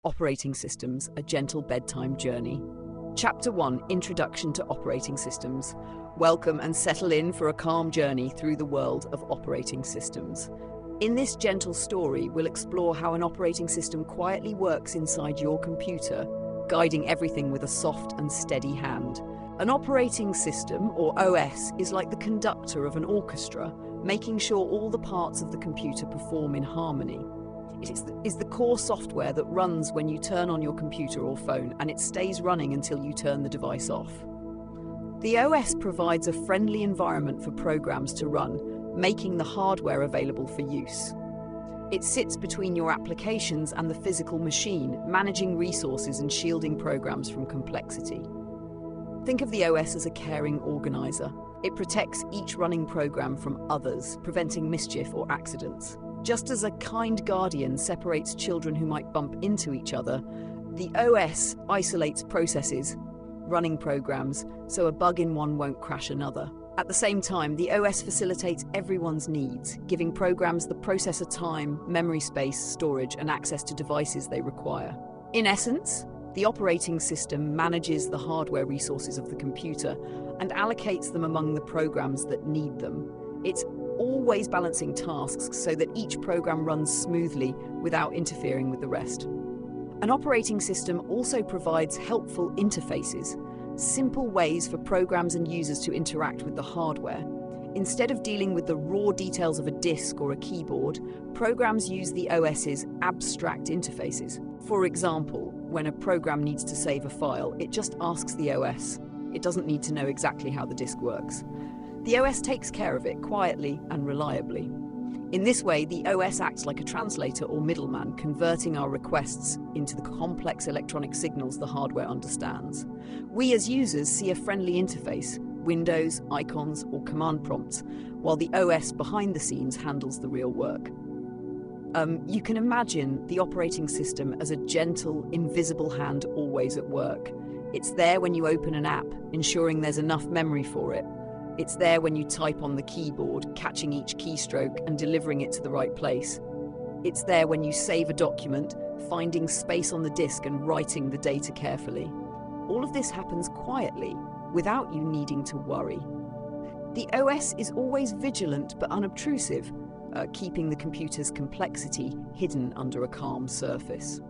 Operating Systems, A Gentle Bedtime Journey. Chapter 1, Introduction to Operating Systems. Welcome and settle in for a calm journey through the world of operating systems. In this gentle story, we'll explore how an operating system quietly works inside your computer, guiding everything with a soft and steady hand. An operating system, or OS, is like the conductor of an orchestra, making sure all the parts of the computer perform in harmony. It is the core software that runs when you turn on your computer or phone, and it stays running until you turn the device off. The OS provides a friendly environment for programs to run, making the hardware available for use. It sits between your applications and the physical machine, managing resources and shielding programs from complexity. Think of the OS as a caring organizer. It protects each running program from others, preventing mischief or accidents. Just as a kind guardian separates children who might bump into each other, the OS isolates processes, running programs, so a bug in one won't crash another. At the same time, the OS facilitates everyone's needs, giving programs the processor time, memory space, storage, and access to devices they require. In essence, the operating system manages the hardware resources of the computer and allocates them among the programs that need them. It's always balancing tasks so that each program runs smoothly without interfering with the rest. An operating system also provides helpful interfaces, simple ways for programs and users to interact with the hardware. Instead of dealing with the raw details of a disk or a keyboard, programs use the OS's abstract interfaces. For example, when a program needs to save a file, it just asks the OS. It doesn't need to know exactly how the disk works. The OS takes care of it quietly and reliably. In this way, the OS acts like a translator or middleman, converting our requests into the complex electronic signals the hardware understands. We as users see a friendly interface, windows, icons, or command prompts, while the OS behind the scenes handles the real work. You can imagine the operating system as a gentle, invisible hand always at work. It's there when you open an app, ensuring there's enough memory for it. It's there when you type on the keyboard, catching each keystroke and delivering it to the right place. It's there when you save a document, finding space on the disk and writing the data carefully. All of this happens quietly, without you needing to worry. The OS is always vigilant but unobtrusive, keeping the computer's complexity hidden under a calm surface.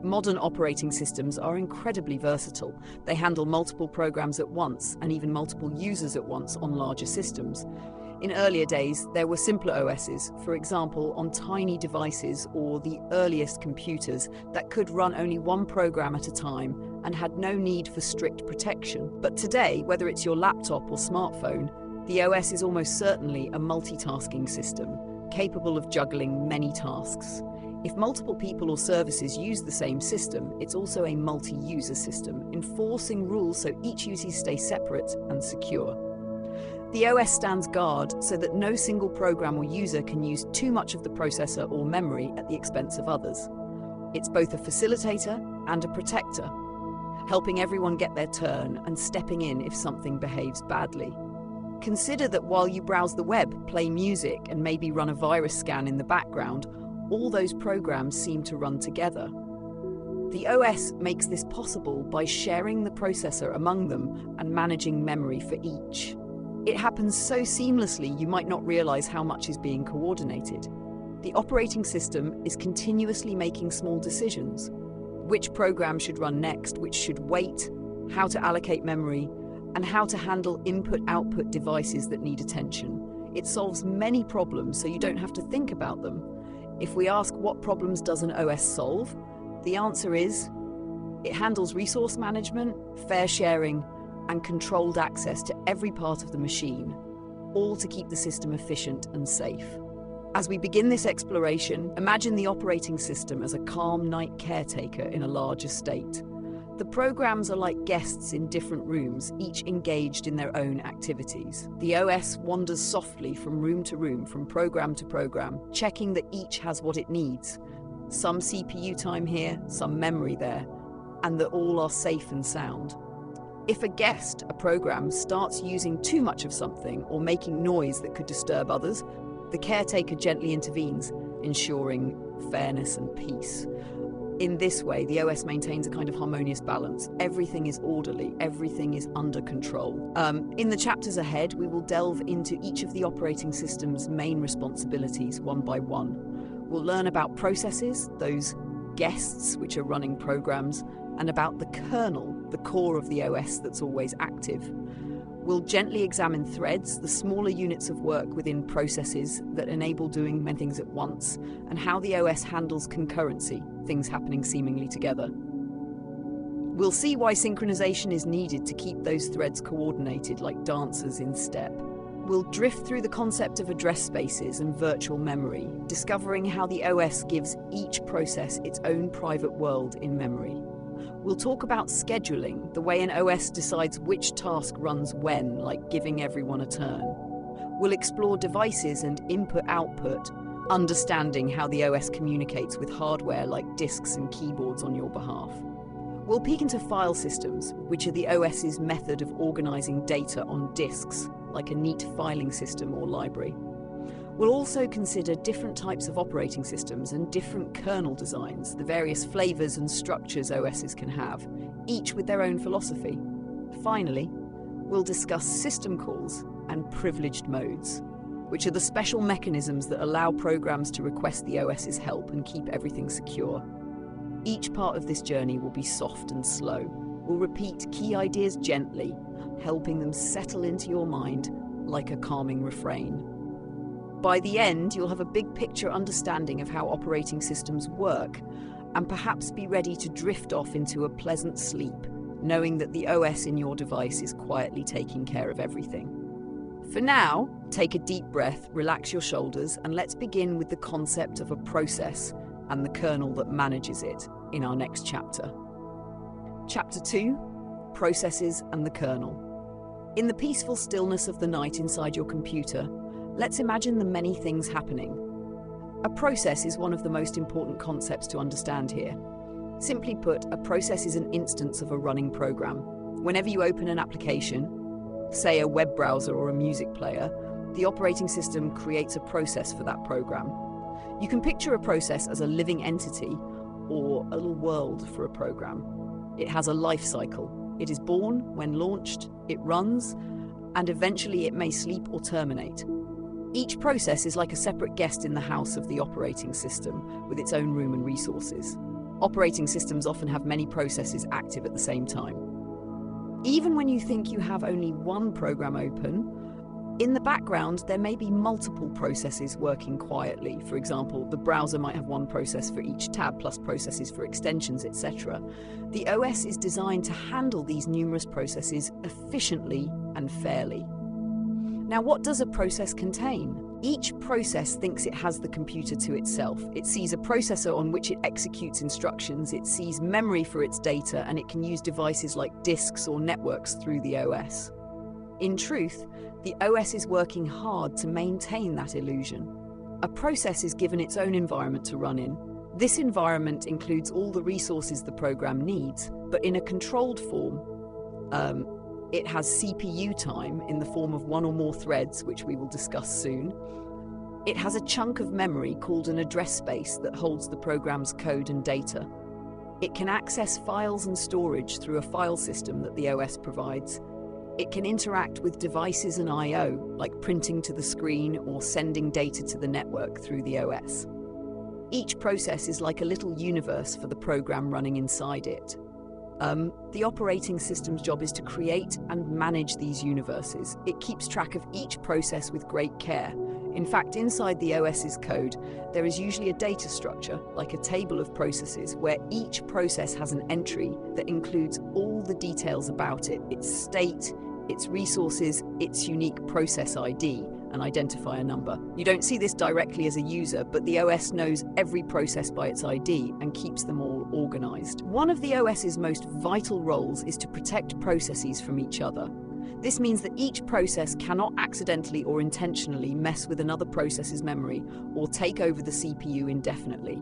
Modern operating systems are incredibly versatile. They handle multiple programs at once and even multiple users at once on larger systems. In earlier days, there were simpler OSs, for example, on tiny devices or the earliest computers that could run only one program at a time and had no need for strict protection. But today, whether it's your laptop or smartphone, the OS is almost certainly a multitasking system, capable of juggling many tasks. If multiple people or services use the same system, it's also a multi-user system, enforcing rules so each user stays separate and secure. The OS stands guard so that no single program or user can use too much of the processor or memory at the expense of others. It's both a facilitator and a protector, helping everyone get their turn and stepping in if something behaves badly. Consider that while you browse the web, play music, and maybe run a virus scan in the background, all those programs seem to run together. The OS makes this possible by sharing the processor among them and managing memory for each. It happens so seamlessly you might not realize how much is being coordinated. The operating system is continuously making small decisions. Which program should run next, which should wait, how to allocate memory, and how to handle input-output devices that need attention. It solves many problems so you don't have to think about them. If we ask what problems does an OS solve, the answer is it handles resource management, fair sharing, and controlled access to every part of the machine, all to keep the system efficient and safe. As we begin this exploration, imagine the operating system as a calm night caretaker in a large estate. The programs are like guests in different rooms, each engaged in their own activities. The OS wanders softly from room to room, from program to program, checking that each has what it needs. Some CPU time here, some memory there, and that all are safe and sound. If a program, starts using too much of something or making noise that could disturb others, the caretaker gently intervenes, ensuring fairness and peace. In this way, the OS maintains a kind of harmonious balance. Everything is orderly, everything is under control. In the chapters ahead, we will delve into each of the operating system's main responsibilities one by one. We'll learn about processes, those guests which are running programs, and about the kernel, the core of the OS that's always active. We'll gently examine threads, the smaller units of work within processes that enable doing many things at once, and how the OS handles concurrency, things happening seemingly together. We'll see why synchronization is needed to keep those threads coordinated like dancers in step. We'll drift through the concept of address spaces and virtual memory, discovering how the OS gives each process its own private world in memory. We'll talk about scheduling, the way an OS decides which task runs when, like giving everyone a turn. We'll explore devices and input-output, understanding how the OS communicates with hardware like disks and keyboards on your behalf. We'll peek into file systems, which are the OS's method of organizing data on disks, like a neat filing system or library. We'll also consider different types of operating systems and different kernel designs, the various flavors and structures OSs can have, each with their own philosophy. Finally, we'll discuss system calls and privileged modes, which are the special mechanisms that allow programs to request the OS's help and keep everything secure. Each part of this journey will be soft and slow. We'll repeat key ideas gently, helping them settle into your mind like a calming refrain. By the end, you'll have a big picture understanding of how operating systems work, and perhaps be ready to drift off into a pleasant sleep, knowing that the OS in your device is quietly taking care of everything. For now, take a deep breath, relax your shoulders, and let's begin with the concept of a process and the kernel that manages it in our next chapter. Chapter 2, Processes and the Kernel. In the peaceful stillness of the night inside your computer, let's imagine the many things happening. A process is one of the most important concepts to understand here. Simply put, a process is an instance of a running program. Whenever you open an application, say a web browser or a music player, the operating system creates a process for that program. You can picture a process as a living entity or a little world for a program. It has a life cycle. It is born, when launched, it runs, and eventually it may sleep or terminate. Each process is like a separate guest in the house of the operating system, with its own room and resources. Operating systems often have many processes active at the same time. Even when you think you have only one program open, in the background there may be multiple processes working quietly. For example, the browser might have one process for each tab, plus processes for extensions, etc. The OS is designed to handle these numerous processes efficiently and fairly. Now, what does a process contain? Each process thinks it has the computer to itself. It sees a processor on which it executes instructions, it sees memory for its data, and it can use devices like disks or networks through the OS. In truth, the OS is working hard to maintain that illusion. A process is given its own environment to run in. This environment includes all the resources the program needs, but in a controlled form. It has CPU time in the form of one or more threads, which we will discuss soon. It has a chunk of memory called an address space that holds the program's code and data. It can access files and storage through a file system that the OS provides. It can interact with devices and I/O, like printing to the screen or sending data to the network through the OS. Each process is like a little universe for the program running inside it. The operating system's job is to create and manage these universes. It keeps track of each process with great care. In fact, inside the OS's code, there is usually a data structure, like a table of processes, where each process has an entry that includes all the details about it, its state, its resources, its unique process ID, and identifier number. You don't see this directly as a user, but the OS knows every process by its ID and keeps them all organized. One of the OS's most vital roles is to protect processes from each other. This means that each process cannot accidentally or intentionally mess with another process's memory or take over the CPU indefinitely.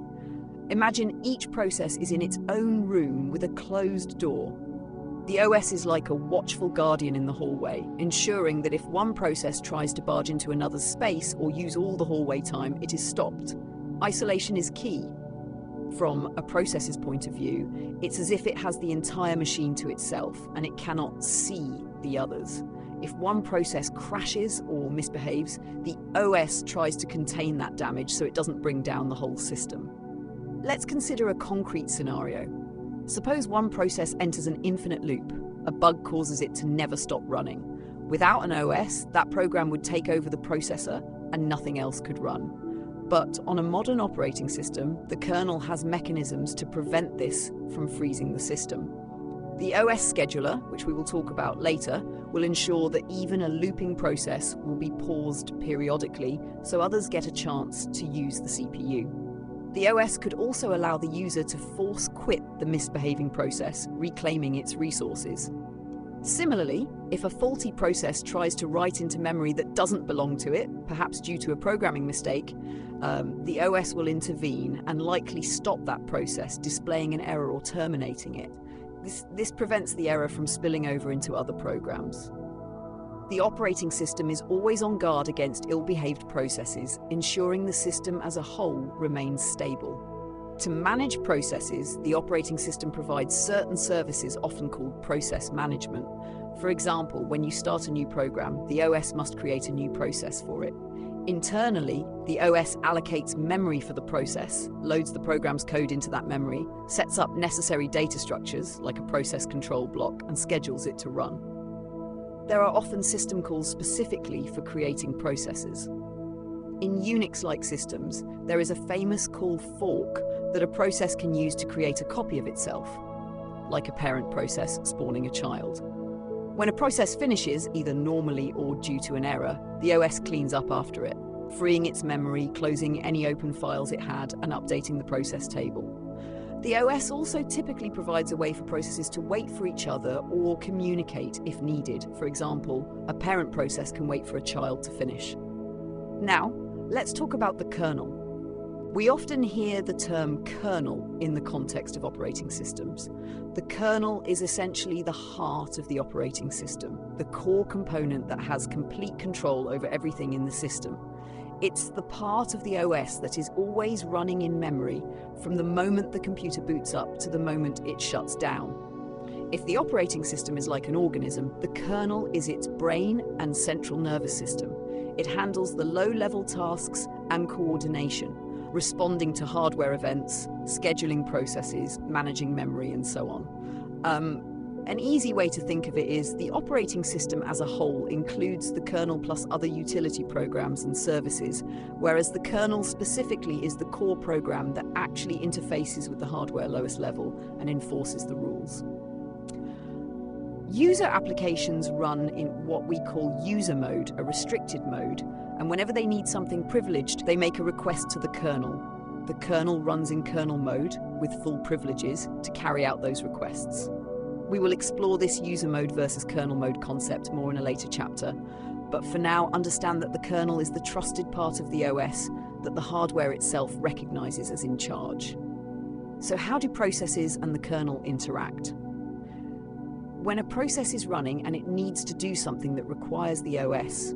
Imagine each process is in its own room with a closed door. The OS is like a watchful guardian in the hallway, ensuring that if one process tries to barge into another's space or use all the hallway time, it is stopped. Isolation is key. From a process's point of view, it's as if it has the entire machine to itself and it cannot see the others. If one process crashes or misbehaves, the OS tries to contain that damage so it doesn't bring down the whole system. Let's consider a concrete scenario. Suppose one process enters an infinite loop. A bug causes it to never stop running. Without an OS, that program would take over the processor and nothing else could run. But on a modern operating system, the kernel has mechanisms to prevent this from freezing the system. The OS scheduler, which we will talk about later, will ensure that even a looping process will be paused periodically so others get a chance to use the CPU. The OS could also allow the user to force quit the misbehaving process, reclaiming its resources. Similarly, if a faulty process tries to write into memory that doesn't belong to it, perhaps due to a programming mistake, the OS will intervene and likely stop that process, displaying an error or terminating it. This prevents the error from spilling over into other programs. The operating system is always on guard against ill-behaved processes, ensuring the system as a whole remains stable. To manage processes, the operating system provides certain services often called process management. For example, when you start a new program, the OS must create a new process for it. Internally, the OS allocates memory for the process, loads the program's code into that memory, sets up necessary data structures, like a process control block, and schedules it to run. There are often system calls specifically for creating processes. In Unix-like systems, there is a famous call fork that a process can use to create a copy of itself, like a parent process spawning a child. When a process finishes, either normally or due to an error, the OS cleans up after it, freeing its memory, closing any open files it had, and updating the process table. The OS also typically provides a way for processes to wait for each other or communicate if needed. For example, a parent process can wait for a child to finish. Now, let's talk about the kernel. We often hear the term kernel in the context of operating systems. The kernel is essentially the heart of the operating system, the core component that has complete control over everything in the system. It's the part of the OS that is always running in memory from the moment the computer boots up to the moment it shuts down. If the operating system is like an organism, the kernel is its brain and central nervous system. It handles the low-level tasks and coordination, responding to hardware events, scheduling processes, managing memory, and so on. An easy way to think of it is the operating system as a whole includes the kernel plus other utility programs and services, whereas the kernel specifically is the core program that actually interfaces with the hardware lowest level and enforces the rules. User applications run in what we call user mode, a restricted mode, and whenever they need something privileged, they make a request to the kernel. The kernel runs in kernel mode with full privileges to carry out those requests. We will explore this user mode versus kernel mode concept more in a later chapter, but for now, understand that the kernel is the trusted part of the OS that the hardware itself recognizes as in charge. So how do processes and the kernel interact? When a process is running and it needs to do something that requires the OS,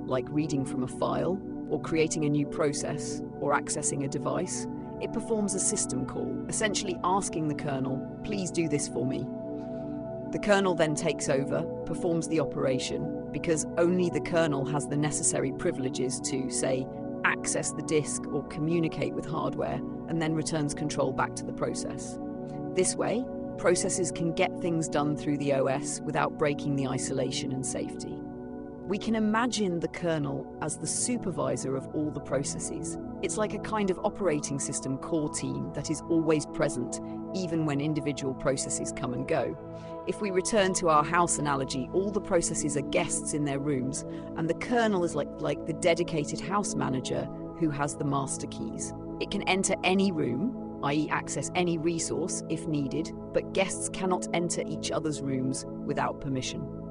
like reading from a file, or creating a new process, or accessing a device, it performs a system call, essentially asking the kernel, please do this for me. The kernel then takes over, performs the operation, because only the kernel has the necessary privileges to, say, access the disk or communicate with hardware, and then returns control back to the process. This way, processes can get things done through the OS without breaking the isolation and safety. We can imagine the kernel as the supervisor of all the processes. It's like a kind of operating system core team that is always present, even when individual processes come and go. If we return to our house analogy, all the processes are guests in their rooms, and the kernel is like the dedicated house manager who has the master keys. It can enter any room, i.e. access any resource if needed, but guests cannot enter each other's rooms without permission.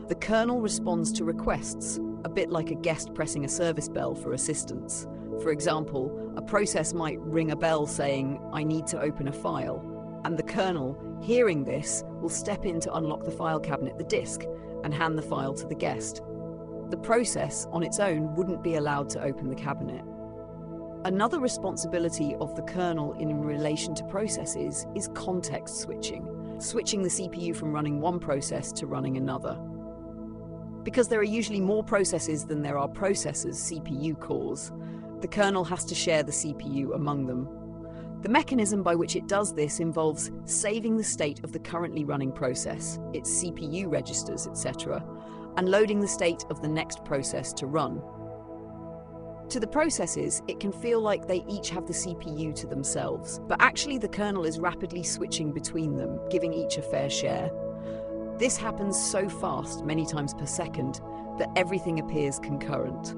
The kernel responds to requests, a bit like a guest pressing a service bell for assistance. For example, a process might ring a bell saying, I need to open a file, and the kernel, hearing this, will step in to unlock the file cabinet, the disk, and hand the file to the guest. The process, on its own, wouldn't be allowed to open the cabinet. Another responsibility of the kernel in relation to processes is context switching, switching the CPU from running one process to running another. Because there are usually more processes than there are processors, CPU cores, the kernel has to share the CPU among them. The mechanism by which it does this involves saving the state of the currently running process, its CPU registers, etc., and loading the state of the next process to run. To the processes, it can feel like they each have the CPU to themselves, but actually the kernel is rapidly switching between them, giving each a fair share. This happens so fast, many times per second, that everything appears concurrent.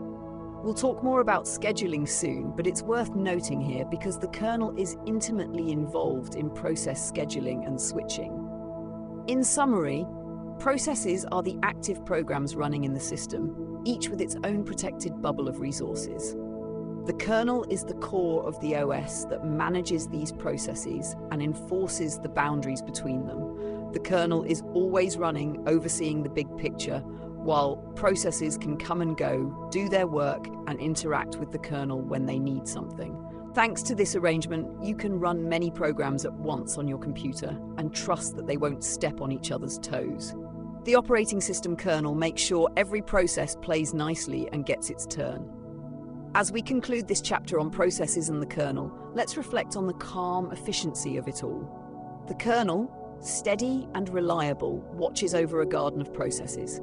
We'll talk more about scheduling soon, but it's worth noting here because the kernel is intimately involved in process scheduling and switching. In summary, processes are the active programs running in the system, each with its own protected bubble of resources. The kernel is the core of the OS that manages these processes and enforces the boundaries between them. The kernel is always running, overseeing the big picture, while processes can come and go, do their work, and interact with the kernel when they need something. Thanks to this arrangement, you can run many programs at once on your computer and trust that they won't step on each other's toes. The operating system kernel makes sure every process plays nicely and gets its turn. As we conclude this chapter on processes and the kernel, let's reflect on the calm efficiency of it all. The kernel, steady and reliable, watches over a garden of processes.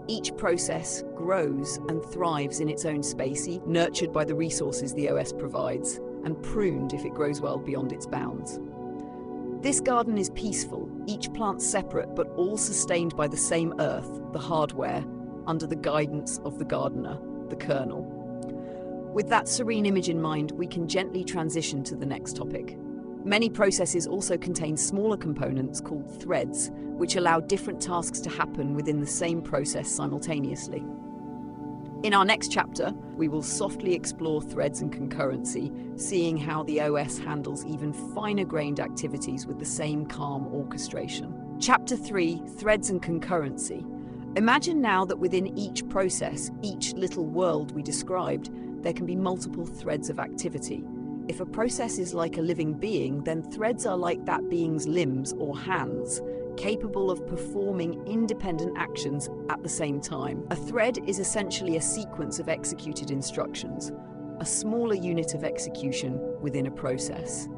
Each process grows and thrives in its own space, nurtured by the resources the OS provides, and pruned if it grows well beyond its bounds. This garden is peaceful, each plant separate but all sustained by the same earth, the hardware, under the guidance of the gardener, the kernel. With that serene image in mind, we can gently transition to the next topic. Many processes also contain smaller components called threads, which allow different tasks to happen within the same process simultaneously. In our next chapter, we will softly explore threads and concurrency, seeing how the OS handles even finer-grained activities with the same calm orchestration. Chapter 3, Threads and Concurrency. Imagine now that within each process, each little world we described, there can be multiple threads of activity. If a process is like a living being, then threads are like that being's limbs or hands, capable of performing independent actions at the same time. A thread is essentially a sequence of executed instructions, a smaller unit of execution within a process.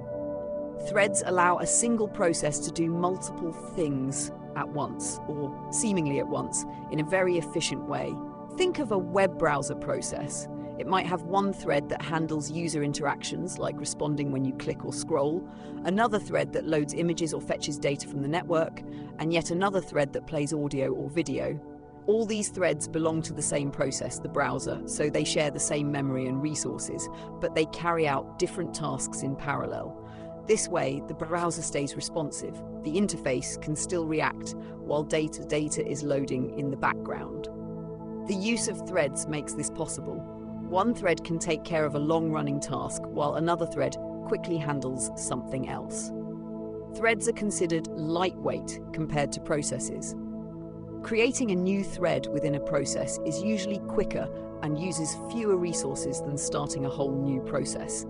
Threads allow a single process to do multiple things at once, or seemingly at once, in a very efficient way. Think of a web browser process. It might have one thread that handles user interactions, like responding when you click or scroll, another thread that loads images or fetches data from the network, and yet another thread that plays audio or video. All these threads belong to the same process, the browser, so they share the same memory and resources, but they carry out different tasks in parallel. This way, the browser stays responsive. The interface can still react while data is loading in the background. The use of threads makes this possible. One thread can take care of a long-running task, while another thread quickly handles something else. Threads are considered lightweight compared to processes. Creating a new thread within a process is usually quicker and uses fewer resources than starting a whole new process.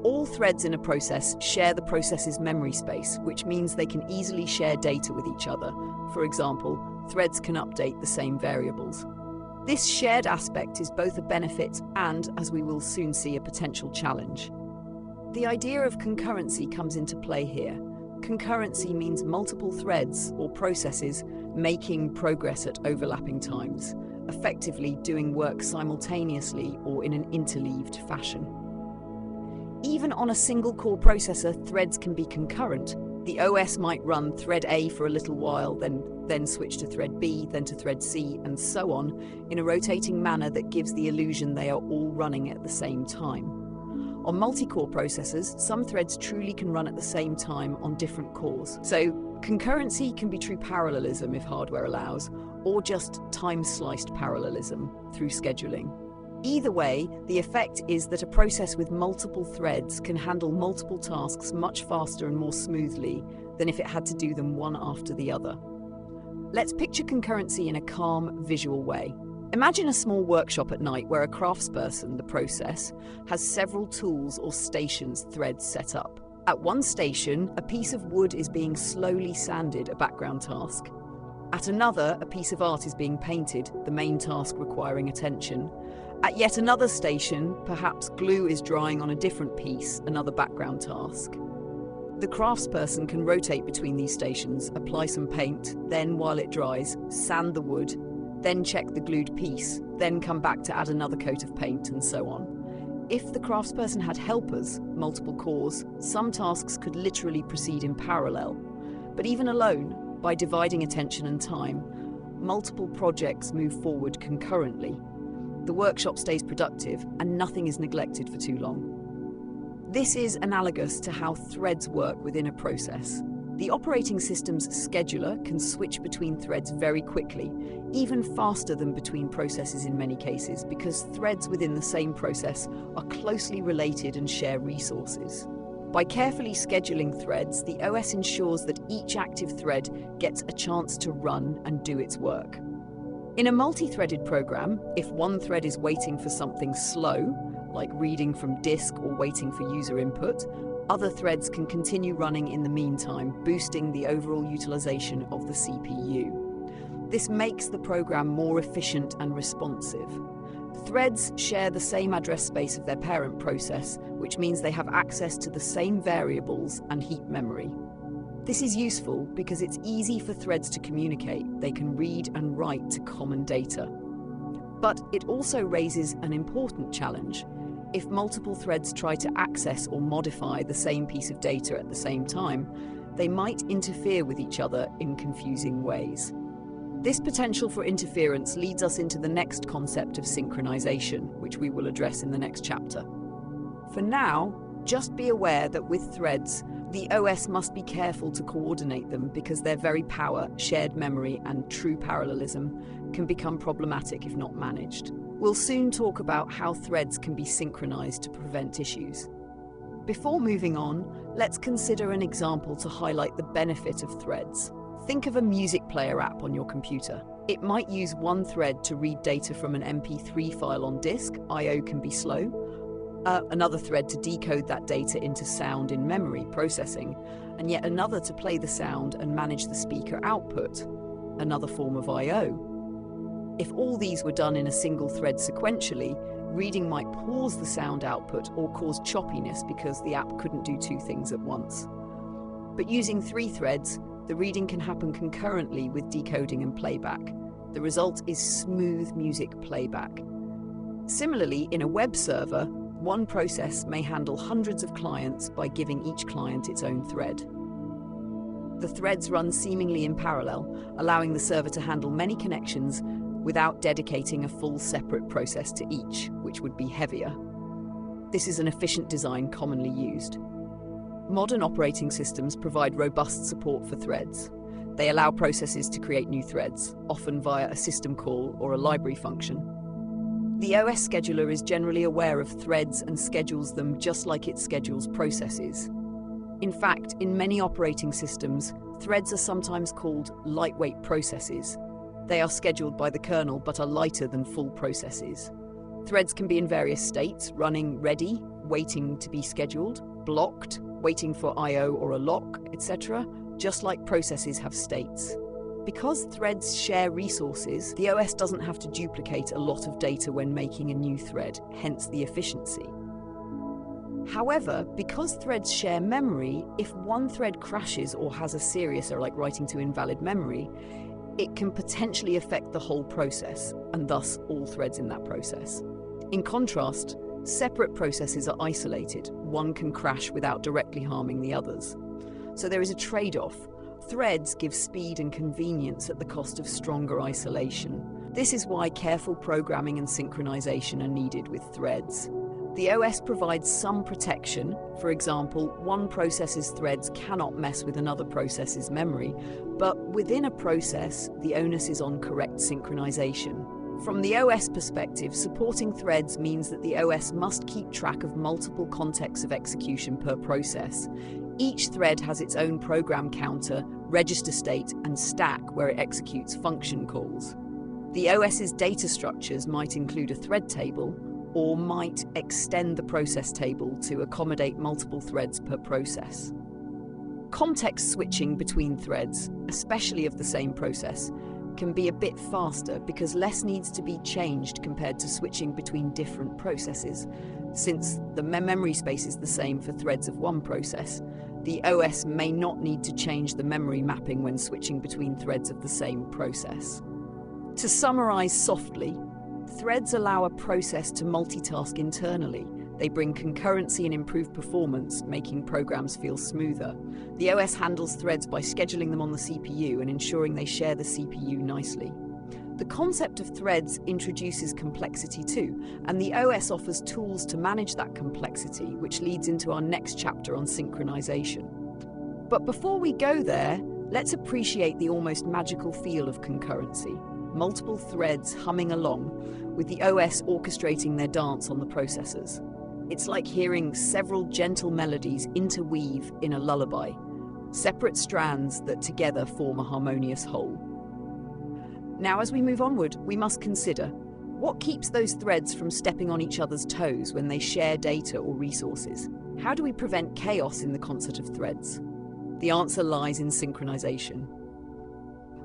All threads in a process share the process's memory space, which means they can easily share data with each other. For example, threads can update the same variables. This shared aspect is both a benefit and, as we will soon see, a potential challenge. The idea of concurrency comes into play here. Concurrency means multiple threads or processes making progress at overlapping times, effectively doing work simultaneously or in an interleaved fashion. Even on a single core processor, threads can be concurrent. The OS might run thread A for a little while, then switch to thread B, then to thread C, and so on, in a rotating manner that gives the illusion they are all running at the same time. On multi-core processors, some threads truly can run at the same time on different cores. So concurrency can be true parallelism if hardware allows, or just time-sliced parallelism through scheduling. Either way, the effect is that a process with multiple threads can handle multiple tasks much faster and more smoothly than if it had to do them one after the other. Let's picture concurrency in a calm, visual way. Imagine a small workshop at night where a craftsperson, the process, has several tools or stations threads set up. At one station, a piece of wood is being slowly sanded, a background task. At another, a piece of art is being painted, the main task requiring attention. At yet another station, perhaps glue is drying on a different piece, another background task. The craftsperson can rotate between these stations, apply some paint, then, while it dries, sand the wood, then check the glued piece, then come back to add another coat of paint, and so on. If the craftsperson had helpers, multiple cores, some tasks could literally proceed in parallel. But even alone, by dividing attention and time, multiple projects move forward concurrently. The workshop stays productive and nothing is neglected for too long. This is analogous to how threads work within a process. The operating system's scheduler can switch between threads very quickly, even faster than between processes in many cases, because threads within the same process are closely related and share resources. By carefully scheduling threads, the OS ensures that each active thread gets a chance to run and do its work. In a multi-threaded program, if one thread is waiting for something slow, like reading from disk or waiting for user input, other threads can continue running in the meantime, boosting the overall utilization of the CPU. This makes the program more efficient and responsive. Threads share the same address space of their parent process, which means they have access to the same variables and heap memory. This is useful because it's easy for threads to communicate. They can read and write to common data. But it also raises an important challenge. If multiple threads try to access or modify the same piece of data at the same time, they might interfere with each other in confusing ways. This potential for interference leads us into the next concept of synchronization, which we will address in the next chapter. For now, just be aware that with threads, the OS must be careful to coordinate them because their very power, shared memory, and true parallelism can become problematic if not managed. We'll soon talk about how threads can be synchronized to prevent issues. Before moving on, let's consider an example to highlight the benefit of threads. Think of a music player app on your computer. It might use one thread to read data from an MP3 file on disk, I/O can be slow, another thread to decode that data into sound in memory processing, and yet another to play the sound and manage the speaker output, another form of I/O. If all these were done in a single thread sequentially, reading might pause the sound output or cause choppiness because the app couldn't do two things at once. But using 3 threads, the reading can happen concurrently with decoding and playback. The result is smooth music playback. Similarly, in a web server, one process may handle hundreds of clients by giving each client its own thread. The threads run seemingly in parallel, allowing the server to handle many connections without dedicating a full separate process to each, which would be heavier. This is an efficient design commonly used. Modern operating systems provide robust support for threads. They allow processes to create new threads, often via a system call or a library function. The OS scheduler is generally aware of threads and schedules them just like it schedules processes. In fact, in many operating systems, threads are sometimes called lightweight processes. They are scheduled by the kernel but are lighter than full processes. Threads can be in various states, running ready, waiting to be scheduled, blocked, waiting for I/O or a lock, etc., just like processes have states. Because threads share resources, the OS doesn't have to duplicate a lot of data when making a new thread, hence the efficiency. However, because threads share memory, if one thread crashes or has a serious error like writing to invalid memory, it can potentially affect the whole process, and thus all threads in that process. In contrast, separate processes are isolated. One can crash without directly harming the others. So there is a trade-off. Threads give speed and convenience at the cost of stronger isolation. This is why careful programming and synchronization are needed with threads. The OS provides some protection. For example, one process's threads cannot mess with another process's memory, but within a process, the onus is on correct synchronization. From the OS perspective, supporting threads means that the OS must keep track of multiple contexts of execution per process. Each thread has its own program counter, register state, and stack where it executes function calls. The OS's data structures might include a thread table or might extend the process table to accommodate multiple threads per process. Context switching between threads, especially of the same process, can be a bit faster because less needs to be changed compared to switching between different processes. Since the memory space is the same for threads of one process, the OS may not need to change the memory mapping when switching between threads of the same process. To summarize softly, threads allow a process to multitask internally. They bring concurrency and improve performance, making programs feel smoother. The OS handles threads by scheduling them on the CPU and ensuring they share the CPU nicely. The concept of threads introduces complexity too, and the OS offers tools to manage that complexity, which leads into our next chapter on synchronization. But before we go there, let's appreciate the almost magical feel of concurrency. Multiple threads humming along, with the OS orchestrating their dance on the processors. It's like hearing several gentle melodies interweave in a lullaby, separate strands that together form a harmonious whole. Now, as we move onward, we must consider what keeps those threads from stepping on each other's toes when they share data or resources. How do we prevent chaos in the concert of threads? The answer lies in synchronization.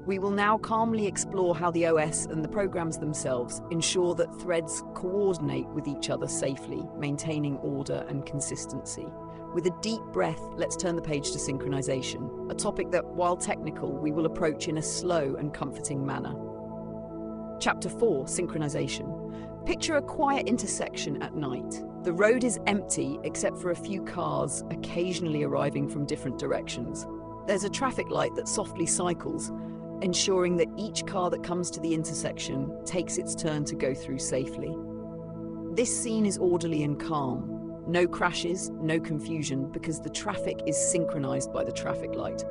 We will now calmly explore how the OS and the programs themselves ensure that threads coordinate with each other safely, maintaining order and consistency. With a deep breath, let's turn the page to synchronization, a topic that, while technical, we will approach in a slow and comforting manner. Chapter 4, Synchronization. Picture a quiet intersection at night. The road is empty except for a few cars occasionally arriving from different directions. There's a traffic light that softly cycles, ensuring that each car that comes to the intersection takes its turn to go through safely. This scene is orderly and calm. No crashes, no confusion, because the traffic is synchronized by the traffic light.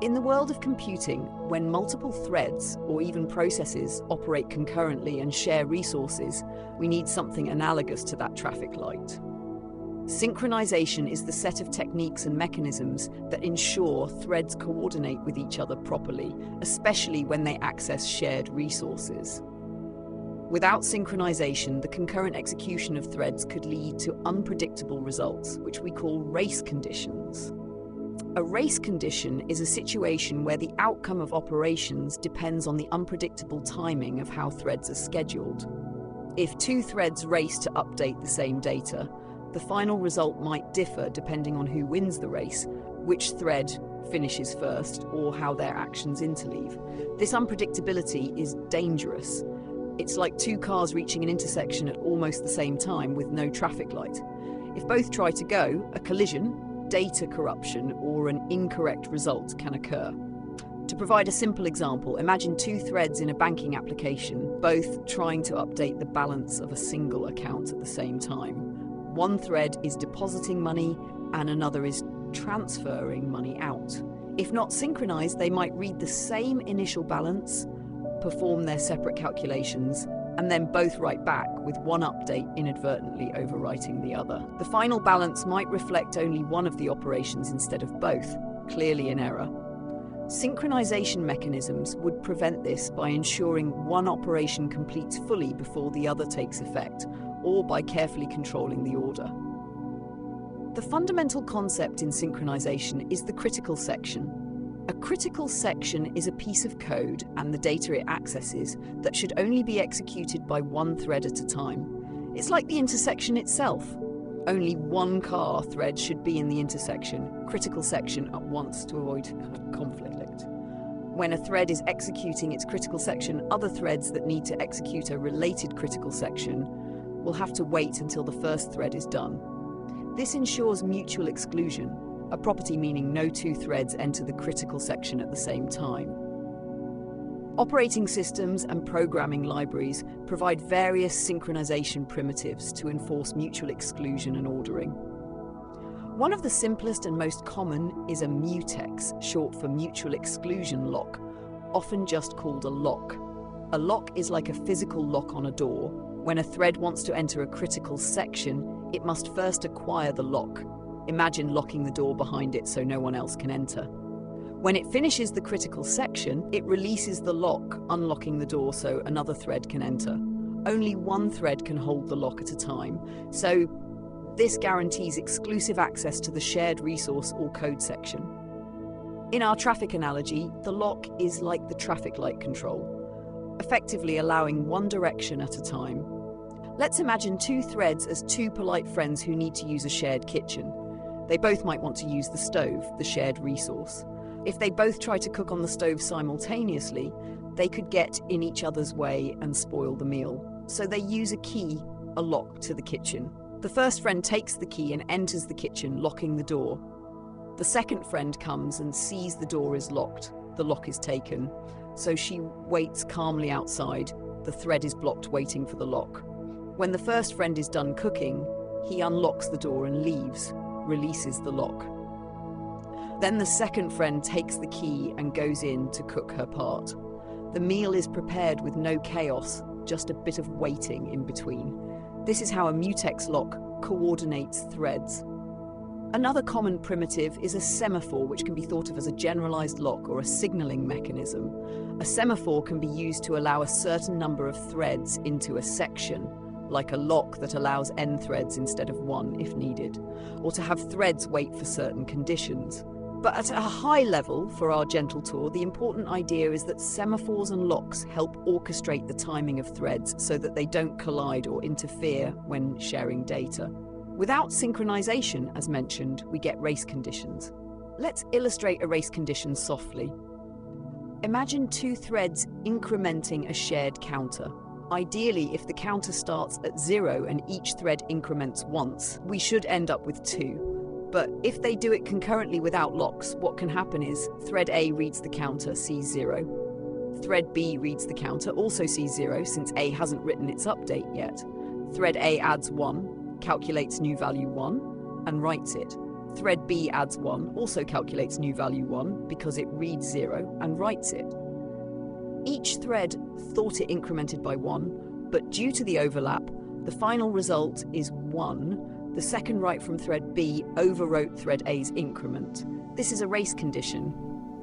In the world of computing, when multiple threads or even processes operate concurrently and share resources, we need something analogous to that traffic light. Synchronization is the set of techniques and mechanisms that ensure threads coordinate with each other properly, especially when they access shared resources. Without synchronization, the concurrent execution of threads could lead to unpredictable results, which we call race conditions. A race condition is a situation where the outcome of operations depends on the unpredictable timing of how threads are scheduled. If two threads race to update the same data, the final result might differ depending on who wins the race, which thread finishes first, or how their actions interleave. This unpredictability is dangerous. It's like two cars reaching an intersection at almost the same time with no traffic light. If both try to go, a collision, data corruption, or an incorrect result can occur. To provide a simple example, imagine two threads in a banking application, both trying to update the balance of a single account at the same time. One thread is depositing money and another is transferring money out. If not synchronized, they might read the same initial balance, perform their separate calculations, and then both write back, with one update inadvertently overwriting the other. The final balance might reflect only one of the operations instead of both, clearly an error. Synchronization mechanisms would prevent this by ensuring one operation completes fully before the other takes effect, or by carefully controlling the order. The fundamental concept in synchronization is the critical section. A critical section is a piece of code and the data it accesses that should only be executed by one thread at a time. It's like the intersection itself. Only one car thread should be in the intersection, critical section, at once to avoid conflict. When a thread is executing its critical section, other threads that need to execute a related critical section will have to wait until the first thread is done. This ensures mutual exclusion, a property meaning no two threads enter the critical section at the same time. Operating systems and programming libraries provide various synchronization primitives to enforce mutual exclusion and ordering. One of the simplest and most common is a mutex, short for mutual exclusion lock, often just called a lock. A lock is like a physical lock on a door. When a thread wants to enter a critical section, it must first acquire the lock. Imagine locking the door behind it so no one else can enter. When it finishes the critical section, it releases the lock, unlocking the door so another thread can enter. Only one thread can hold the lock at a time, so this guarantees exclusive access to the shared resource or code section. In our traffic analogy, the lock is like the traffic light control, effectively allowing one direction at a time. Let's imagine two threads as two polite friends who need to use a shared kitchen. They both might want to use the stove, the shared resource. If they both try to cook on the stove simultaneously, they could get in each other's way and spoil the meal. So they use a key, a lock to the kitchen. The first friend takes the key and enters the kitchen, locking the door. The second friend comes and sees the door is locked. The lock is taken. So she waits calmly outside. The thread is blocked, waiting for the lock. When the first friend is done cooking, he unlocks the door and leaves, releases the lock. Then the second friend takes the key and goes in to cook her part. The meal is prepared with no chaos, just a bit of waiting in between. This is how a mutex lock coordinates threads. Another common primitive is a semaphore, which can be thought of as a generalized lock or a signaling mechanism. A semaphore can be used to allow a certain number of threads into a section, like a lock that allows n threads instead of one if needed, or to have threads wait for certain conditions. But at a high level, for our gentle tour, the important idea is that semaphores and locks help orchestrate the timing of threads so that they don't collide or interfere when sharing data. Without synchronization, as mentioned, we get race conditions. Let's illustrate a race condition softly. Imagine two threads incrementing a shared counter. Ideally, if the counter starts at 0 and each thread increments once, we should end up with 2. But if they do it concurrently without locks, what can happen is thread A reads the counter, sees 0. Thread B reads the counter, also sees 0 since A hasn't written its update yet. Thread A adds 1, calculates new value 1, and writes it. Thread B adds 1, also calculates new value 1 because it reads 0 and writes it. Each thread thought it incremented by 1, but due to the overlap, the final result is 1. The second write from thread B overwrote thread A's increment. This is a race condition.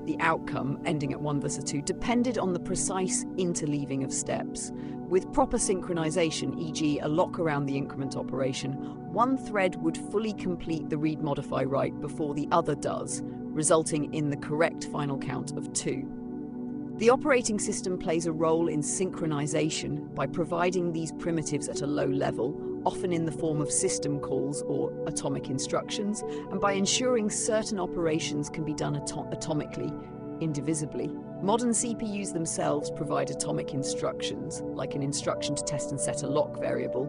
The outcome, ending at 1 versus 2, depended on the precise interleaving of steps. With proper synchronization, e.g. a lock around the increment operation, one thread would fully complete the read modify write before the other does, resulting in the correct final count of 2. The operating system plays a role in synchronization by providing these primitives at a low level, often in the form of system calls or atomic instructions, and by ensuring certain operations can be done atomically, indivisibly. Modern CPUs themselves provide atomic instructions, like an instruction to test and set a lock variable,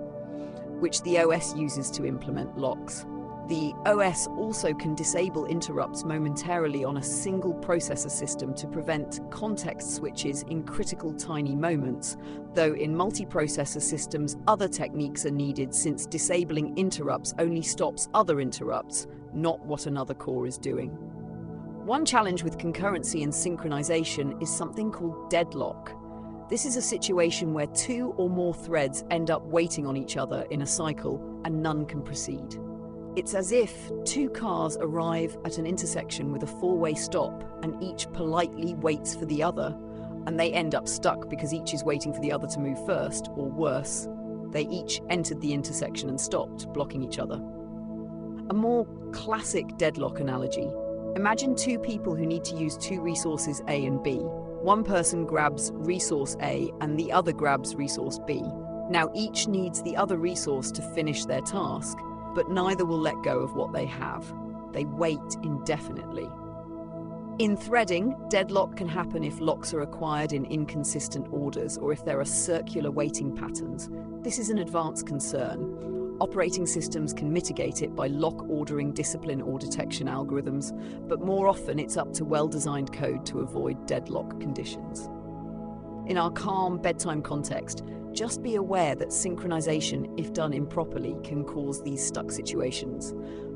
which the OS uses to implement locks. The OS also can disable interrupts momentarily on a single processor system to prevent context switches in critical tiny moments, though in multiprocessor systems other techniques are needed since disabling interrupts only stops other interrupts, not what another core is doing. One challenge with concurrency and synchronization is something called deadlock. This is a situation where two or more threads end up waiting on each other in a cycle and none can proceed. It's as if two cars arrive at an intersection with a four-way stop and each politely waits for the other, and they end up stuck because each is waiting for the other to move first, or worse, they each entered the intersection and stopped, blocking each other. A more classic deadlock analogy. Imagine two people who need to use two resources A and B. One person grabs resource A and the other grabs resource B. Now each needs the other resource to finish their task, but neither will let go of what they have. They wait indefinitely. In threading, deadlock can happen if locks are acquired in inconsistent orders or if there are circular waiting patterns. This is an advanced concern. Operating systems can mitigate it by lock ordering discipline or detection algorithms, but more often it's up to well-designed code to avoid deadlock conditions. In our calm bedtime context, just be aware that synchronization, if done improperly, can cause these stuck situations.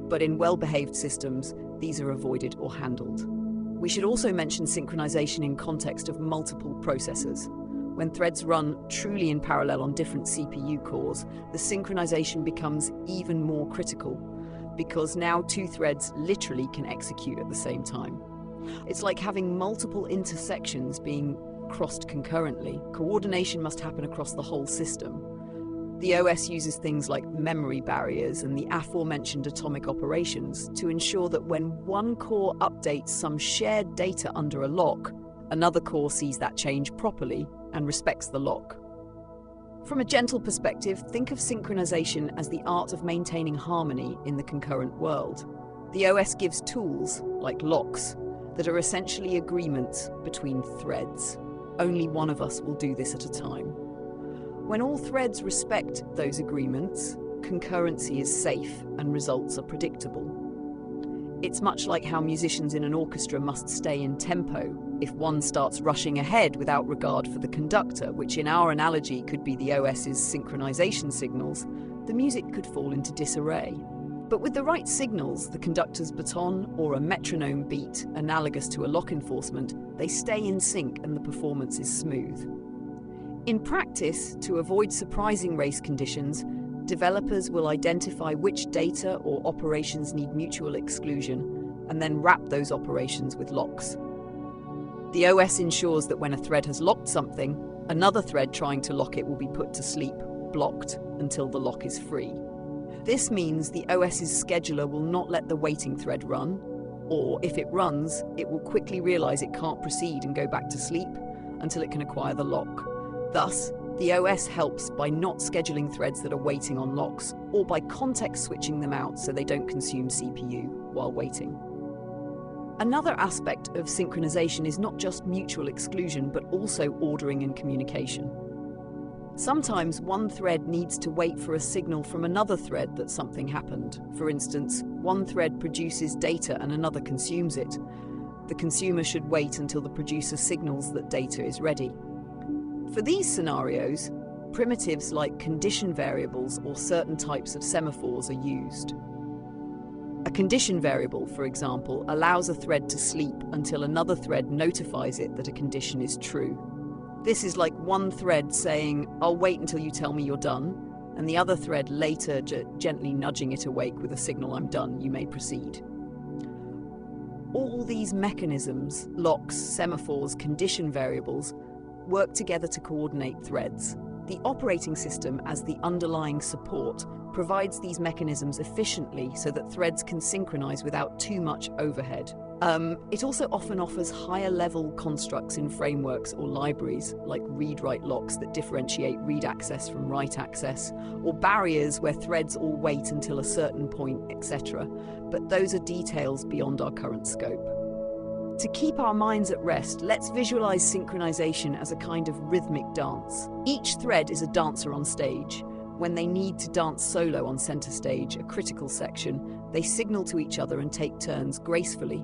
But in well-behaved systems, these are avoided or handled. We should also mention synchronization in context of multiple processors. When threads run truly in parallel on different CPU cores, the synchronization becomes even more critical, because now two threads literally can execute at the same time. It's like having multiple intersections being crossed concurrently. Coordination must happen across the whole system. The OS uses things like memory barriers and the aforementioned atomic operations to ensure that when one core updates some shared data under a lock, another core sees that change properly and respects the lock. From a gentle perspective, think of synchronization as the art of maintaining harmony in the concurrent world. The OS gives tools, like locks, that are essentially agreements between threads. Only one of us will do this at a time. When all threads respect those agreements, concurrency is safe and results are predictable. It's much like how musicians in an orchestra must stay in tempo. If one starts rushing ahead without regard for the conductor, which in our analogy could be the OS's synchronization signals, the music could fall into disarray. But with the right signals, the conductor's baton or a metronome beat analogous to a lock enforcement, they stay in sync and the performance is smooth. In practice, to avoid surprising race conditions, developers will identify which data or operations need mutual exclusion and then wrap those operations with locks. The OS ensures that when a thread has locked something, another thread trying to lock it will be put to sleep, blocked, until the lock is free. This means the OS's scheduler will not let the waiting thread run, or if it runs, it will quickly realize it can't proceed and go back to sleep until it can acquire the lock. Thus, the OS helps by not scheduling threads that are waiting on locks, or by context switching them out so they don't consume CPU while waiting. Another aspect of synchronization is not just mutual exclusion, but also ordering and communication. Sometimes one thread needs to wait for a signal from another thread that something happened. For instance, one thread produces data and another consumes it. The consumer should wait until the producer signals that data is ready. For these scenarios, primitives like condition variables or certain types of semaphores are used. A condition variable, for example, allows a thread to sleep until another thread notifies it that a condition is true. This is like one thread saying, "I'll wait until you tell me you're done," and the other thread later gently nudging it awake with a signal, "I'm done, you may proceed." All these mechanisms, locks, semaphores, condition variables, work together to coordinate threads. The operating system, as the underlying support, provides these mechanisms efficiently so that threads can synchronize without too much overhead. It also often offers higher-level constructs in frameworks or libraries, like read-write locks that differentiate read access from write access, or barriers where threads all wait until a certain point, etc. But those are details beyond our current scope. To keep our minds at rest, let's visualize synchronization as a kind of rhythmic dance. Each thread is a dancer on stage. When they need to dance solo on center stage, a critical section, they signal to each other and take turns gracefully.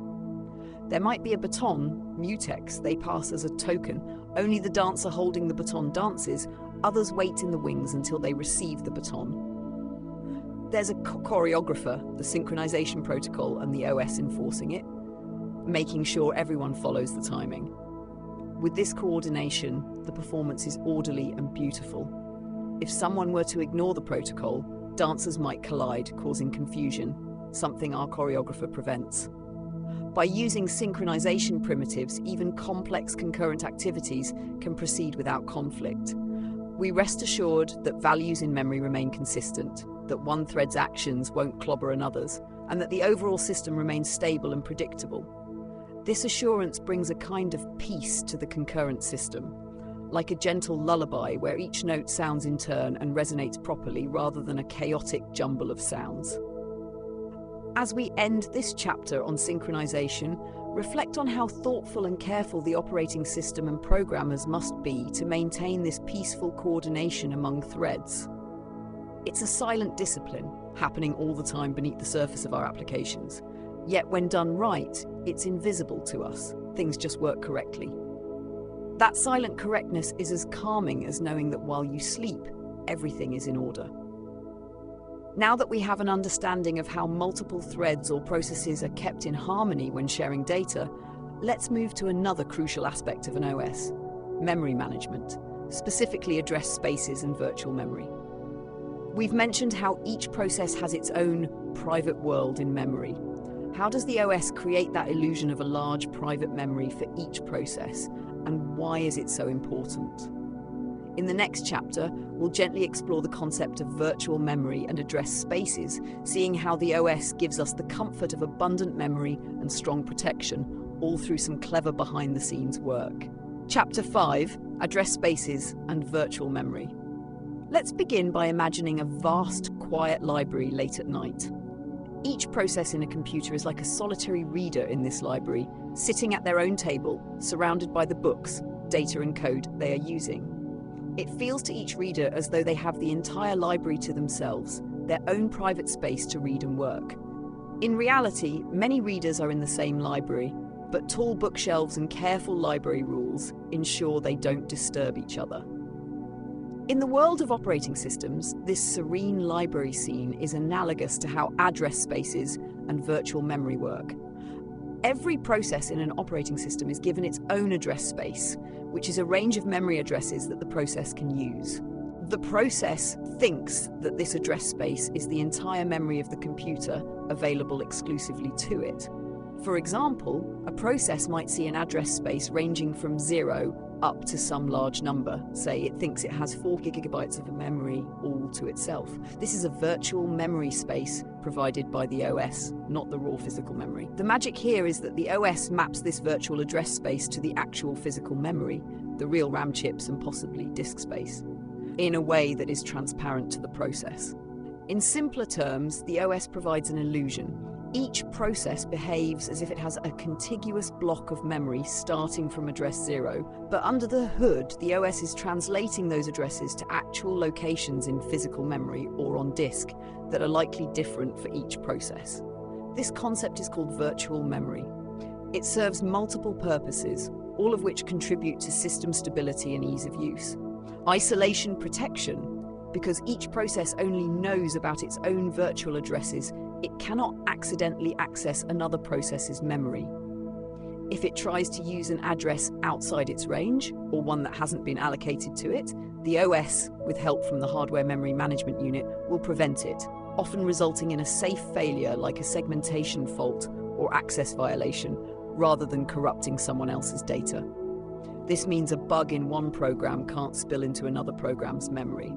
There might be a baton, mutex, they pass as a token. Only the dancer holding the baton dances, others wait in the wings until they receive the baton. There's a choreographer, the synchronization protocol, and the OS enforcing it, making sure everyone follows the timing. With this coordination, the performance is orderly and beautiful. If someone were to ignore the protocol, dancers might collide, causing confusion, something our choreographer prevents. By using synchronization primitives, even complex concurrent activities can proceed without conflict. We rest assured that values in memory remain consistent, that one thread's actions won't clobber another's, and that the overall system remains stable and predictable. This assurance brings a kind of peace to the concurrent system, like a gentle lullaby where each note sounds in turn and resonates properly rather than a chaotic jumble of sounds. As we end this chapter on synchronization, reflect on how thoughtful and careful the operating system and programmers must be to maintain this peaceful coordination among threads. It's a silent discipline, happening all the time beneath the surface of our applications. Yet when done right, it's invisible to us. Things just work correctly. That silent correctness is as calming as knowing that while you sleep, everything is in order. Now that we have an understanding of how multiple threads or processes are kept in harmony when sharing data, let's move to another crucial aspect of an OS: memory management, specifically address spaces and virtual memory. We've mentioned how each process has its own private world in memory, How does the OS create that illusion of a large private memory for each process, and why is it so important? In the next chapter, we'll gently explore the concept of virtual memory and address spaces, seeing how the OS gives us the comfort of abundant memory and strong protection, all through some clever behind-the-scenes work. Chapter 5, Address Spaces and Virtual Memory. Let's begin by imagining a vast, quiet library late at night. Each process in a computer is like a solitary reader in this library, sitting at their own table, surrounded by the books, data and code they are using. It feels to each reader as though they have the entire library to themselves, their own private space to read and work. In reality, many readers are in the same library, but tall bookshelves and careful library rules ensure they don't disturb each other. In the world of operating systems, this serene library scene is analogous to how address spaces and virtual memory work. Every process in an operating system is given its own address space, which is a range of memory addresses that the process can use. The process thinks that this address space is the entire memory of the computer available exclusively to it. For example, a process might see an address space ranging from 0 up to some large number. Say it thinks it has 4 gigabytes of memory all to itself. This is a virtual memory space provided by the OS, not the raw physical memory. The magic here is that the OS maps this virtual address space to the actual physical memory, the real RAM chips and possibly disk space, in a way that is transparent to the process. In simpler terms, the OS provides an illusion. Each process behaves as if it has a contiguous block of memory starting from address 0, but under the hood, the OS is translating those addresses to actual locations in physical memory or on disk that are likely different for each process. This concept is called virtual memory. It serves multiple purposes, all of which contribute to system stability and ease of use. Isolation protection, because each process only knows about its own virtual addresses, it cannot accidentally access another process's memory. If it tries to use an address outside its range, or one that hasn't been allocated to it, the OS, with help from the Hardware Memory Management Unit, will prevent it, often resulting in a safe failure like a segmentation fault or access violation, rather than corrupting someone else's data. This means a bug in one program can't spill into another program's memory.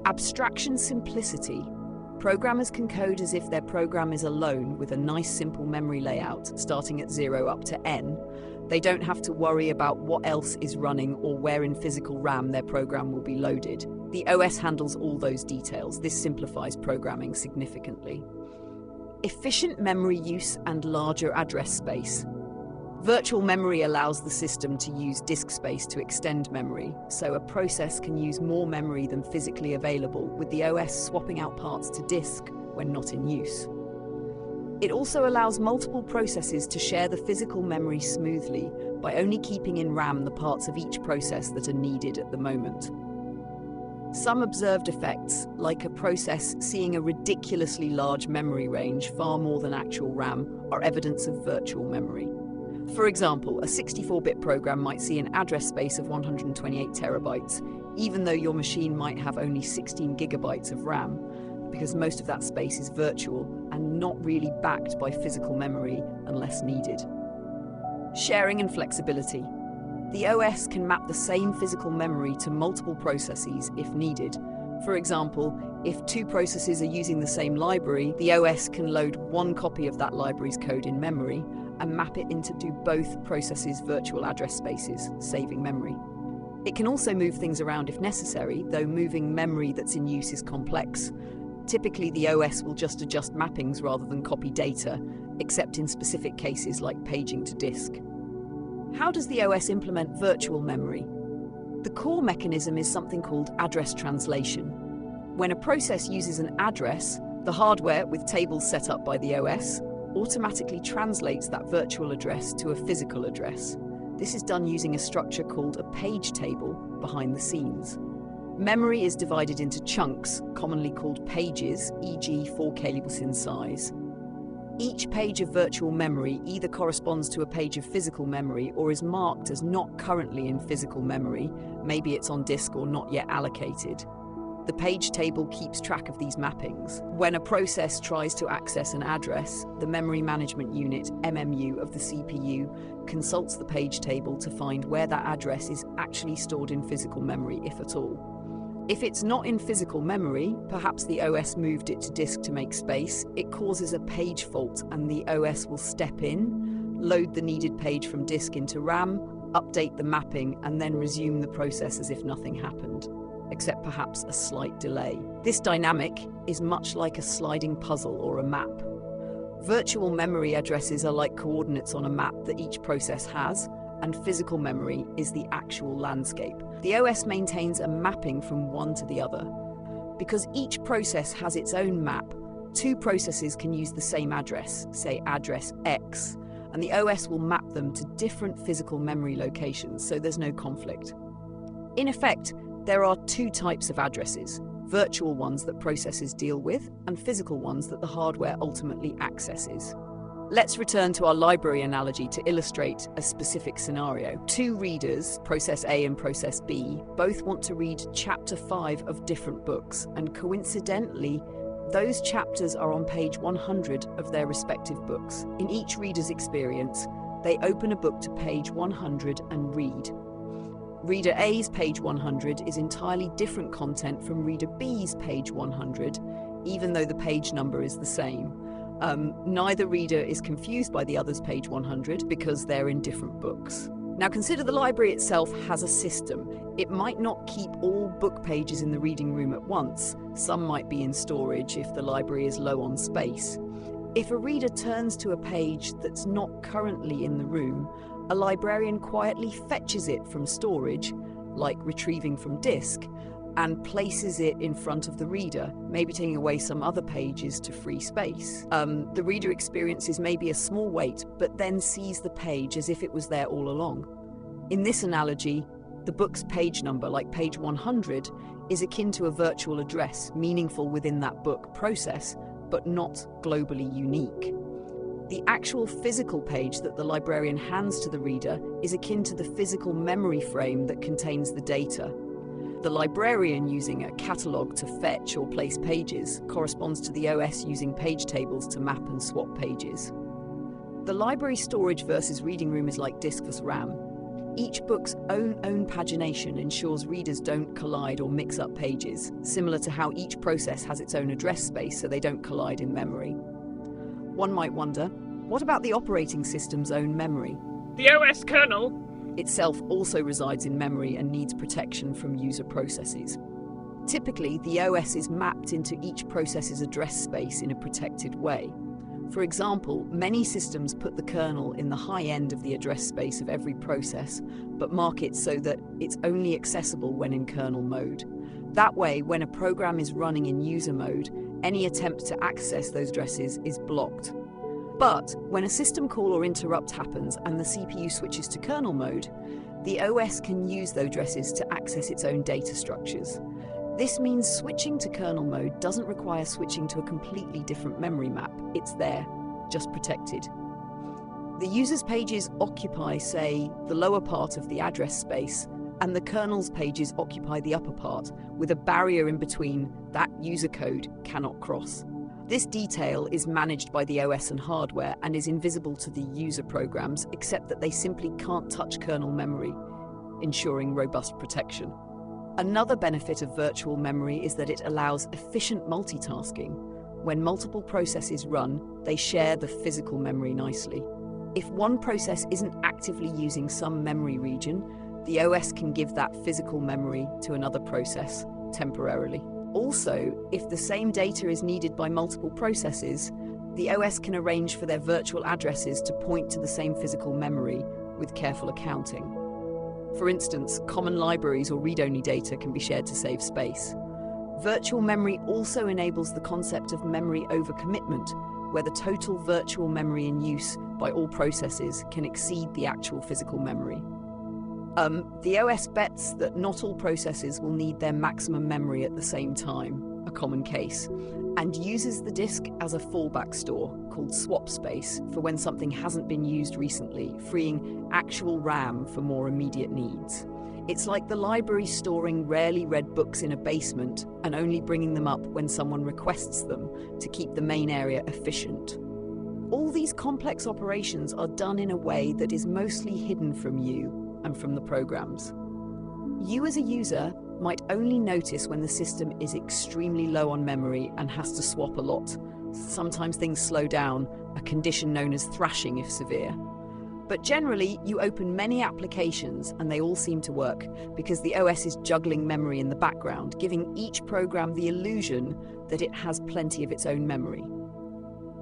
Abstraction simplicity. Programmers can code as if their program is alone with a nice simple memory layout starting at 0 up to n. They don't have to worry about what else is running or where in physical RAM their program will be loaded. The OS handles all those details. This simplifies programming significantly. Efficient memory use and larger address space. Virtual memory allows the system to use disk space to extend memory, so a process can use more memory than physically available, with the OS swapping out parts to disk when not in use. It also allows multiple processes to share the physical memory smoothly by only keeping in RAM the parts of each process that are needed at the moment. Some observed effects, like a process seeing a ridiculously large memory range, far more than actual RAM, are evidence of virtual memory. For example, a 64-bit program might see an address space of 128 terabytes, even though your machine might have only 16 gigabytes of RAM, because most of that space is virtual and not really backed by physical memory unless needed. Sharing and flexibility. The OS can map the same physical memory to multiple processes if needed. For example, if 2 processes are using the same library, the OS can load one copy of that library's code in memory and map it into both processes' virtual address spaces, saving memory. It can also move things around if necessary, though moving memory that's in use is complex. Typically, the OS will just adjust mappings rather than copy data, except in specific cases like paging to disk. How does the OS implement virtual memory? The core mechanism is something called address translation. When a process uses an address, the hardware, with tables set up by the OS, automatically translates that virtual address to a physical address. This is done using a structure called a page table behind the scenes. Memory is divided into chunks, commonly called pages, e.g. 4 kilobits in size. Each page of virtual memory either corresponds to a page of physical memory or is marked as not currently in physical memory, maybe it's on disk or not yet allocated. The page table keeps track of these mappings. When a process tries to access an address, the Memory Management Unit, MMU, of the CPU consults the page table to find where that address is actually stored in physical memory, if at all. If it's not in physical memory, perhaps the OS moved it to disk to make space, it causes a page fault and the OS will step in, load the needed page from disk into RAM, update the mapping, and then resume the process as if nothing happened, except perhaps a slight delay. This dynamic is much like a sliding puzzle or a map. Virtual memory addresses are like coordinates on a map that each process has, and physical memory is the actual landscape. The OS maintains a mapping from one to the other. Because each process has its own map, two processes can use the same address, say address X, and the OS will map them to different physical memory locations, so there's no conflict. In effect, there are two types of addresses: virtual ones that processes deal with, and physical ones that the hardware ultimately accesses. Let's return to our library analogy to illustrate a specific scenario. Two readers, process A and process B, both want to read chapter 5 of different books, and coincidentally, those chapters are on page 100 of their respective books. In each reader's experience, they open a book to page 100 and read. Reader A's page 100 is entirely different content from Reader B's page 100, even though the page number is the same. Neither reader is confused by the other's page 100 because they're in different books. Now consider the library itself has a system. It might not keep all book pages in the reading room at once. Some might be in storage if the library is low on space. If a reader turns to a page that's not currently in the room, a librarian quietly fetches it from storage, like retrieving from disk, and places it in front of the reader, maybe taking away some other pages to free space. The reader experiences maybe a small wait, but then sees the page as if it was there all along. In this analogy, the book's page number, like page 100, is akin to a virtual address, meaningful within that book process, but not globally unique. The actual physical page that the librarian hands to the reader is akin to the physical memory frame that contains the data. The librarian using a catalogue to fetch or place pages corresponds to the OS using page tables to map and swap pages. The library storage versus reading room is like disk versus RAM. Each book's own pagination ensures readers don't collide or mix up pages, similar to how each process has its own address space so they don't collide in memory. One might wonder, what about the operating system's own memory? The OS kernel itself also resides in memory and needs protection from user processes. Typically, the OS is mapped into each process's address space in a protected way. For example, many systems put the kernel in the high end of the address space of every process, but mark it so that it's only accessible when in kernel mode. That way, when a program is running in user mode, any attempt to access those addresses is blocked. But when a system call or interrupt happens and the CPU switches to kernel mode, the OS can use those addresses to access its own data structures. This means switching to kernel mode doesn't require switching to a completely different memory map. It's there, just protected. The user's pages occupy, say, the lower part of the address space, and the kernel's pages occupy the upper part, with a barrier in between that user code cannot cross. This detail is managed by the OS and hardware and is invisible to the user programs, except that they simply can't touch kernel memory, ensuring robust protection. Another benefit of virtual memory is that it allows efficient multitasking. When multiple processes run, they share the physical memory nicely. If one process isn't actively using some memory region, the OS can give that physical memory to another process temporarily. Also, if the same data is needed by multiple processes, the OS can arrange for their virtual addresses to point to the same physical memory with careful accounting. For instance, common libraries or read-only data can be shared to save space. Virtual memory also enables the concept of memory overcommitment, where the total virtual memory in use by all processes can exceed the actual physical memory. The OS bets that not all processes will need their maximum memory at the same time, a common case, and uses the disk as a fallback store called swap space for when something hasn't been used recently, freeing actual RAM for more immediate needs. It's like the library storing rarely read books in a basement and only bringing them up when someone requests them to keep the main area efficient. All these complex operations are done in a way that is mostly hidden from you and from the programs. You as a user might only notice when the system is extremely low on memory and has to swap a lot. Sometimes things slow down, a condition known as thrashing if severe. But generally, you open many applications and they all seem to work because the OS is juggling memory in the background, giving each program the illusion that it has plenty of its own memory.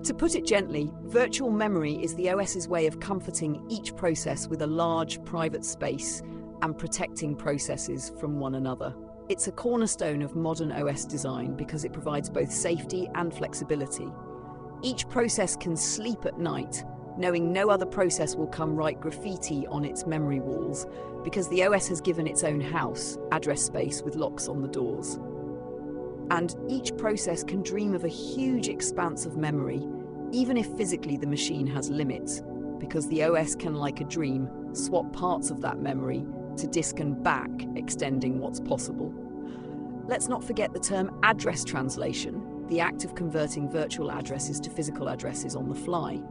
To put it gently, virtual memory is the OS's way of comforting each process with a large private space and protecting processes from one another. It's a cornerstone of modern OS design because it provides both safety and flexibility. Each process can sleep at night, knowing no other process will come write graffiti on its memory walls because the OS has given its own house, address space with locks on the doors. And each process can dream of a huge expanse of memory, even if physically the machine has limits, because the OS can, like a dream, swap parts of that memory to disk and back, extending what's possible. Let's not forget the term address translation, the act of converting virtual addresses to physical addresses on the fly.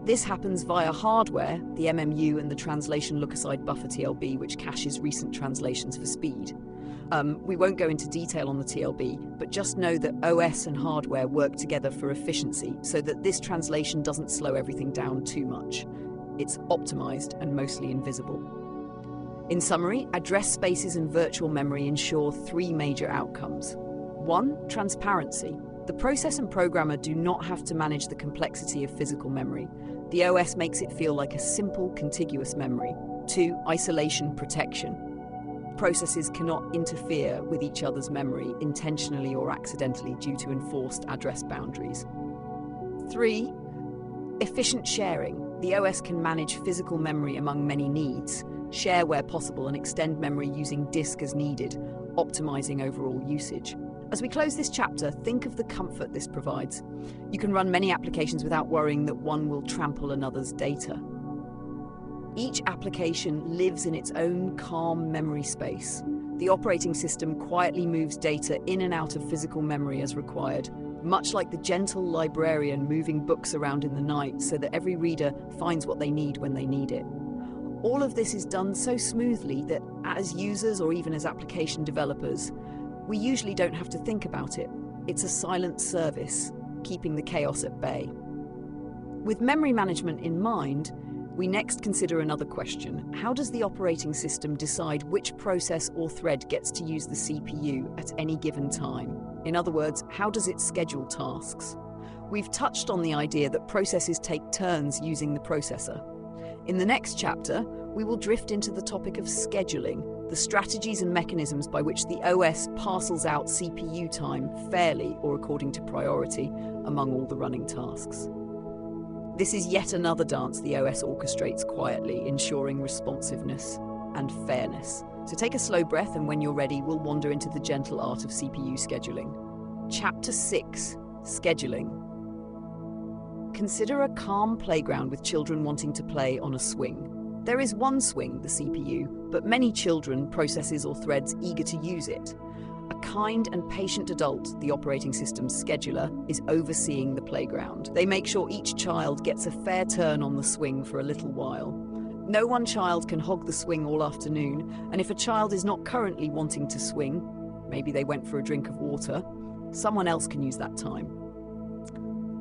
This happens via hardware, the MMU and the translation look-aside buffer TLB, which caches recent translations for speed. We won't go into detail on the TLB, but just know that OS and hardware work together for efficiency so that this translation doesn't slow everything down too much. It's optimized and mostly invisible. In summary, address spaces and virtual memory ensure three major outcomes. 1. Transparency. The process and programmer do not have to manage the complexity of physical memory. The OS makes it feel like a simple, contiguous memory. 2. Isolation protection. Processes cannot interfere with each other's memory intentionally or accidentally due to enforced address boundaries. 3. Efficient sharing. The OS can manage physical memory among many needs, share where possible, and extend memory using disk as needed, optimizing overall usage. As we close this chapter, think of the comfort this provides. You can run many applications without worrying that one will trample another's data. Each application lives in its own calm memory space. The operating system quietly moves data in and out of physical memory as required, much like the gentle librarian moving books around in the night so that every reader finds what they need when they need it. All of this is done so smoothly that as users or even as application developers, we usually don't have to think about it. It's a silent service, keeping the chaos at bay. With memory management in mind, we next consider another question. How does the operating system decide which process or thread gets to use the CPU at any given time? In other words, how does it schedule tasks? We've touched on the idea that processes take turns using the processor. In the next chapter, we will drift into the topic of scheduling, the strategies and mechanisms by which the OS parcels out CPU time fairly or according to priority among all the running tasks. This is yet another dance the OS orchestrates quietly, ensuring responsiveness and fairness. So take a slow breath, and when you're ready, we'll wander into the gentle art of CPU scheduling. Chapter 6: Scheduling. Consider a calm playground with children wanting to play on a swing. There is one swing, the CPU, but many children, processes or threads eager to use it. A kind and patient adult, the operating system's scheduler, is overseeing the playground. They make sure each child gets a fair turn on the swing for a little while. No one child can hog the swing all afternoon, and if a child is not currently wanting to swing, maybe they went for a drink of water, someone else can use that time.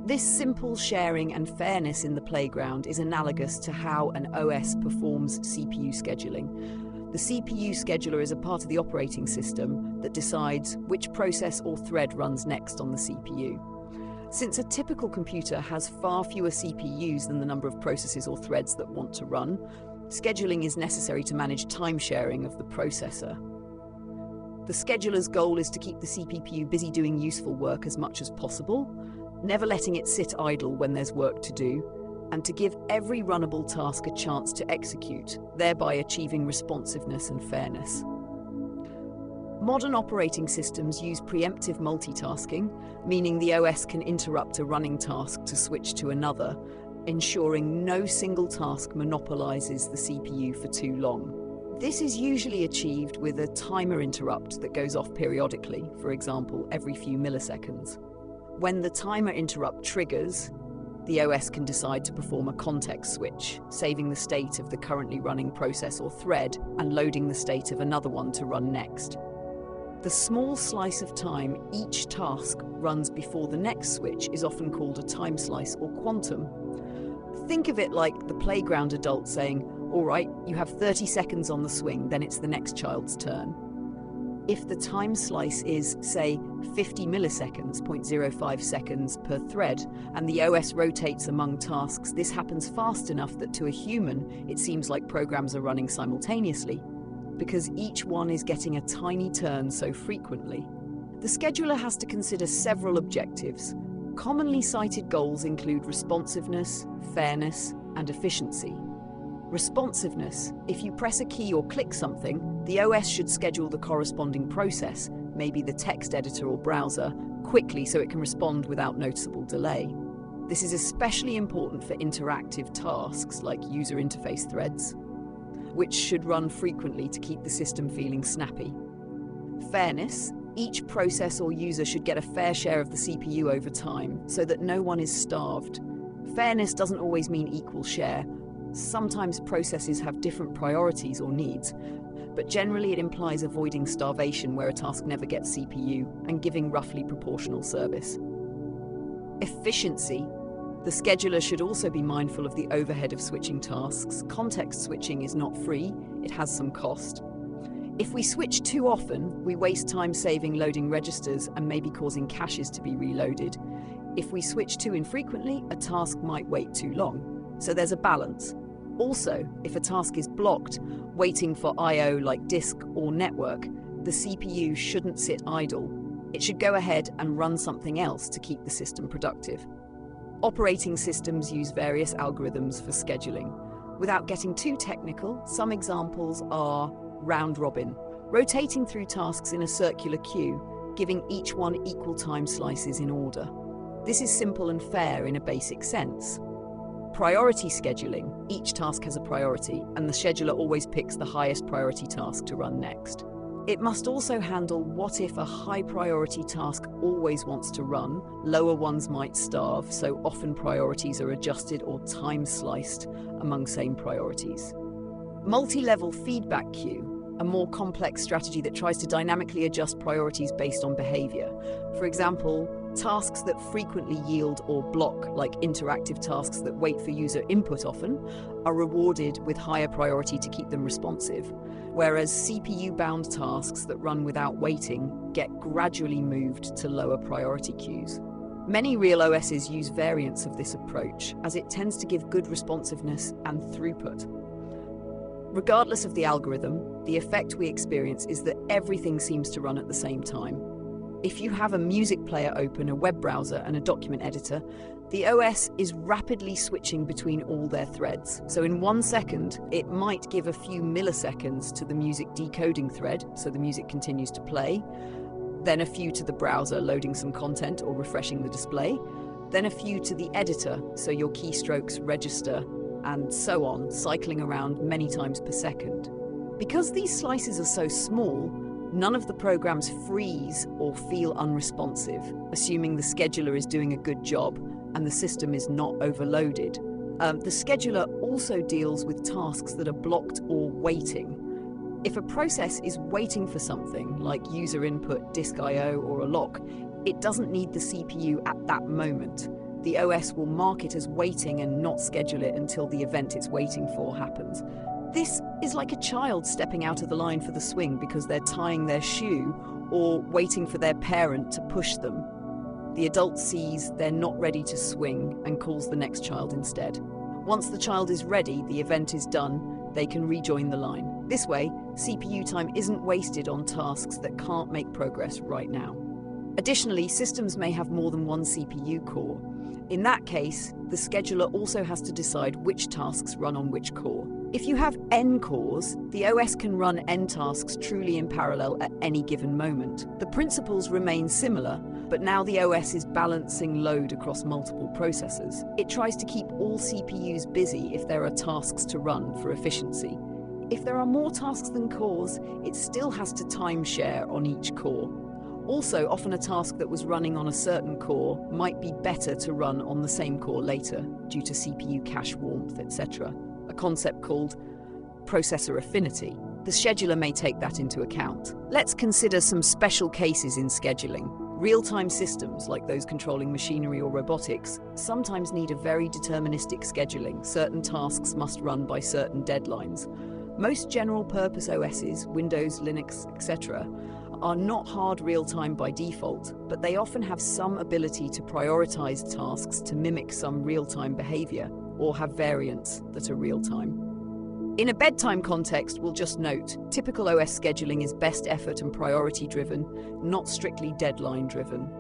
This simple sharing and fairness in the playground is analogous to how an OS performs CPU scheduling. The CPU scheduler is a part of the operating system that decides which process or thread runs next on the CPU. Since a typical computer has far fewer CPUs than the number of processes or threads that want to run, scheduling is necessary to manage time sharing of the processor. The scheduler's goal is to keep the CPU busy doing useful work as much as possible, never letting it sit idle when there's work to do, and to give every runnable task a chance to execute, thereby achieving responsiveness and fairness. Modern operating systems use preemptive multitasking, meaning the OS can interrupt a running task to switch to another, ensuring no single task monopolizes the CPU for too long. This is usually achieved with a timer interrupt that goes off periodically, for example, every few milliseconds. When the timer interrupt triggers, the OS can decide to perform a context switch, saving the state of the currently running process or thread and loading the state of another one to run next. The small slice of time each task runs before the next switch is often called a time slice or quantum. Think of it like the playground adult saying, "All right, you have 30 seconds on the swing, then it's the next child's turn." If the time slice is, say, 50 milliseconds, 0.05 seconds per thread, and the OS rotates among tasks, this happens fast enough that to a human, it seems like programs are running simultaneously, because each one is getting a tiny turn so frequently. The scheduler has to consider several objectives. Commonly cited goals include responsiveness, fairness, and efficiency. Responsiveness: if you press a key or click something, the OS should schedule the corresponding process, maybe the text editor or browser, quickly so it can respond without noticeable delay. This is especially important for interactive tasks like user interface threads, which should run frequently to keep the system feeling snappy. Fairness: each process or user should get a fair share of the CPU over time so that no one is starved. Fairness doesn't always mean equal share. Sometimes processes have different priorities or needs, but generally it implies avoiding starvation where a task never gets CPU and giving roughly proportional service. Efficiency: the scheduler should also be mindful of the overhead of switching tasks. Context switching is not free, it has some cost. If we switch too often, we waste time saving loading registers and maybe causing caches to be reloaded. If we switch too infrequently, a task might wait too long. So there's a balance. Also, if a task is blocked, waiting for I/O like disk or network, the CPU shouldn't sit idle. It should go ahead and run something else to keep the system productive. Operating systems use various algorithms for scheduling. Without getting too technical, some examples are round robin, rotating through tasks in a circular queue, giving each one equal time slices in order. This is simple and fair in a basic sense. Priority scheduling: each task has a priority, and the scheduler always picks the highest priority task to run next. It must also handle what if a high priority task always wants to run, lower ones might starve, so often priorities are adjusted or time sliced among same priorities. Multi-level feedback queue: a more complex strategy that tries to dynamically adjust priorities based on behavior. For example, tasks that frequently yield or block, like interactive tasks that wait for user input often, are rewarded with higher priority to keep them responsive, whereas CPU-bound tasks that run without waiting get gradually moved to lower priority queues. Many real OSs use variants of this approach, as it tends to give good responsiveness and throughput. Regardless of the algorithm, the effect we experience is that everything seems to run at the same time. If you have a music player open, a web browser, and a document editor, the OS is rapidly switching between all their threads. So in 1 second, it might give a few milliseconds to the music decoding thread, so the music continues to play, then a few to the browser loading some content or refreshing the display, then a few to the editor, so your keystrokes register, and so on, cycling around many times per second. Because these slices are so small, none of the programs freeze or feel unresponsive, assuming the scheduler is doing a good job and the system is not overloaded. The scheduler also deals with tasks that are blocked or waiting. If a process is waiting for something, like user input, disk I/O, or a lock, it doesn't need the CPU at that moment. The OS will mark it as waiting and not schedule it until the event it's waiting for happens. This is like a child stepping out of the line for the swing because they're tying their shoe or waiting for their parent to push them. The adult sees they're not ready to swing and calls the next child instead. Once the child is ready, the event is done, they can rejoin the line. This way, CPU time isn't wasted on tasks that can't make progress right now. Additionally, systems may have more than one CPU core. In that case, the scheduler also has to decide which tasks run on which core. If you have n cores, the OS can run n tasks truly in parallel at any given moment. The principles remain similar, but now the OS is balancing load across multiple processors. It tries to keep all CPUs busy if there are tasks to run for efficiency. If there are more tasks than cores, it still has to time share on each core. Also, often a task that was running on a certain core might be better to run on the same core later due to CPU cache warmth, etc. A concept called processor affinity. The scheduler may take that into account. Let's consider some special cases in scheduling. Real-time systems, like those controlling machinery or robotics, sometimes need a very deterministic scheduling. Certain tasks must run by certain deadlines. Most general-purpose OSs, Windows, Linux, etc., are not hard real-time by default, but they often have some ability to prioritize tasks to mimic some real-time behavior, or have variants that are real-time. In a bedtime context, we'll just note, typical OS scheduling is best effort and priority-driven, not strictly deadline-driven.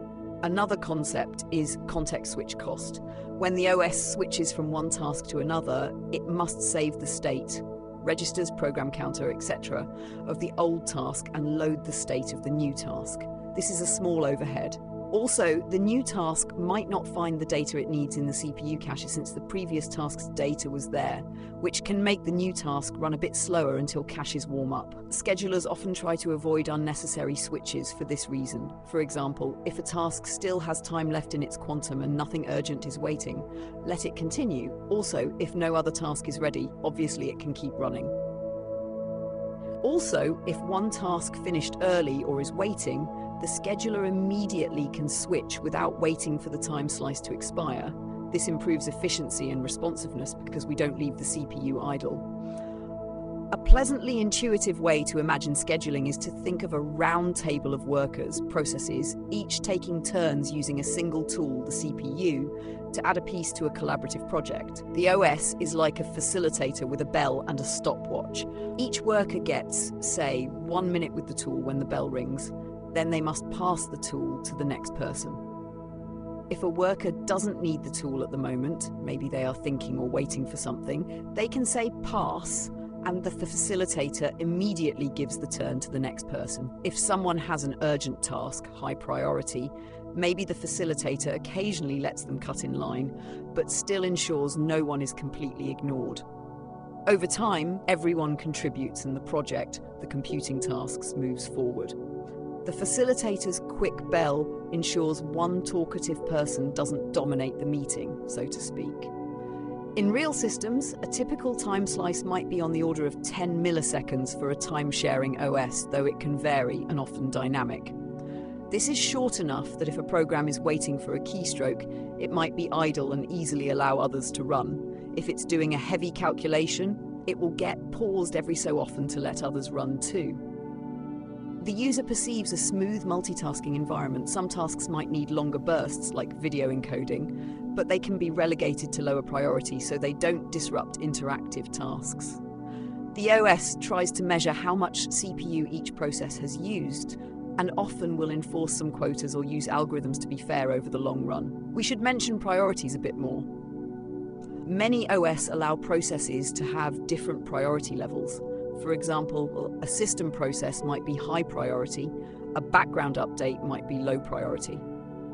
Another concept is context switch cost. When the OS switches from one task to another, it must save the state, registers, program counter, etc., of the old task and load the state of the new task. This is a small overhead. Also, the new task might not find the data it needs in the CPU cache since the previous task's data was there, which can make the new task run a bit slower until caches warm up. Schedulers often try to avoid unnecessary switches for this reason. For example, if a task still has time left in its quantum and nothing urgent is waiting, let it continue. Also, if no other task is ready, obviously it can keep running. Also, if one task finished early or is waiting, the scheduler immediately can switch without waiting for the time slice to expire. This improves efficiency and responsiveness because we don't leave the CPU idle. A pleasantly intuitive way to imagine scheduling is to think of a round table of workers, processes, each taking turns using a single tool, the CPU, to add a piece to a collaborative project. The OS is like a facilitator with a bell and a stopwatch. Each worker gets, say, 1 minute with the tool when the bell rings. Then they must pass the tool to the next person. If a worker doesn't need the tool at the moment, maybe they are thinking or waiting for something, they can say pass, and the facilitator immediately gives the turn to the next person. If someone has an urgent task, high priority, maybe the facilitator occasionally lets them cut in line, but still ensures no one is completely ignored. Over time, everyone contributes and the project, the computing tasks, moves forward. The facilitator's quick bell ensures one talkative person doesn't dominate the meeting, so to speak. In real systems, a typical time slice might be on the order of 10 milliseconds for a time-sharing OS, though it can vary and often dynamic. This is short enough that if a program is waiting for a keystroke, it might be idle and easily allow others to run. If it's doing a heavy calculation, it will get paused every so often to let others run too. The user perceives a smooth multitasking environment. Some tasks might need longer bursts, like video encoding, but they can be relegated to lower priority so they don't disrupt interactive tasks. The OS tries to measure how much CPU each process has used, and often will enforce some quotas or use algorithms to be fair over the long run. We should mention priorities a bit more. Many OS allow processes to have different priority levels. For example, a system process might be high priority, a background update might be low priority.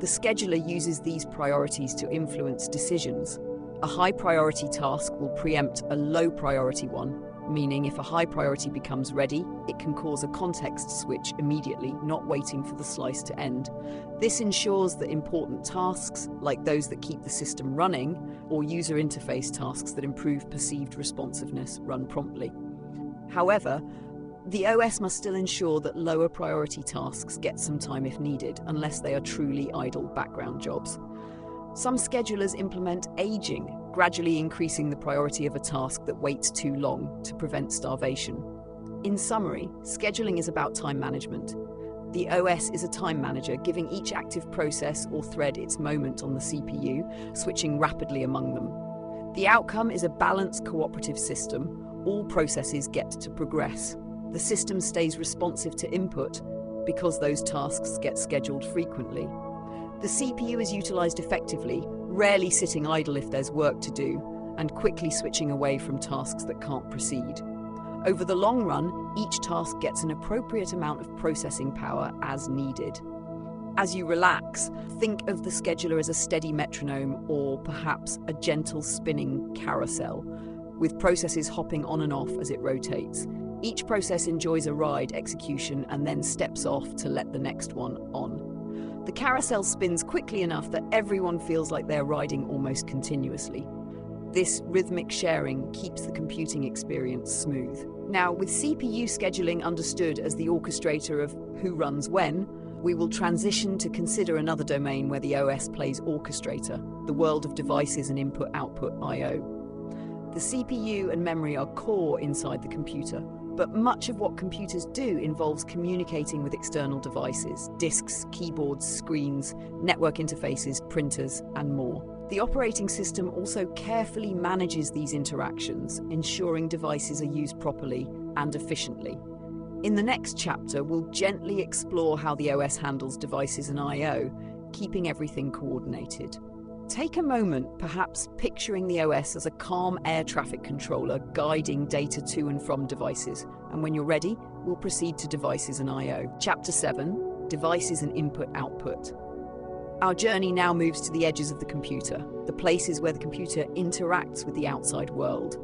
The scheduler uses these priorities to influence decisions. A high priority task will preempt a low priority one, meaning if a high priority becomes ready, it can cause a context switch immediately, not waiting for the slice to end. This ensures that important tasks, like those that keep the system running, or user interface tasks that improve perceived responsiveness, run promptly. However, the OS must still ensure that lower priority tasks get some time if needed, unless they are truly idle background jobs. Some schedulers implement aging, gradually increasing the priority of a task that waits too long to prevent starvation. In summary, scheduling is about time management. The OS is a time manager, giving each active process or thread its moment on the CPU, switching rapidly among them. The outcome is a balanced cooperative system. All processes get to progress. The system stays responsive to input because those tasks get scheduled frequently. The CPU is utilized effectively, rarely sitting idle if there's work to do, and quickly switching away from tasks that can't proceed. Over the long run, each task gets an appropriate amount of processing power as needed. As you relax, think of the scheduler as a steady metronome or perhaps a gentle spinning carousel. with processes hopping on and off as it rotates. Each process enjoys a ride execution and then steps off to let the next one on. The carousel spins quickly enough that everyone feels like they're riding almost continuously. This rhythmic sharing keeps the computing experience smooth. Now, with CPU scheduling understood as the orchestrator of who runs when, we will transition to consider another domain where the OS plays orchestrator, the world of devices and input-output I/O. The CPU and memory are core inside the computer, but much of what computers do involves communicating with external devices, disks, keyboards, screens, network interfaces, printers, and more. The operating system also carefully manages these interactions, ensuring devices are used properly and efficiently. In the next chapter, we'll gently explore how the OS handles devices and I/O, keeping everything coordinated. Take a moment, perhaps picturing the OS as a calm air traffic controller guiding data to and from devices. And when you're ready, we'll proceed to devices and I/O. Chapter 7, Devices and Input-Output. Our journey now moves to the edges of the computer, the places where the computer interacts with the outside world.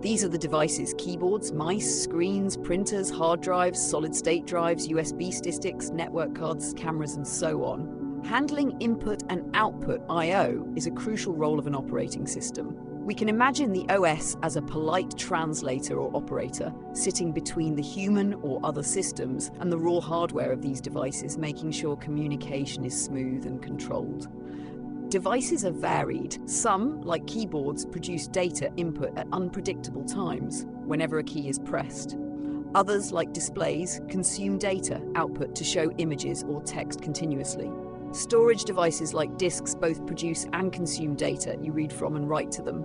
These are the devices: keyboards, mice, screens, printers, hard drives, solid-state drives, USB sticks, network cards, cameras, and so on. Handling input and output I/O is a crucial role of an operating system. We can imagine the OS as a polite translator or operator, sitting between the human or other systems and the raw hardware of these devices, making sure communication is smooth and controlled. Devices are varied. Some, like keyboards, produce data input at unpredictable times, whenever a key is pressed. Others, like displays, consume data output to show images or text continuously. Storage devices like disks both produce and consume data you read from and write to them.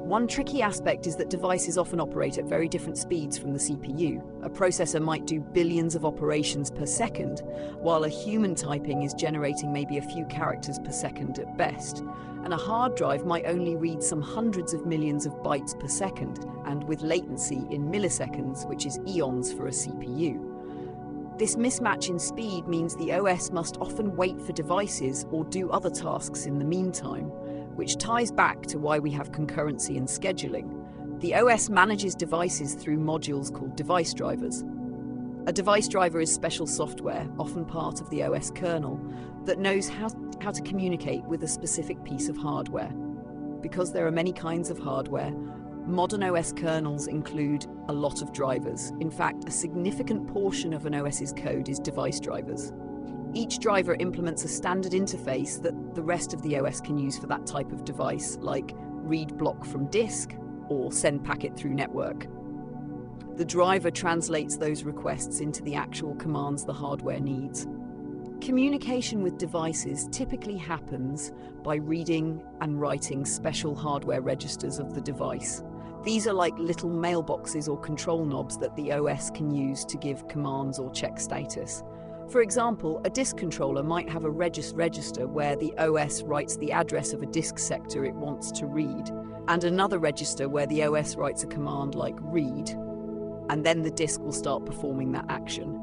One tricky aspect is that devices often operate at very different speeds from the CPU. A processor might do billions of operations per second, while a human typing is generating maybe a few characters per second at best. And a hard drive might only read some hundreds of millions of bytes per second, and with latency in milliseconds, which is eons for a CPU. This mismatch in speed means the OS must often wait for devices or do other tasks in the meantime, which ties back to why we have concurrency and scheduling. The OS manages devices through modules called device drivers. A device driver is special software, often part of the OS kernel, that knows how to communicate with a specific piece of hardware. Because there are many kinds of hardware, modern OS kernels include a lot of drivers. In fact, a significant portion of an OS's code is device drivers. Each driver implements a standard interface that the rest of the OS can use for that type of device, like read block from disk or send packet through network. The driver translates those requests into the actual commands the hardware needs. Communication with devices typically happens by reading and writing special hardware registers of the device. These are like little mailboxes or control knobs that the OS can use to give commands or check status. For example, a disk controller might have a register where the OS writes the address of a disk sector it wants to read, and another register where the OS writes a command like read, and then the disk will start performing that action.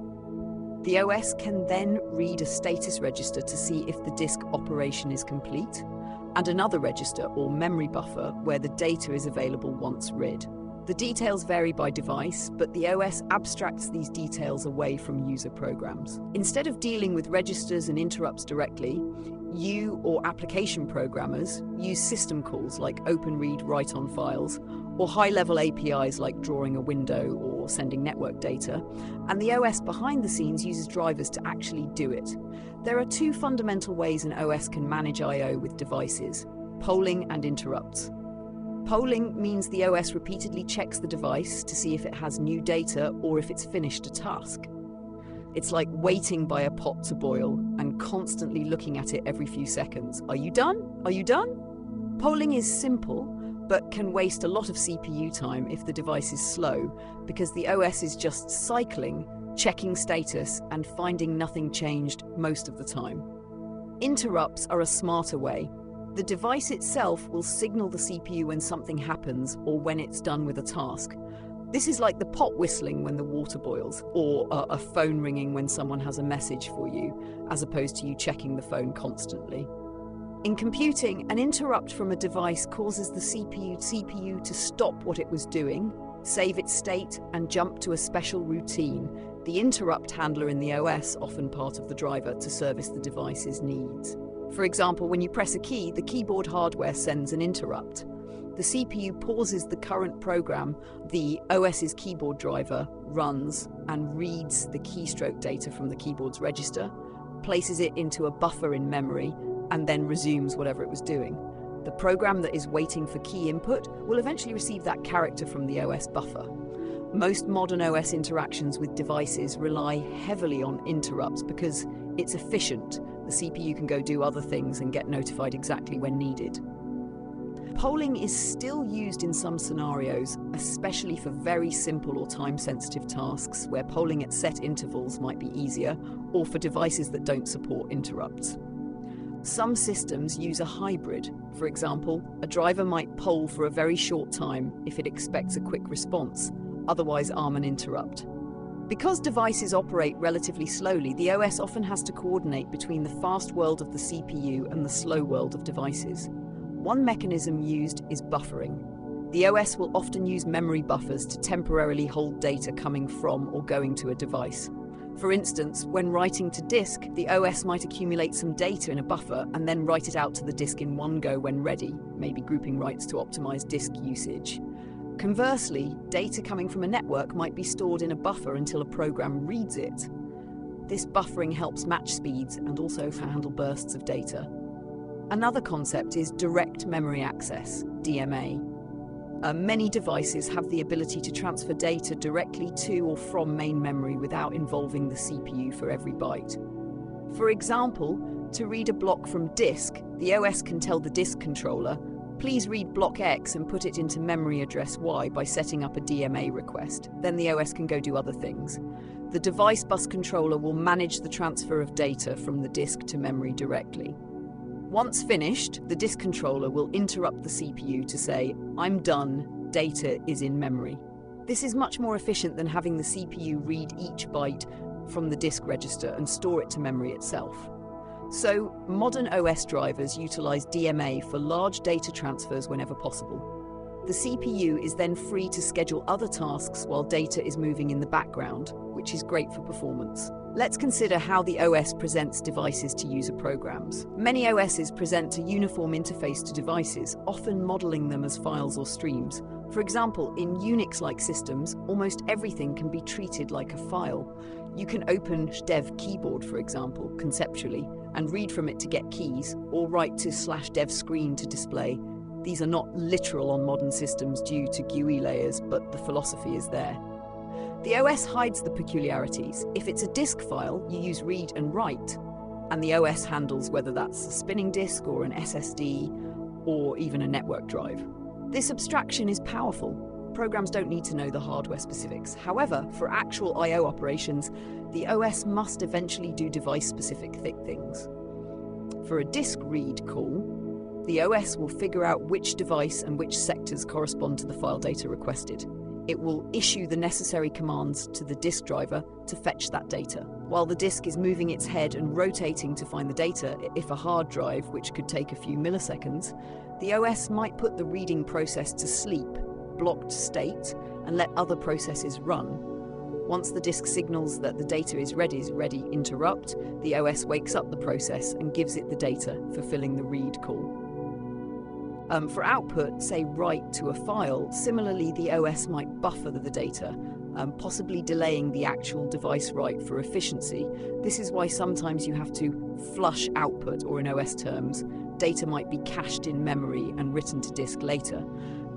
The OS can then read a status register to see if the disk operation is complete, and another register or memory buffer where the data is available once read. The details vary by device, but the OS abstracts these details away from user programs. Instead of dealing with registers and interrupts directly, you or application programmers use system calls like open, read, write on files, or high-level APIs like drawing a window or sending network data, and the OS behind the scenes uses drivers to actually do it. There are two fundamental ways an OS can manage I/O with devices: polling and interrupts. Polling means the OS repeatedly checks the device to see if it has new data or if it's finished a task. It's like waiting by a pot to boil and constantly looking at it every few seconds. Are you done? Are you done? Polling is simple, but can waste a lot of CPU time if the device is slow, because the OS is just cycling, checking status, and finding nothing changed most of the time. Interrupts are a smarter way. The device itself will signal the CPU when something happens or when it's done with a task. This is like the pot whistling when the water boils, or a phone ringing when someone has a message for you, as opposed to you checking the phone constantly. In computing, an interrupt from a device causes the CPU to stop what it was doing, save its state, and jump to a special routine, the interrupt handler in the OS, often part of the driver, to service the device's needs. For example, when you press a key, the keyboard hardware sends an interrupt. The CPU pauses the current program, the OS's keyboard driver runs and reads the keystroke data from the keyboard's register, places it into a buffer in memory, and then resumes whatever it was doing. The program that is waiting for key input will eventually receive that character from the OS buffer. Most modern OS interactions with devices rely heavily on interrupts because it's efficient. The CPU can go do other things and get notified exactly when needed. Polling is still used in some scenarios, especially for very simple or time-sensitive tasks where polling at set intervals might be easier, or for devices that don't support interrupts. Some systems use a hybrid. For example, a driver might poll for a very short time if it expects a quick response, otherwise arm an interrupt. Because devices operate relatively slowly, the OS often has to coordinate between the fast world of the CPU and the slow world of devices. One mechanism used is buffering. The OS will often use memory buffers to temporarily hold data coming from or going to a device. For instance, when writing to disk, the OS might accumulate some data in a buffer and then write it out to the disk in one go when ready, maybe grouping writes to optimize disk usage. Conversely, data coming from a network might be stored in a buffer until a program reads it. This buffering helps match speeds and also handle bursts of data. Another concept is direct memory access, DMA. Many devices have the ability to transfer data directly to or from main memory without involving the CPU for every byte. For example, to read a block from disk, the OS can tell the disk controller, please read block X and put it into memory address Y by setting up a DMA request. Then the OS can go do other things. The device bus controller will manage the transfer of data from the disk to memory directly. Once finished, the disk controller will interrupt the CPU to say, I'm done, data is in memory. This is much more efficient than having the CPU read each byte from the disk register and store it to memory itself. So, modern OS drivers utilize DMA for large data transfers whenever possible. The CPU is then free to schedule other tasks while data is moving in the background, which is great for performance. Let's consider how the OS presents devices to user programs. Many OSs present a uniform interface to devices, often modeling them as files or streams. For example, in Unix-like systems, almost everything can be treated like a file. You can open dev keyboard, for example, conceptually, and read from it to get keys, or write to /dev screen to display. These are not literal on modern systems due to GUI layers, but the philosophy is there. The OS hides the peculiarities. If it's a disk file, you use read and write, and the OS handles whether that's a spinning disk or an SSD or even a network drive. This abstraction is powerful. Programs don't need to know the hardware specifics. However, for actual I/O operations, the OS must eventually do device-specific things. For a disk read call, the OS will figure out which device and which sectors correspond to the file data requested. It will issue the necessary commands to the disk driver to fetch that data. While the disk is moving its head and rotating to find the data, if a hard drive, which could take a few milliseconds, the OS might put the reading process to sleep, blocked state, and let other processes run. Once the disk signals that the data is ready, interrupt, the OS wakes up the process and gives it the data, fulfilling the read call. For output, say write to a file, similarly the OS might buffer the data, possibly delaying the actual device write for efficiency. This is why sometimes you have to flush output, or in OS terms, data might be cached in memory and written to disk later.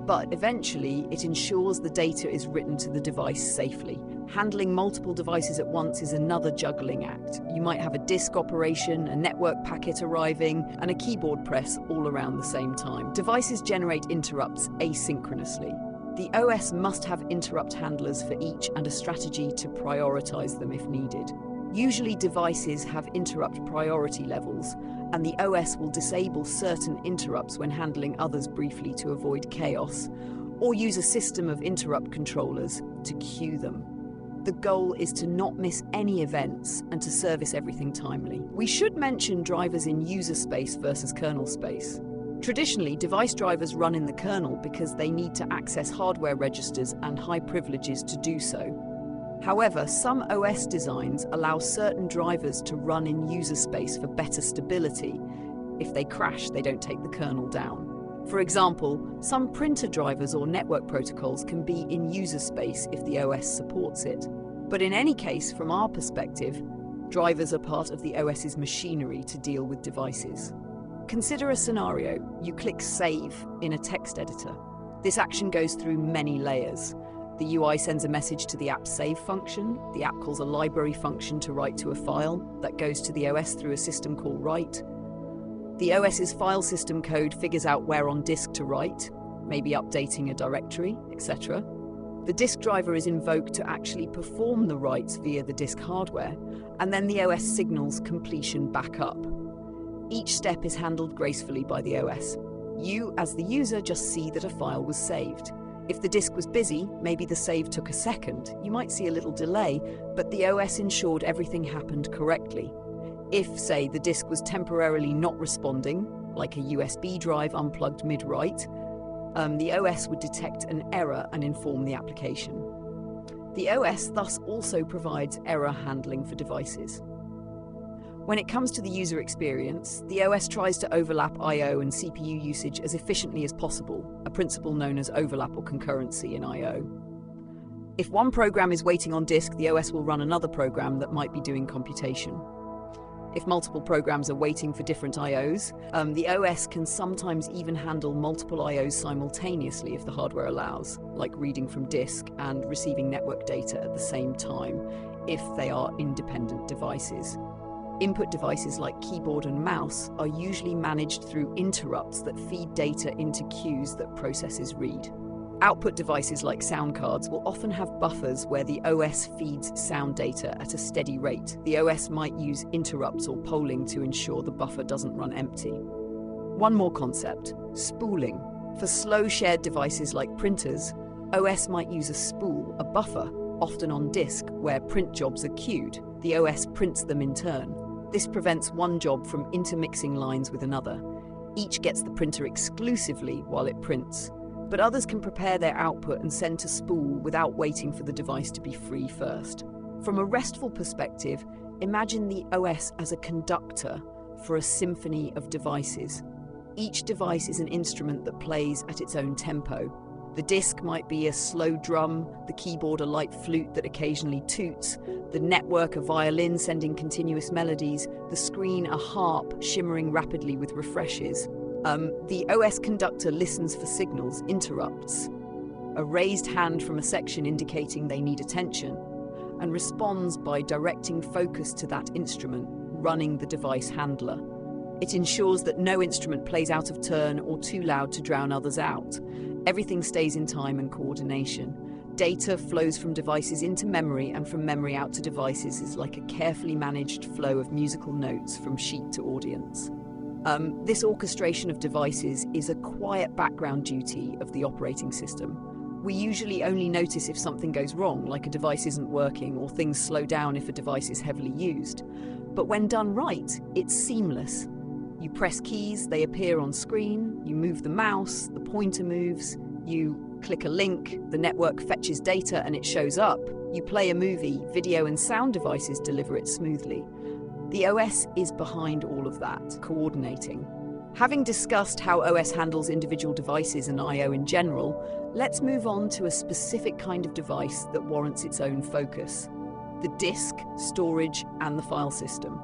But eventually, it ensures the data is written to the device safely. Handling multiple devices at once is another juggling act. You might have a disk operation, a network packet arriving, and a keyboard press all around the same time. Devices generate interrupts asynchronously. The OS must have interrupt handlers for each and a strategy to prioritize them if needed. Usually devices have interrupt priority levels, and the OS will disable certain interrupts when handling others briefly to avoid chaos, or use a system of interrupt controllers to queue them. The goal is to not miss any events and to service everything timely. We should mention drivers in user space versus kernel space. Traditionally, device drivers run in the kernel because they need to access hardware registers and high privileges to do so. However, some OS designs allow certain drivers to run in user space for better stability. If they crash, they don't take the kernel down. For example, some printer drivers or network protocols can be in user space if the OS supports it. But in any case, from our perspective, drivers are part of the OS's machinery to deal with devices. Consider a scenario. You click Save in a text editor. This action goes through many layers. The UI sends a message to the app's save function. The app calls a library function to write to a file that goes to the OS through a system call write. The OS's file system code figures out where on disk to write, maybe updating a directory, etc. The disk driver is invoked to actually perform the writes via the disk hardware, and then the OS signals completion back up. Each step is handled gracefully by the OS. You, as the user, just see that a file was saved. If the disk was busy, maybe the save took a second. You might see a little delay, but the OS ensured everything happened correctly. If, say, the disk was temporarily not responding, like a USB drive unplugged mid-write, the OS would detect an error and inform the application. The OS thus also provides error handling for devices. When it comes to the user experience, the OS tries to overlap I/O and CPU usage as efficiently as possible, a principle known as overlap or concurrency in I/O. If one program is waiting on disk, the OS will run another program that might be doing computation. If multiple programs are waiting for different I/Os, the OS can sometimes even handle multiple I/Os simultaneously if the hardware allows, like reading from disk and receiving network data at the same time, if they are independent devices. Input devices like keyboard and mouse are usually managed through interrupts that feed data into queues that processes read. Output devices like sound cards will often have buffers where the OS feeds sound data at a steady rate. The OS might use interrupts or polling to ensure the buffer doesn't run empty. One more concept, spooling. For slow shared devices like printers, OS might use a spool, a buffer, often on disk, where print jobs are queued. The OS prints them in turn. This prevents one job from intermixing lines with another. Each gets the printer exclusively while it prints, but others can prepare their output and send to spool without waiting for the device to be free first. From a RESTful perspective, imagine the OS as a conductor for a symphony of devices. Each device is an instrument that plays at its own tempo. The disk might be a slow drum, the keyboard a light flute that occasionally toots, the network a violin sending continuous melodies, the screen a harp shimmering rapidly with refreshes. The OS conductor listens for signals, interrupts, a raised hand from a section indicating they need attention, and responds by directing focus to that instrument, running the device handler. It ensures that no instrument plays out of turn or too loud to drown others out. Everything stays in time and coordination. Data flows from devices into memory and from memory out to devices is like a carefully managed flow of musical notes from sheet to audience. This orchestration of devices is a quiet background duty of the operating system. We usually only notice if something goes wrong, like a device isn't working or things slow down if a device is heavily used. But when done right, it's seamless. You press keys, they appear on screen, you move the mouse, the pointer moves, you click a link, the network fetches data and it shows up. You play a movie, video and sound devices deliver it smoothly. The OS is behind all of that, coordinating. Having discussed how OS handles individual devices and I/O in general, let's move on to a specific kind of device that warrants its own focus: the disk, storage, and the file system.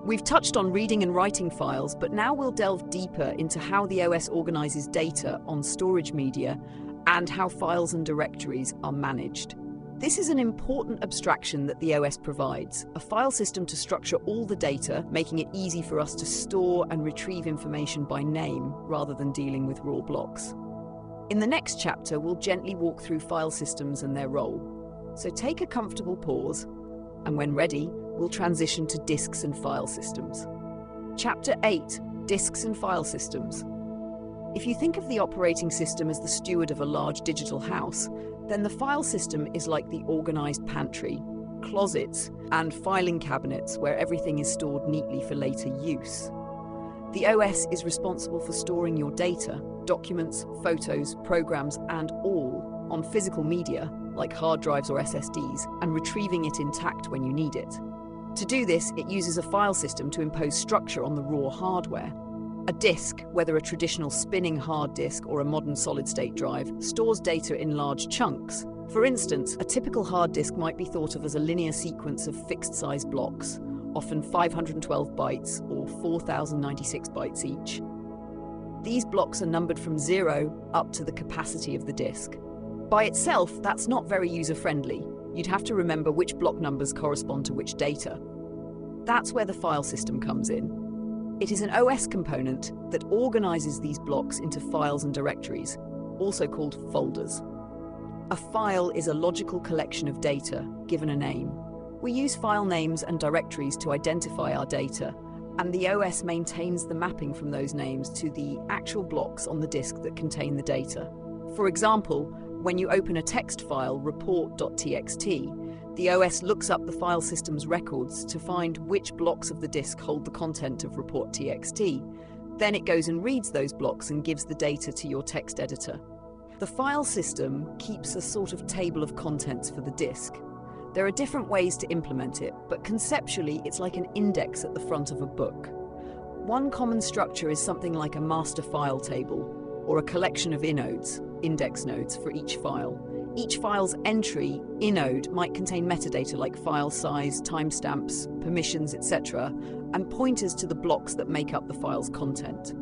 We've touched on reading and writing files, but now we'll delve deeper into how the OS organizes data on storage media and how files and directories are managed. This is an important abstraction that the OS provides, a file system to structure all the data, making it easy for us to store and retrieve information by name rather than dealing with raw blocks. In the next chapter, we'll gently walk through file systems and their role. So take a comfortable pause, and when ready, we'll transition to disks and file systems. Chapter 8, Disks and File Systems. If you think of the operating system as the steward of a large digital house, then the file system is like the organized pantry, closets, and filing cabinets where everything is stored neatly for later use. The OS is responsible for storing your data, documents, photos, programs, and all on physical media, like hard drives or SSDs, and retrieving it intact when you need it. To do this, it uses a file system to impose structure on the raw hardware. A disk, whether a traditional spinning hard disk or a modern solid-state drive, stores data in large chunks. For instance, a typical hard disk might be thought of as a linear sequence of fixed-size blocks, often 512 bytes or 4096 bytes each. These blocks are numbered from 0 up to the capacity of the disk. By itself, that's not very user-friendly. You'd have to remember which block numbers correspond to which data. That's where the file system comes in. It is an OS component that organizes these blocks into files and directories, also called folders. A file is a logical collection of data, given a name. We use file names and directories to identify our data, and the OS maintains the mapping from those names to the actual blocks on the disk that contain the data. For example, when you open a text file, report.txt, the OS looks up the file system's records to find which blocks of the disk hold the content of report.txt. Then it goes and reads those blocks and gives the data to your text editor. The file system keeps a sort of table of contents for the disk. There are different ways to implement it, but conceptually it's like an index at the front of a book. One common structure is something like a master file table, or a collection of inodes, index nodes, for each file. Each file's entry, inode, might contain metadata like file size, timestamps, permissions, etc., and pointers to the blocks that make up the file's content.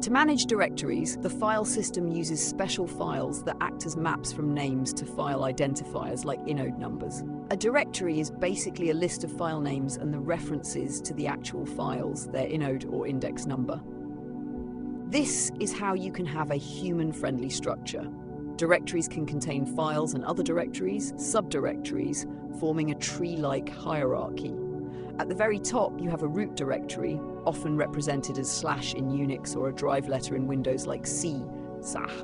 To manage directories, the file system uses special files that act as maps from names to file identifiers like inode numbers. A directory is basically a list of file names and the references to the actual files, their inode or index number. This is how you can have a human-friendly structure. Directories can contain files and other directories, subdirectories, forming a tree-like hierarchy. At the very top, you have a root directory, often represented as / in Unix or a drive letter in Windows like C, SAH.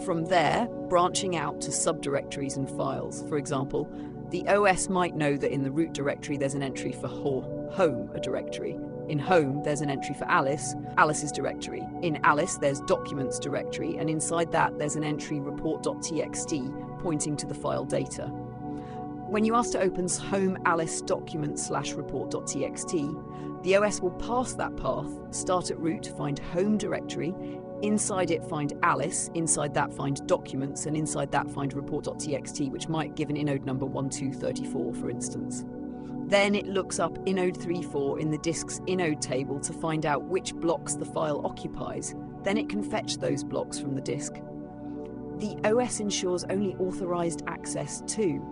From there, branching out to subdirectories and files. For example, the OS might know that in the root directory there's an entry for home, a directory. In home, there's an entry for Alice, Alice's directory. In Alice, there's documents directory, and inside that, there's an entry report.txt pointing to the file data. When you ask to open home Alice document/report.txt, the OS will pass that path, start at root, find home directory, inside it find Alice, inside that find documents, and inside that find report.txt, which might give an inode number 1234, for instance. Then it looks up inode 34 in the disk's inode table to find out which blocks the file occupies. Then it can fetch those blocks from the disk. The OS ensures only authorized access to.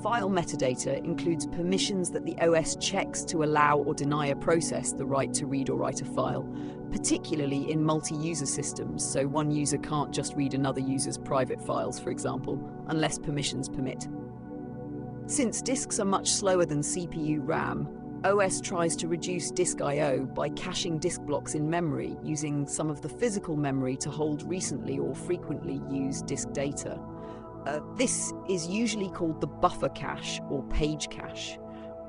File metadata includes permissions that the OS checks to allow or deny a process the right to read or write a file, particularly in multi-user systems, so one user can't just read another user's private files, for example, unless permissions permit. Since disks are much slower than CPU RAM, OS tries to reduce disk I/O by caching disk blocks in memory, using some of the physical memory to hold recently or frequently used disk data. This is usually called the buffer cache or page cache.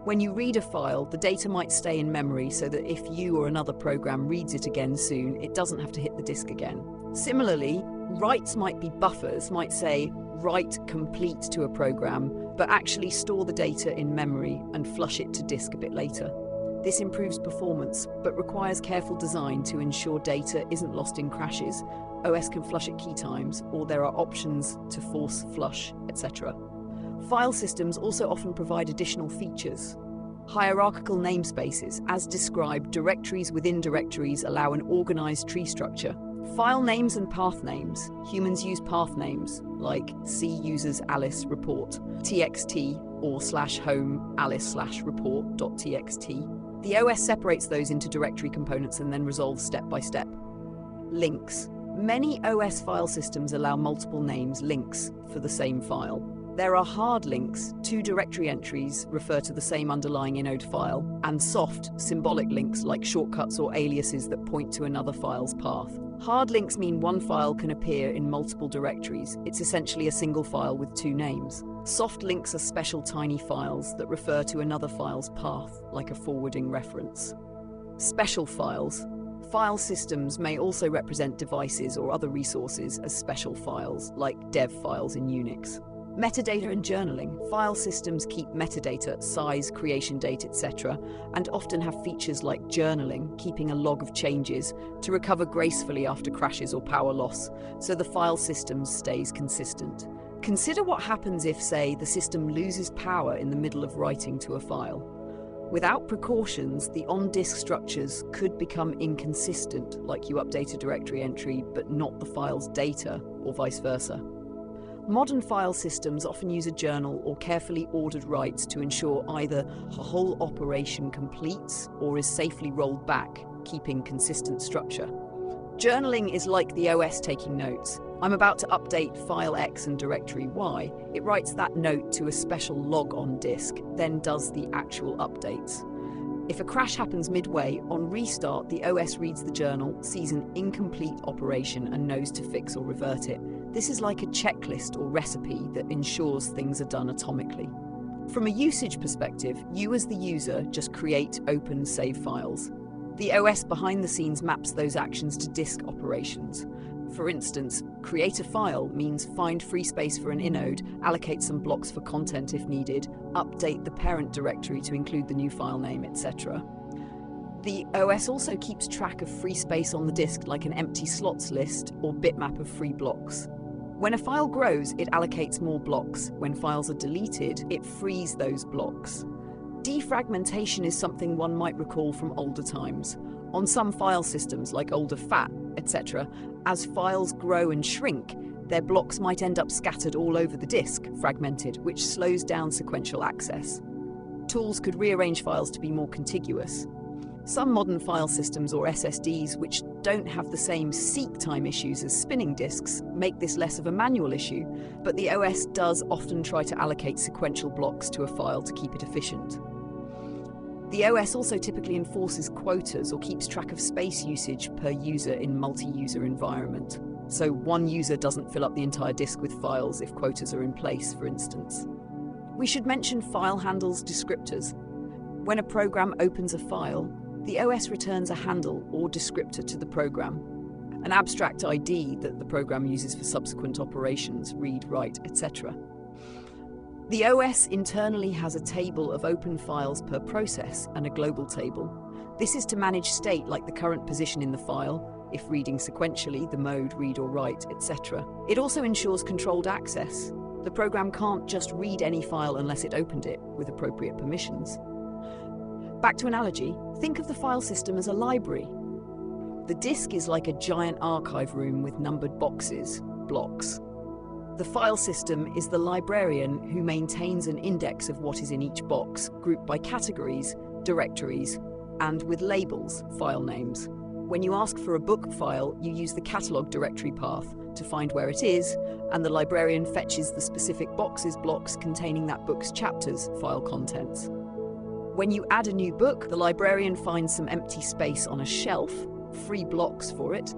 When you read a file, the data might stay in memory so that if you or another program reads it again soon, it doesn't have to hit the disk again. Similarly, writes might be buffers, might say write complete to a program, but actually store the data in memory and flush it to disk a bit later. This improves performance, but requires careful design to ensure data isn't lost in crashes. OS can flush at key times, or there are options to force flush, etc. File systems also often provide additional features. Hierarchical namespaces, as described, directories within directories allow an organized tree structure. File names and path names. Humans use path names, like C uses Alice report, txt, or /home alice/report.txt. The OS separates those into directory components and then resolves step by step. Links. Many OS file systems allow multiple names, links, for the same file. There are hard links, 2 directory entries refer to the same underlying inode file, and soft, symbolic links like shortcuts or aliases that point to another file's path. Hard links mean one file can appear in multiple directories. It's essentially a single file with two names. Soft links are special tiny files that refer to another file's path, like a forwarding reference. Special files. File systems may also represent devices or other resources as special files, like dev files in Unix. Metadata and journaling. File systems keep metadata, size, creation date, etc., and often have features like journaling, keeping a log of changes, to recover gracefully after crashes or power loss, so the file system stays consistent. Consider what happens if, say, the system loses power in the middle of writing to a file. Without precautions, the on-disk structures could become inconsistent, like you update a directory entry but not the file's data, or vice versa. Modern file systems often use a journal or carefully ordered writes to ensure either a whole operation completes or is safely rolled back, keeping consistent structure. Journaling is like the OS taking notes. I'm about to update file X and directory Y. It writes that note to a special log on disk, then does the actual updates. If a crash happens midway, on restart, the OS reads the journal, sees an incomplete operation and knows to fix or revert it. This is like a checklist or recipe that ensures things are done atomically. From a usage perspective, you as the user just create, open, save files. The OS behind the scenes maps those actions to disk operations. For instance, create a file means find free space for an inode, allocate some blocks for content if needed, update the parent directory to include the new file name, etc. The OS also keeps track of free space on the disk, like an empty slots list or bitmap of free blocks. When a file grows, it allocates more blocks. When files are deleted, it frees those blocks. Defragmentation is something one might recall from older times. On some file systems, like older FAT, etc., as files grow and shrink, their blocks might end up scattered all over the disk, fragmented, which slows down sequential access. Tools could rearrange files to be more contiguous. Some modern file systems or SSDs, which don't have the same seek time issues as spinning disks, make this less of a manual issue, but the OS does often try to allocate sequential blocks to a file to keep it efficient. The OS also typically enforces quotas or keeps track of space usage per user in multi-user environment. So one user doesn't fill up the entire disk with files if quotas are in place, for instance. We should mention file handles descriptors. When a program opens a file, the OS returns a handle or descriptor to the program, an abstract ID that the program uses for subsequent operations, read, write, etc. The OS internally has a table of open files per process and a global table. This is to manage state like the current position in the file, if reading sequentially, the mode, read or write, etc. It also ensures controlled access. The program can't just read any file unless it opened it, with appropriate permissions. Back to analogy, think of the file system as a library. The disk is like a giant archive room with numbered boxes, blocks. The file system is the librarian who maintains an index of what is in each box, grouped by categories, directories, and with labels, file names. When you ask for a book file, you use the catalog directory path to find where it is, and the librarian fetches the specific boxes blocks containing that book's chapters, file contents. When you add a new book, the librarian finds some empty space on a shelf, free blocks for it,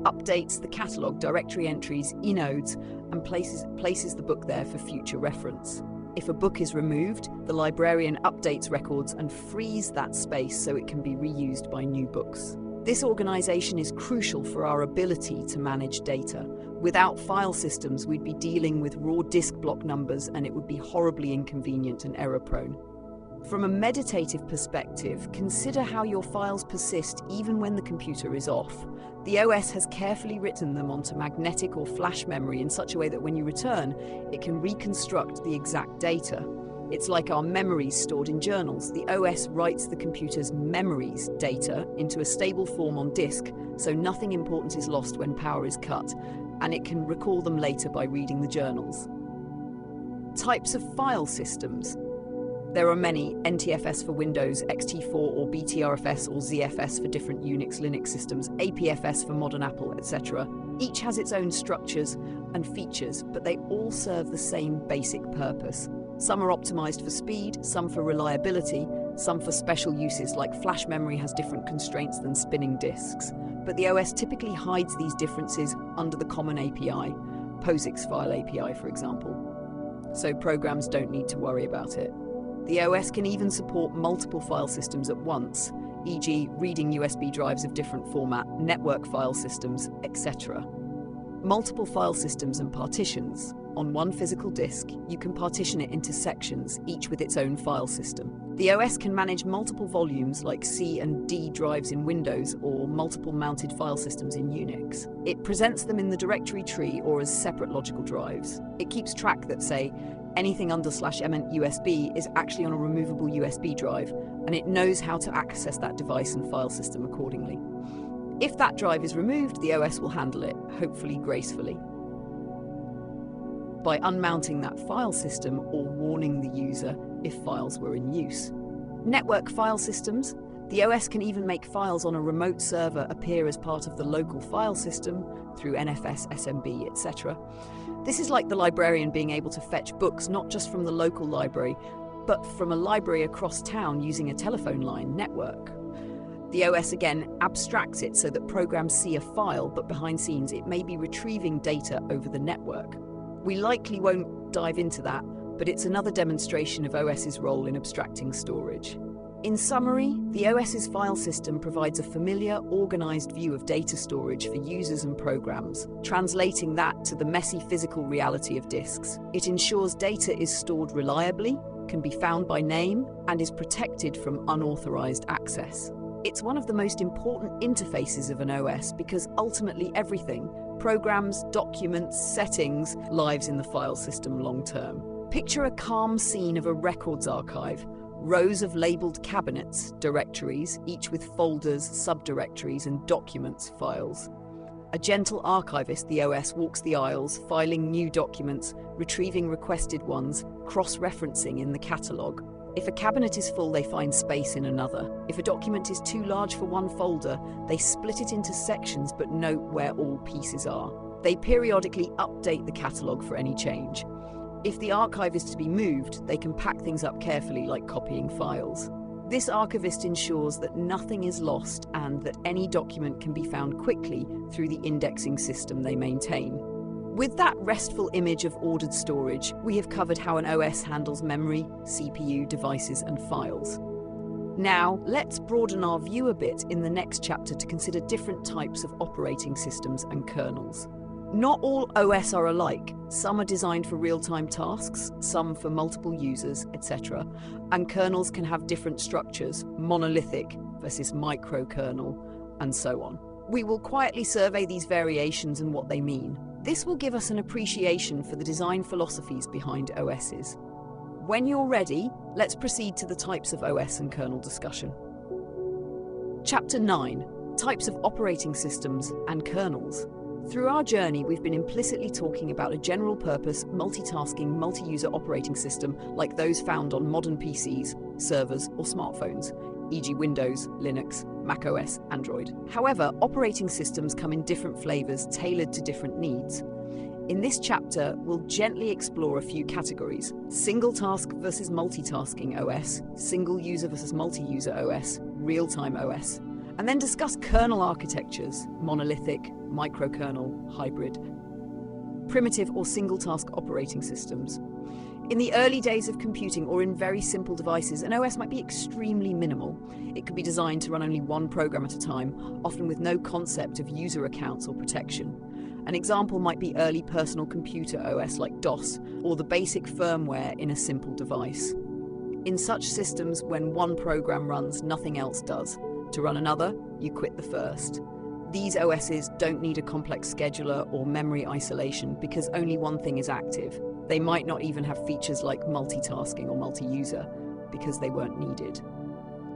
updates the catalog directory entries, inodes, and places the book there for future reference. If a book is removed, the librarian updates records and frees that space so it can be reused by new books. This organization is crucial for our ability to manage data. Without file systems, we'd be dealing with raw disk block numbers, and it would be horribly inconvenient and error-prone. From a meditative perspective, consider how your files persist even when the computer is off. The OS has carefully written them onto magnetic or flash memory in such a way that when you return, it can reconstruct the exact data. It's like our memories stored in journals. The OS writes the computer's memories data into a stable form on disk, so nothing important is lost when power is cut, and it can recall them later by reading the journals. Types of file systems. There are many: NTFS for Windows, XT4 or BTRFS or ZFS for different Unix Linux systems, APFS for modern Apple, etc. Each has its own structures and features, but they all serve the same basic purpose. Some are optimized for speed, some for reliability, some for special uses like flash memory has different constraints than spinning disks. but the OS typically hides these differences under the common API, POSIX file API, for example. So programs don't need to worry about it. The OS can even support multiple file systems at once, e.g. reading USB drives of different format, network file systems, etc. Multiple file systems and partitions. On one physical disk, you can partition it into sections, each with its own file system. The OS can manage multiple volumes like C and D drives in Windows or multiple mounted file systems in Unix. It presents them in the directory tree or as separate logical drives. It keeps track that, say, anything under /mnt USB is actually on a removable USB drive, and it knows how to access that device and file system accordingly. If that drive is removed, the OS will handle it, hopefully gracefully, by unmounting that file system or warning the user if files were in use. Network file systems. The OS can even make files on a remote server appear as part of the local file system through NFS, SMB, etc. This is like the librarian being able to fetch books not just from the local library, but from a library across town using a telephone line network. The OS again abstracts it so that programs see a file, but behind scenes it may be retrieving data over the network. We likely won't dive into that, but it's another demonstration of OS's role in abstracting storage. In summary, the OS's file system provides a familiar, organized view of data storage for users and programs, translating that to the messy physical reality of disks. It ensures data is stored reliably, can be found by name, and is protected from unauthorized access. It's one of the most important interfaces of an OS because ultimately everything, programs, documents, settings, lives in the file system long term. Picture a calm scene of a records archive, rows of labeled cabinets, directories, each with folders, subdirectories, and documents files. A gentle archivist, the OS, walks the aisles, filing new documents, retrieving requested ones, cross-referencing in the catalogue. If a cabinet is full, they find space in another. If a document is too large for one folder, they split it into sections but note where all pieces are. They periodically update the catalogue for any change. If the archive is to be moved, they can pack things up carefully like copying files. This archivist ensures that nothing is lost and that any document can be found quickly through the indexing system they maintain. With that restful image of ordered storage, we have covered how an OS handles memory, CPU, devices, and files. Now, let's broaden our view a bit in the next chapter to consider different types of operating systems and kernels. Not all OS are alike. Some are designed for real-time tasks, some for multiple users, etc. And kernels can have different structures, monolithic versus microkernel, and so on. We will quietly survey these variations and what they mean. This will give us an appreciation for the design philosophies behind OSs. When you're ready, let's proceed to the types of OS and kernel discussion. Chapter 9: Types of Operating Systems and Kernels. Through our journey, we've been implicitly talking about a general-purpose, multitasking, multi-user operating system like those found on modern PCs, servers, or smartphones, e.g. Windows, Linux, macOS, Android. However, operating systems come in different flavors tailored to different needs. In this chapter, we'll gently explore a few categories: single-task versus multitasking OS, single-user versus multi-user OS, real-time OS, and then discuss kernel architectures: monolithic, microkernel, hybrid, primitive or single-task operating systems. In the early days of computing or in very simple devices, an OS might be extremely minimal. It could be designed to run only one program at a time, often with no concept of user accounts or protection. An example might be early personal computer OS like DOS, or the basic firmware in a simple device. In such systems, when one program runs, nothing else does. To run another, you quit the first. These OSs don't need a complex scheduler or memory isolation because only one thing is active. They might not even have features like multitasking or multi-user because they weren't needed.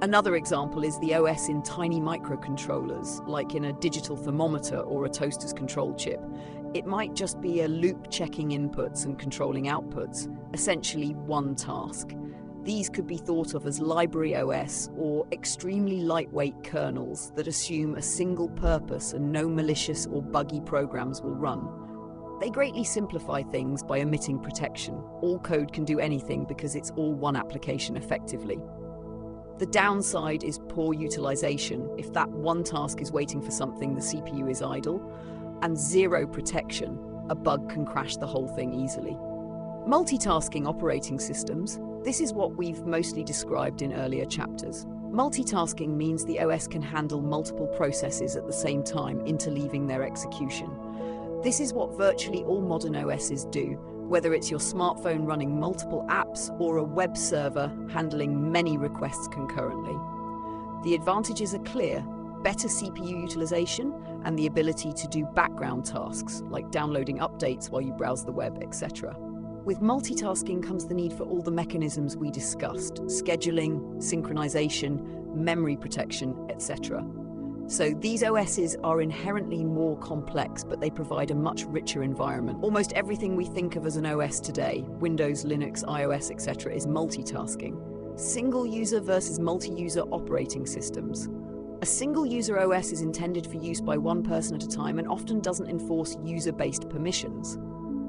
Another example is the OS in tiny microcontrollers, like in a digital thermometer or a toaster's control chip. It might just be a loop checking inputs and controlling outputs, essentially one task. These could be thought of as library OS or extremely lightweight kernels that assume a single purpose and no malicious or buggy programs will run. They greatly simplify things by omitting protection. All code can do anything because it's all one application effectively. The downside is poor utilization. If that one task is waiting for something, the CPU is idle. And zero protection. A bug can crash the whole thing easily. Multitasking operating systems. This is what we've mostly described in earlier chapters. Multitasking means the OS can handle multiple processes at the same time, interleaving their execution. This is what virtually all modern OSs do, whether it's your smartphone running multiple apps or a web server handling many requests concurrently. The advantages are clear: better CPU utilization and the ability to do background tasks like downloading updates while you browse the web, etc. With multitasking comes the need for all the mechanisms we discussed: scheduling, synchronization, memory protection, etc. So these OSs are inherently more complex, but they provide a much richer environment. Almost everything we think of as an OS today, Windows, Linux, iOS, etc., is multitasking. Single-user versus multi-user operating systems. A single-user OS is intended for use by one person at a time and often doesn't enforce user-based permissions.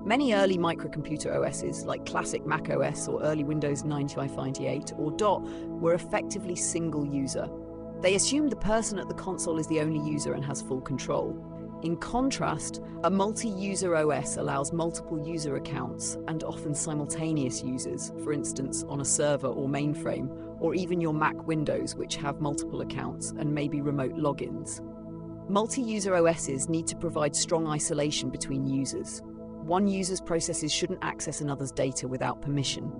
Many early microcomputer OSs, like classic Mac OS or early Windows 9598 or DOT, were effectively single-user. They assume the person at the console is the only user and has full control. In contrast, a multi-user OS allows multiple user accounts and often simultaneous users, for instance on a server or mainframe, or even your Mac Windows, which have multiple accounts and maybe remote logins. Multi-user OSs need to provide strong isolation between users. One user's processes shouldn't access another's data without permission.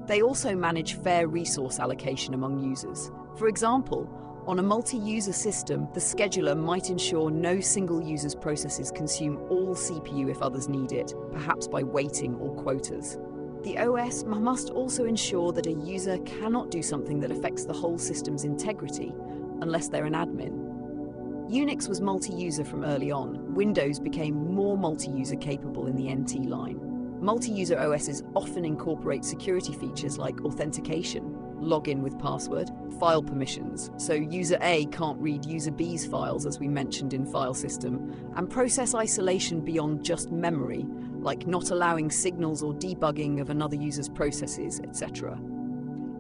They also manage fair resource allocation among users. For example, on a multi-user system, the scheduler might ensure no single user's processes consume all CPU if others need it, perhaps by weighting or quotas. The OS must also ensure that a user cannot do something that affects the whole system's integrity, unless they're an admin. Unix was multi-user from early on. Windows became more multi-user capable in the NT line. Multi-user OSs often incorporate security features like authentication, login with password, file permissions, so user A can't read user B's files as we mentioned in file system, and process isolation beyond just memory, like not allowing signals or debugging of another user's processes, etc.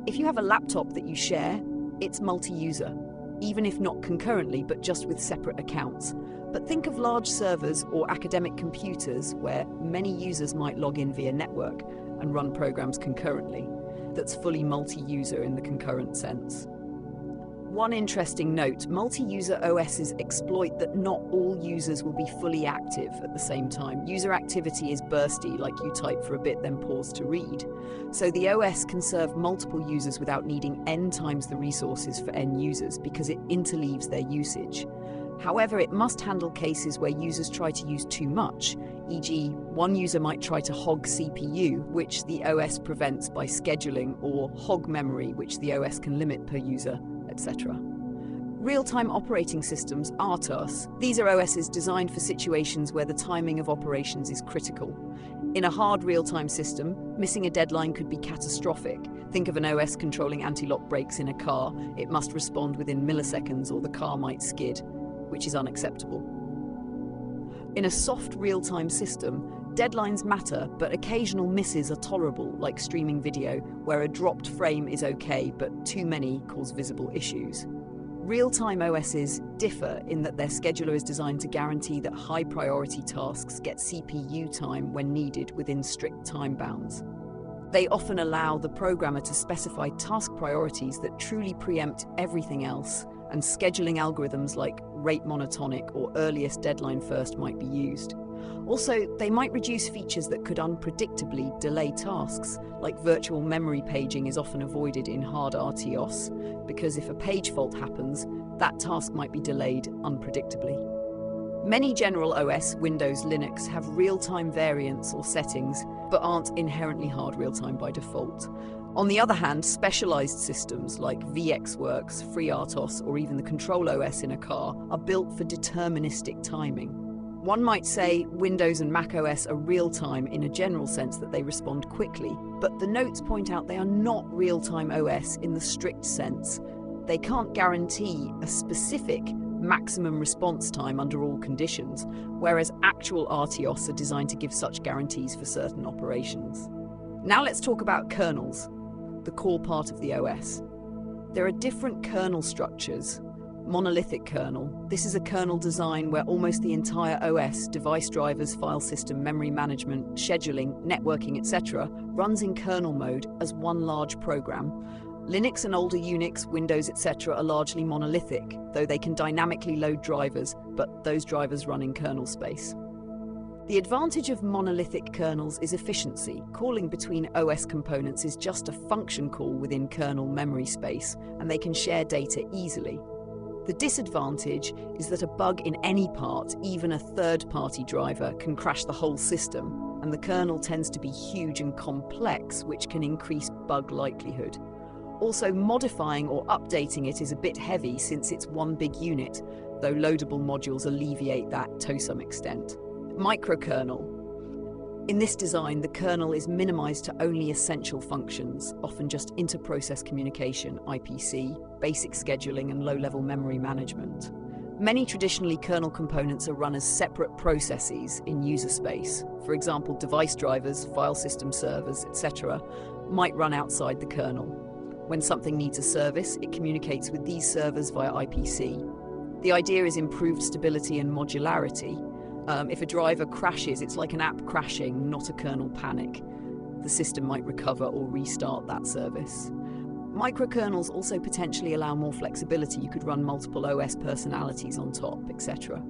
If you have a laptop that you share, it's multi-user, even if not concurrently but just with separate accounts. But think of large servers or academic computers where many users might log in via network and run programs concurrently. That's fully multi-user in the concurrent sense. One interesting note, multi-user OSs exploit that not all users will be fully active at the same time. User activity is bursty, like you type for a bit then pause to read. So the OS can serve multiple users without needing n times the resources for n users because it interleaves their usage. However, it must handle cases where users try to use too much, e.g., one user might try to hog CPU, which the OS prevents by scheduling, or hog memory, which the OS can limit per user, etc. Real-time operating systems, RTOS. These are OSs designed for situations where the timing of operations is critical. In a hard real-time system, missing a deadline could be catastrophic. Think of an OS controlling anti-lock brakes in a car. It must respond within milliseconds or the car might skid, which is unacceptable. In a soft real-time system, deadlines matter, but occasional misses are tolerable, like streaming video, where a dropped frame is okay, but too many cause visible issues. Real-time OSs differ in that their scheduler is designed to guarantee that high-priority tasks get CPU time when needed within strict time bounds. They often allow the programmer to specify task priorities that truly preempt everything else, and scheduling algorithms like rate monotonic or earliest deadline first might be used. Also, they might reduce features that could unpredictably delay tasks, like virtual memory paging is often avoided in hard RTOS, because if a page fault happens, that task might be delayed unpredictably. Many general OS, Windows, Linux, have real-time variants or settings, but aren't inherently hard real-time by default. On the other hand, specialized systems like VxWorks, FreeRTOS, or even the Control OS in a car are built for deterministic timing. One might say Windows and Mac OS are real-time in a general sense that they respond quickly, but the notes point out they are not real-time OS in the strict sense. They can't guarantee a specific maximum response time under all conditions, whereas actual RTOS are designed to give such guarantees for certain operations. Now let's talk about kernels, the core part of the OS. There are different kernel structures. Monolithic kernel. This is a kernel design where almost the entire OS, device drivers, file system, memory management, scheduling, networking, etc., runs in kernel mode as one large program. Linux and older Unix, Windows, etc. are largely monolithic, though they can dynamically load drivers, but those drivers run in kernel space. The advantage of monolithic kernels is efficiency. Calling between OS components is just a function call within kernel memory space, and they can share data easily. The disadvantage is that a bug in any part, even a third-party driver, can crash the whole system, and the kernel tends to be huge and complex, which can increase bug likelihood. Also, modifying or updating it is a bit heavy since it's one big unit, though loadable modules alleviate that to some extent. Microkernel. In this design, the kernel is minimized to only essential functions, often just inter-process communication, IPC, basic scheduling, and low-level memory management. Many traditionally kernel components are run as separate processes in user space. For example, device drivers, file system servers, etc. might run outside the kernel. When something needs a service, it communicates with these servers via IPC. The idea is improved stability and modularity. If a driver crashes, it's like an app crashing, not a kernel panic. The system might recover or restart that service. Microkernels also potentially allow more flexibility. You could run multiple OS personalities on top, etc.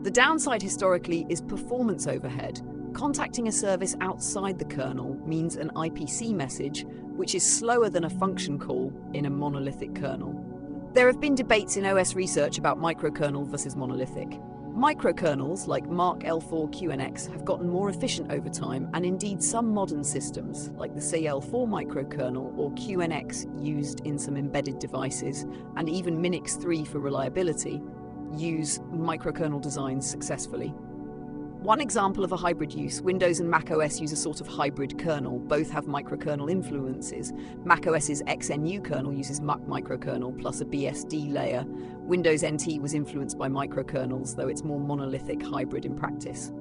The downside historically is performance overhead. Contacting a service outside the kernel means an IPC message, which is slower than a function call in a monolithic kernel. There have been debates in OS research about microkernel versus monolithic. Microkernels like Mark L4 QNX have gotten more efficient over time, and indeed some modern systems, like the CL4 microkernel or QNX used in some embedded devices, and even Minix 3 for reliability, use microkernel designs successfully. One example of a hybrid use, Windows and macOS use a sort of hybrid kernel. Both have microkernel influences. macOS's XNU kernel uses Muck microkernel plus a BSD layer. Windows NT was influenced by microkernels, though it's more monolithic hybrid in practice.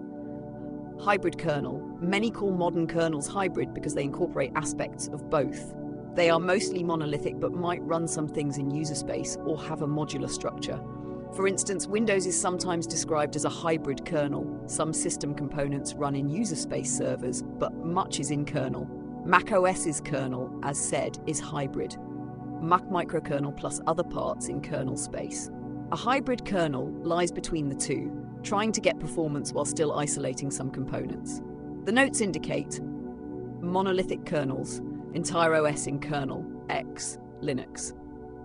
Hybrid kernel. Many call modern kernels hybrid because they incorporate aspects of both. They are mostly monolithic but might run some things in user space or have a modular structure. For instance, Windows is sometimes described as a hybrid kernel. Some system components run in user space servers, but much is in kernel. macOS's kernel, as said, is hybrid. Muck microkernel plus other parts in kernel space. A hybrid kernel lies between the two, trying to get performance while still isolating some components. The notes indicate monolithic kernels, entire OS in kernel, X, Linux.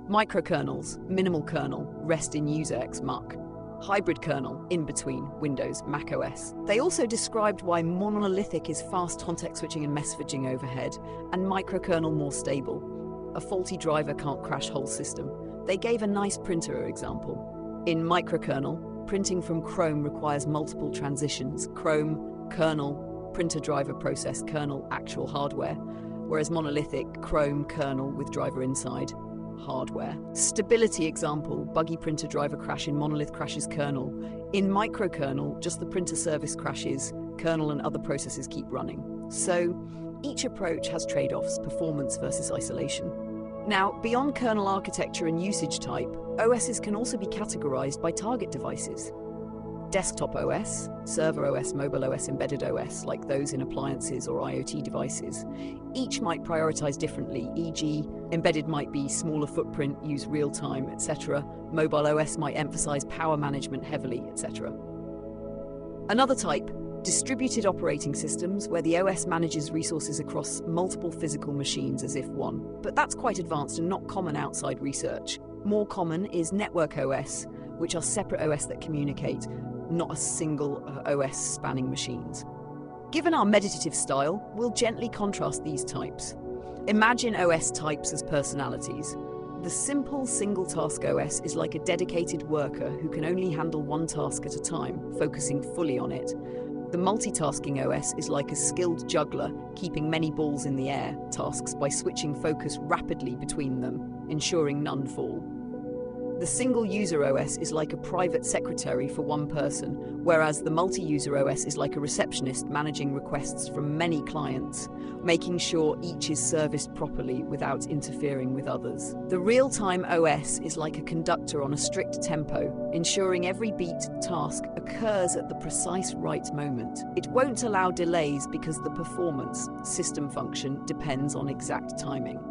Microkernels, minimal kernel, rest in user X muck. Hybrid kernel, in between, Windows, macOS. They also described why monolithic is fast context switching and messaging overhead, and microkernel more stable. A faulty driver can't crash whole system. They gave a nice printer example. In microkernel, printing from Chrome requires multiple transitions. Chrome, kernel, printer driver process, kernel, actual hardware. Whereas monolithic, Chrome, kernel with driver inside. Hardware. Stability example, buggy printer driver crash in monolith crashes kernel. In microkernel, just the printer service crashes, kernel and other processes keep running. So, each approach has trade-offs, performance versus isolation. Now, beyond kernel architecture and usage type, OSs can also be categorized by target devices. Desktop OS, server OS, mobile OS, embedded OS, like those in appliances or IoT devices. Each might prioritize differently, e.g., embedded might be smaller footprint, use real-time, etc. Mobile OS might emphasize power management heavily, etc. Another type, distributed operating systems, where the OS manages resources across multiple physical machines as if one. But that's quite advanced and not common outside research. More common is network OS, which are separate OS that communicate, not a single OS spanning machines. Given our meditative style, we'll gently contrast these types. Imagine OS types as personalities. The simple single-task OS is like a dedicated worker who can only handle one task at a time, focusing fully on it. The multitasking OS is like a skilled juggler, keeping many balls in the air, tasks by switching focus rapidly between them, ensuring none fall. The single-user OS is like a private secretary for one person, whereas the multi-user OS is like a receptionist managing requests from many clients, making sure each is serviced properly without interfering with others. The real-time OS is like a conductor on a strict tempo, ensuring every beat task occurs at the precise right moment. It won't allow delays because the performance system function depends on exact timing.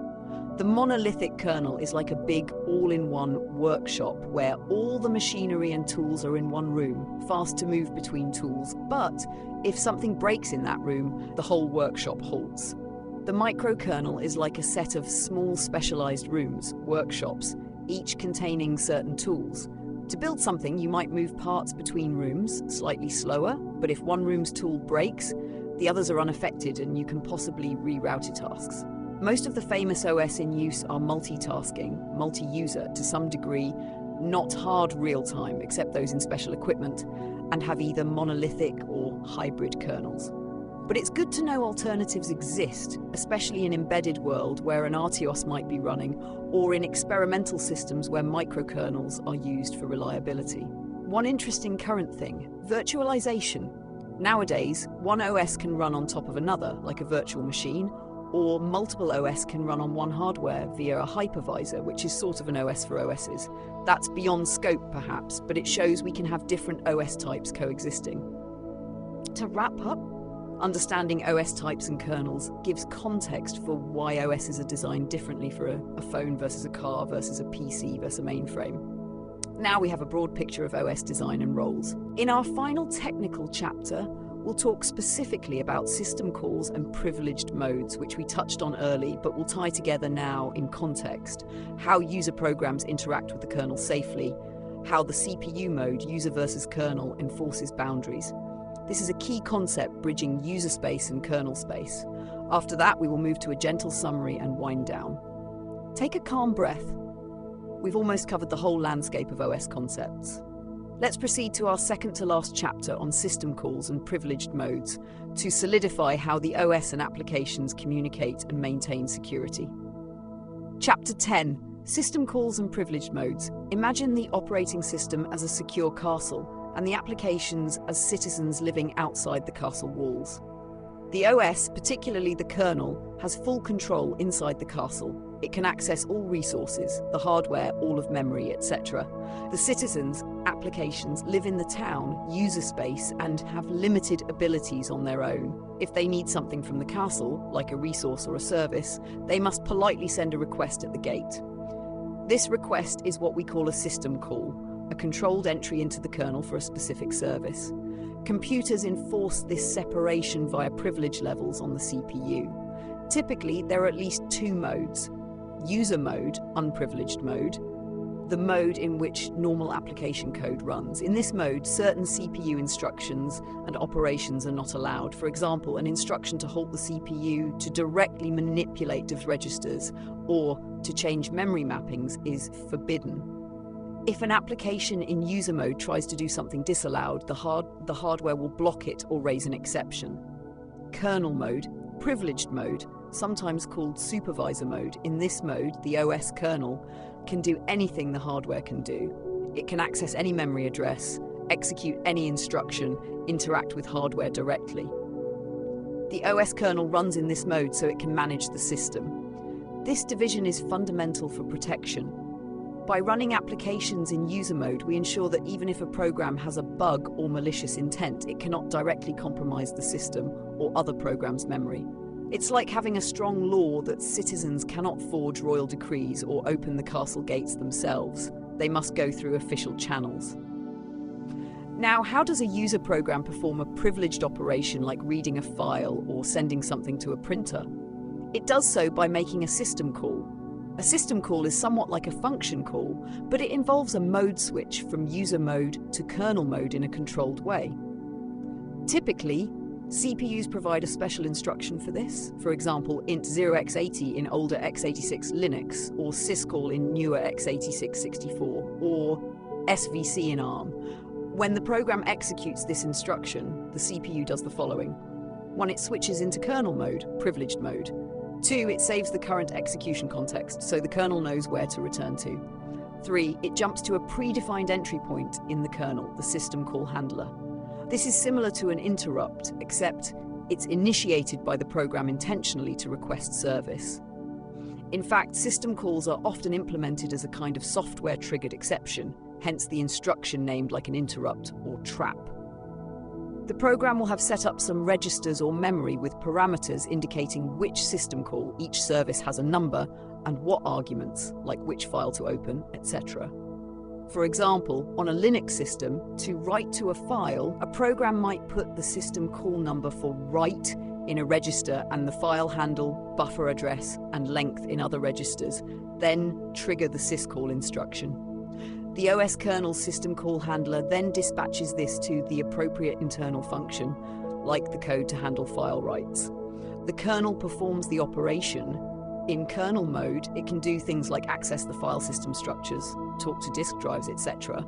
The monolithic kernel is like a big all-in-one workshop where all the machinery and tools are in one room, fast to move between tools, but if something breaks in that room, the whole workshop halts. The microkernel is like a set of small specialized rooms, workshops, each containing certain tools. To build something, you might move parts between rooms slightly slower, but if one room's tool breaks, the others are unaffected and you can possibly reroute your tasks. Most of the famous OS in use are multitasking, multi-user to some degree, not hard real-time except those in special equipment, and have either monolithic or hybrid kernels. But it's good to know alternatives exist, especially in embedded world where an RTOS might be running, or in experimental systems where microkernels are used for reliability. One interesting current thing, virtualization. Nowadays, one OS can run on top of another, like a virtual machine, or multiple OS can run on one hardware via a hypervisor, which is sort of an OS for OSs. That's beyond scope, perhaps, but it shows we can have different OS types coexisting. To wrap up, understanding OS types and kernels gives context for why OSs are designed differently for a phone versus a car versus a PC versus a mainframe. Now we have a broad picture of OS design and roles. In our final technical chapter, we'll talk specifically about system calls and privileged modes, which we touched on early, but will tie together now in context. How user programs interact with the kernel safely, how the CPU mode, user versus kernel, enforces boundaries. This is a key concept bridging user space and kernel space. After that, we will move to a gentle summary and wind down. Take a calm breath. We've almost covered the whole landscape of OS concepts. Let's proceed to our second to last chapter on system calls and privileged modes to solidify how the OS and applications communicate and maintain security. Chapter 10, System Calls and Privileged Modes. Imagine the operating system as a secure castle and the applications as citizens living outside the castle walls. The OS, particularly the kernel, has full control inside the castle. It can access all resources, the hardware, all of memory, etc. The citizens, applications, live in the town, user space, and have limited abilities on their own. If they need something from the castle, like a resource or a service, they must politely send a request at the gate. This request is what we call a system call, a controlled entry into the kernel for a specific service. Computers enforce this separation via privilege levels on the CPU. Typically, there are at least two modes. User mode, unprivileged mode, the mode in which normal application code runs. In this mode, certain CPU instructions and operations are not allowed. For example, an instruction to halt the CPU to directly manipulate div registers or to change memory mappings is forbidden. If an application in user mode tries to do something disallowed, the hardware will block it or raise an exception. Kernel mode, privileged mode, sometimes called supervisor mode. In this mode, the OS kernel can do anything the hardware can do. It can access any memory address, execute any instruction, interact with hardware directly. The OS kernel runs in this mode so it can manage the system. This division is fundamental for protection. By running applications in user mode, we ensure that even if a program has a bug or malicious intent, it cannot directly compromise the system or other programs' memory. It's like having a strong law that citizens cannot forge royal decrees or open the castle gates themselves. They must go through official channels. Now, how does a user program perform a privileged operation like reading a file or sending something to a printer? It does so by making a system call. A system call is somewhat like a function call, but it involves a mode switch from user mode to kernel mode in a controlled way. Typically, CPUs provide a special instruction for this. For example, int 0x80 in older x86 Linux, or syscall in newer x86 64, or SVC in ARM. When the program executes this instruction, the CPU does the following. 1. It switches into kernel mode, privileged mode. 2. It saves the current execution context, so the kernel knows where to return to. 3. It jumps to a predefined entry point in the kernel, the system call handler. This is similar to an interrupt, except it's initiated by the program intentionally to request service. In fact, system calls are often implemented as a kind of software-triggered exception, hence the instruction named like an interrupt or trap. The program will have set up some registers or memory with parameters indicating which system call each service has a number and what arguments, like which file to open, etc. For example, on a Linux system, to write to a file, a program might put the system call number for write in a register and the file handle, buffer address, and length in other registers, then trigger the syscall instruction. The OS kernel system call handler then dispatches this to the appropriate internal function, like the code to handle file writes. The kernel performs the operation. In kernel mode, it can do things like access the file system structures, talk to disk drives, etc.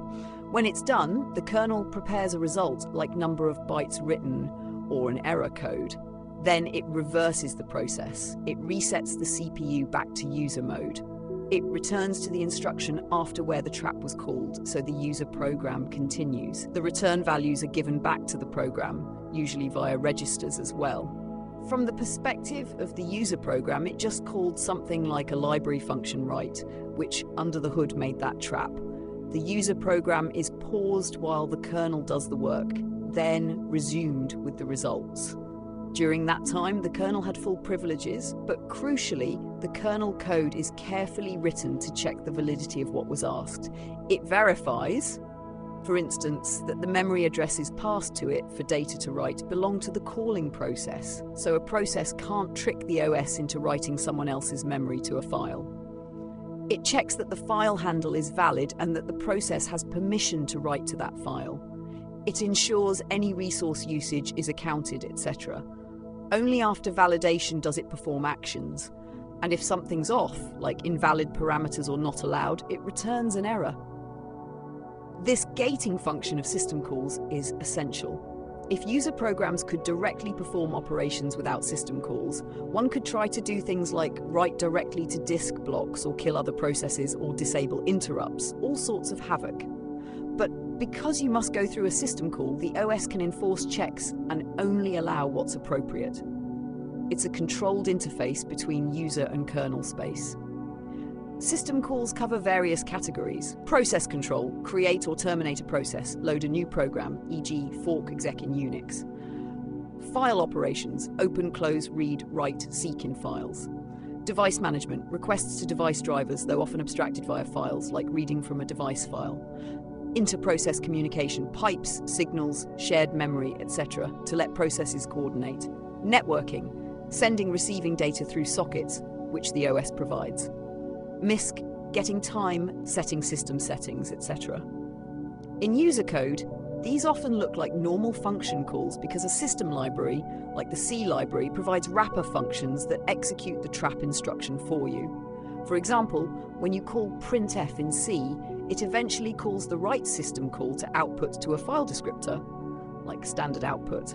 When it's done, the kernel prepares a result like number of bytes written or an error code. Then it reverses the process. It resets the CPU back to user mode. It returns to the instruction after where the trap was called, so the user program continues. The return values are given back to the program, usually via registers as well. From the perspective of the user program, it just called something like a library function write, which under the hood made that trap. The user program is paused while the kernel does the work, then resumed with the results. During that time, the kernel had full privileges, but crucially, the kernel code is carefully written to check the validity of what was asked. It verifies, for instance, that the memory addresses passed to it for data to write belong to the calling process, so a process can't trick the OS into writing someone else's memory to a file. It checks that the file handle is valid and that the process has permission to write to that file. It ensures any resource usage is accounted, etc. Only after validation does it perform actions, and if something's off, like invalid parameters or not allowed, it returns an error. This gating function of system calls is essential. If user programs could directly perform operations without system calls, one could try to do things like write directly to disk blocks or kill other processes or disable interrupts, all sorts of havoc. But because you must go through a system call, the OS can enforce checks and only allow what's appropriate. It's a controlled interface between user and kernel space. System calls cover various categories. Process control, create or terminate a process, load a new program, e.g. fork exec in Unix. File operations, open, close, read, write, seek in files. Device management, requests to device drivers, though often abstracted via files, like reading from a device file. Inter-process communication, pipes, signals, shared memory, etc., to let processes coordinate. Networking, sending, receiving data through sockets, which the OS provides. MISC, getting time, setting system settings, etc. In user code, these often look like normal function calls because a system library, like the C library, provides wrapper functions that execute the trap instruction for you. For example, when you call printf in C, it eventually calls the write system call to output to a file descriptor, like standard output.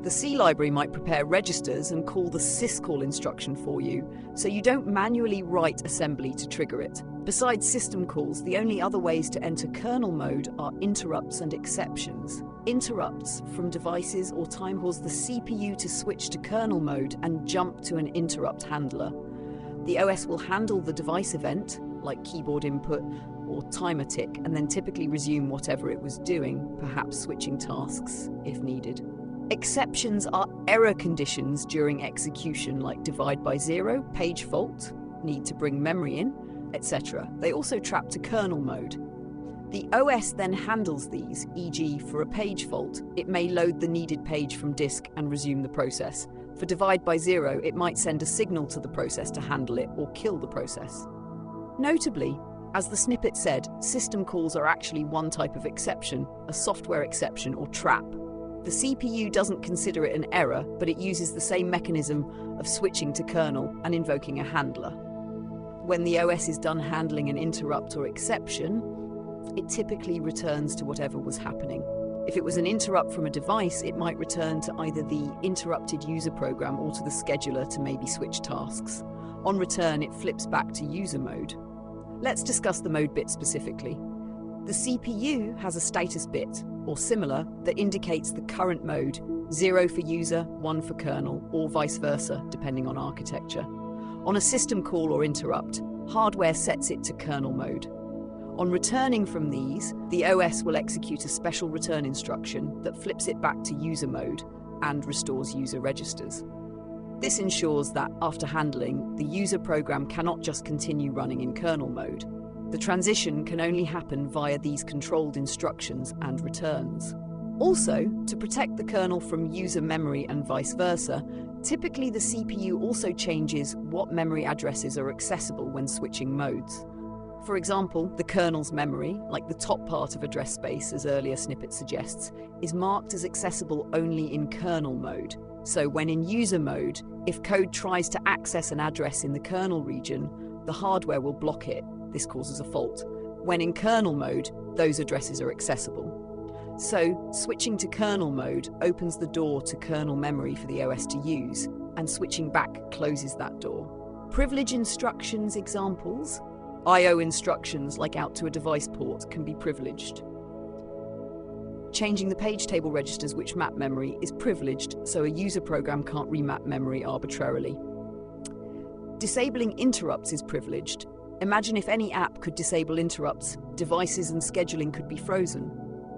The C library might prepare registers and call the syscall instruction for you, so you don't manually write assembly to trigger it. Besides system calls, the only other ways to enter kernel mode are interrupts and exceptions. Interrupts from devices or time cause the CPU to switch to kernel mode and jump to an interrupt handler. The OS will handle the device event, like keyboard input or timer tick, and then typically resume whatever it was doing, perhaps switching tasks if needed. Exceptions are error conditions during execution, like divide by zero, page fault, need to bring memory in, etc. They also trap to kernel mode. The OS then handles these, e.g. for a page fault, it may load the needed page from disk and resume the process. For divide by zero, it might send a signal to the process to handle it or kill the process. Notably, as the snippet said, system calls are actually one type of exception, a software exception or trap. The CPU doesn't consider it an error, but it uses the same mechanism of switching to kernel and invoking a handler. When the OS is done handling an interrupt or exception, it typically returns to whatever was happening. If it was an interrupt from a device, it might return to either the interrupted user program or to the scheduler to maybe switch tasks. On return, it flips back to user mode. Let's discuss the mode bit specifically. The CPU has a status bit, or similar, that indicates the current mode, 0 for user, 1 for kernel, or vice versa, depending on architecture. On a system call or interrupt, hardware sets it to kernel mode. On returning from these, the OS will execute a special return instruction that flips it back to user mode and restores user registers. This ensures that, after handling, the user program cannot just continue running in kernel mode. The transition can only happen via these controlled instructions and returns. Also, to protect the kernel from user memory and vice versa, typically the CPU also changes what memory addresses are accessible when switching modes. For example, the kernel's memory, like the top part of address space as earlier snippet suggests, is marked as accessible only in kernel mode. So when in user mode, if code tries to access an address in the kernel region, the hardware will block it. This causes a fault. When in kernel mode, those addresses are accessible. So, switching to kernel mode opens the door to kernel memory for the OS to use, and switching back closes that door. Privilege instructions examples. I/O instructions like out to a device port can be privileged. Changing the page table registers which map memory is privileged, so a user program can't remap memory arbitrarily. Disabling interrupts is privileged. Imagine if any app could disable interrupts, devices and scheduling could be frozen.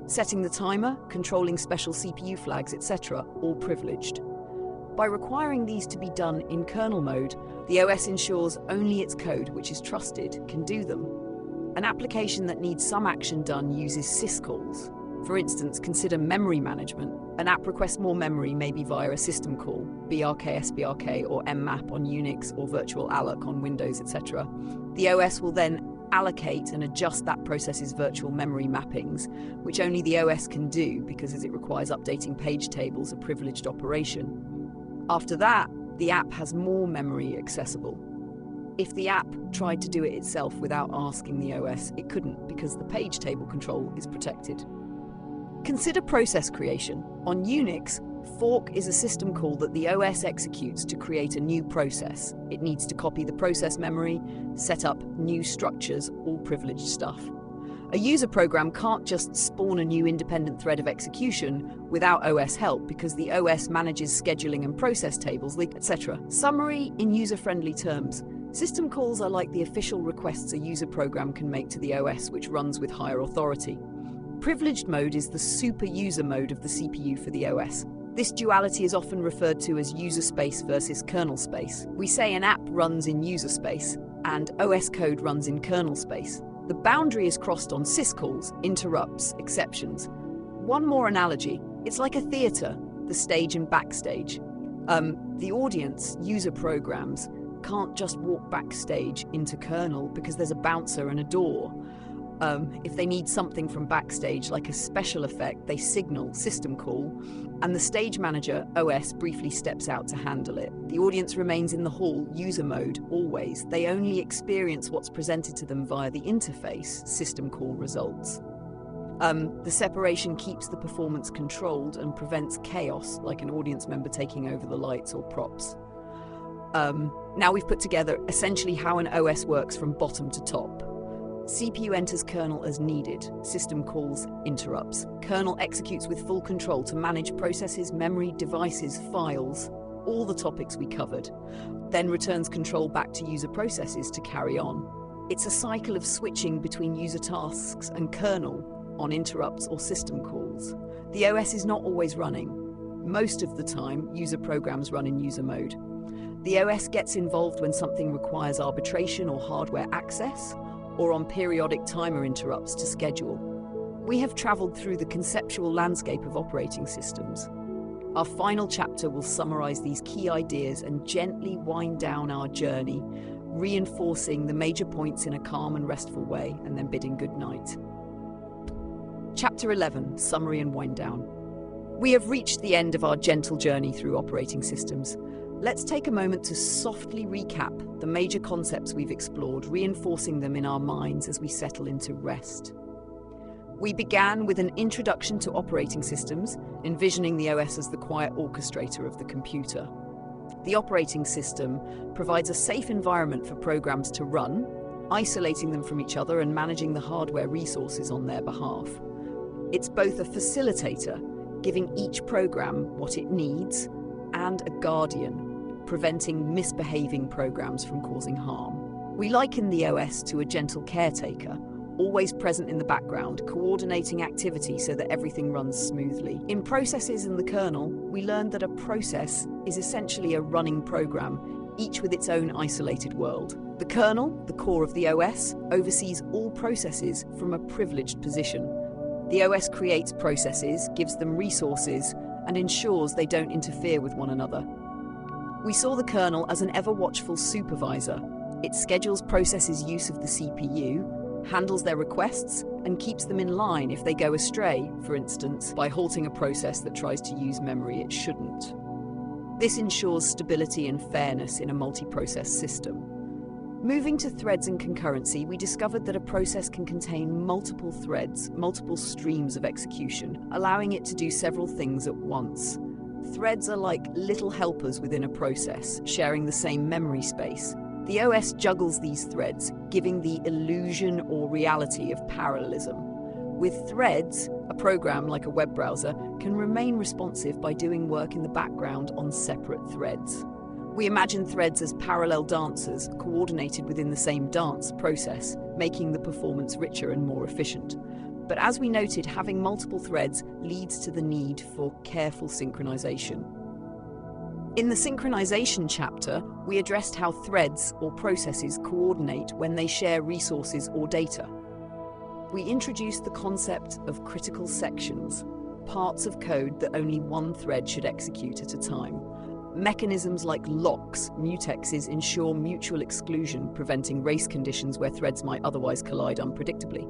Setting the timer, controlling special CPU flags, etc., all privileged. By requiring these to be done in kernel mode, the OS ensures only its code, which is trusted, can do them. An application that needs some action done uses syscalls. For instance, consider memory management. An app requests more memory maybe via a system call, brk, sbrk, or mmap on Unix or virtual alloc on Windows, etc. The OS will then allocate and adjust that process's virtual memory mappings, which only the OS can do because as it requires updating page tables, a privileged operation. After that, the app has more memory accessible. If the app tried to do it itself without asking the OS, it couldn't because the page table control is protected. Consider process creation. On Unix, fork is a system call that the OS executes to create a new process. It needs to copy the process memory, set up new structures, all privileged stuff. A user program can't just spawn a new independent thread of execution without OS help because the OS manages scheduling and process tables, etc. Summary in user-friendly terms. System calls are like the official requests a user program can make to the OS, which runs with higher authority. Privileged mode is the super user mode of the CPU for the OS. This duality is often referred to as user space versus kernel space. We say an app runs in user space and OS code runs in kernel space. The boundary is crossed on syscalls, interrupts, exceptions. One more analogy, it's like a theatre, the stage and backstage. The audience, user programs, can't just walk backstage into kernel because there's a bouncer and a door. If they need something from backstage, like a special effect, they signal, system call, and the stage manager, OS, briefly steps out to handle it. The audience remains in the hall, user mode, always. They only experience what's presented to them via the interface, system call results. The separation keeps the performance controlled and prevents chaos, like an audience member taking over the lights or props. Now we've put together essentially how an OS works from bottom to top. CPU enters kernel as needed, system calls, interrupts. Kernel executes with full control to manage processes, memory, devices, files, all the topics we covered. Then returns control back to user processes to carry on. It's a cycle of switching between user tasks and kernel on interrupts or system calls. The OS is not always running. Most of the time, user programs run in user mode. The OS gets involved when something requires arbitration or hardware access, or on periodic timer interrupts to schedule. We have travelled through the conceptual landscape of operating systems. Our final chapter will summarise these key ideas and gently wind down our journey, reinforcing the major points in a calm and restful way, and then bidding good night. Chapter 11, Summary and Wind Down. We have reached the end of our gentle journey through operating systems. Let's take a moment to softly recap the major concepts we've explored, reinforcing them in our minds as we settle into rest. We began with an introduction to operating systems, envisioning the OS as the quiet orchestrator of the computer. The operating system provides a safe environment for programs to run, isolating them from each other and managing the hardware resources on their behalf. It's both a facilitator, giving each program what it needs, and a guardian, preventing misbehaving programs from causing harm. We liken the OS to a gentle caretaker, always present in the background, coordinating activity so that everything runs smoothly. In processes and the kernel, we learned that a process is essentially a running program, each with its own isolated world. The kernel, the core of the OS, oversees all processes from a privileged position. The OS creates processes, gives them resources, and ensures they don't interfere with one another. We saw the kernel as an ever-watchful supervisor. It schedules processes' use of the CPU, handles their requests, and keeps them in line if they go astray, for instance, by halting a process that tries to use memory it shouldn't. This ensures stability and fairness in a multi-process system. Moving to threads and concurrency, we discovered that a process can contain multiple threads, multiple streams of execution, allowing it to do several things at once. Threads are like little helpers within a process, sharing the same memory space. The OS juggles these threads, giving the illusion or reality of parallelism. With threads, a program like a web browser can remain responsive by doing work in the background on separate threads. We imagine threads as parallel dancers coordinated within the same dance process, making the performance richer and more efficient. But as we noted, having multiple threads leads to the need for careful synchronization. In the synchronization chapter, we addressed how threads or processes coordinate when they share resources or data. We introduced the concept of critical sections, parts of code that only one thread should execute at a time. Mechanisms like locks, mutexes, ensure mutual exclusion, preventing race conditions where threads might otherwise collide unpredictably.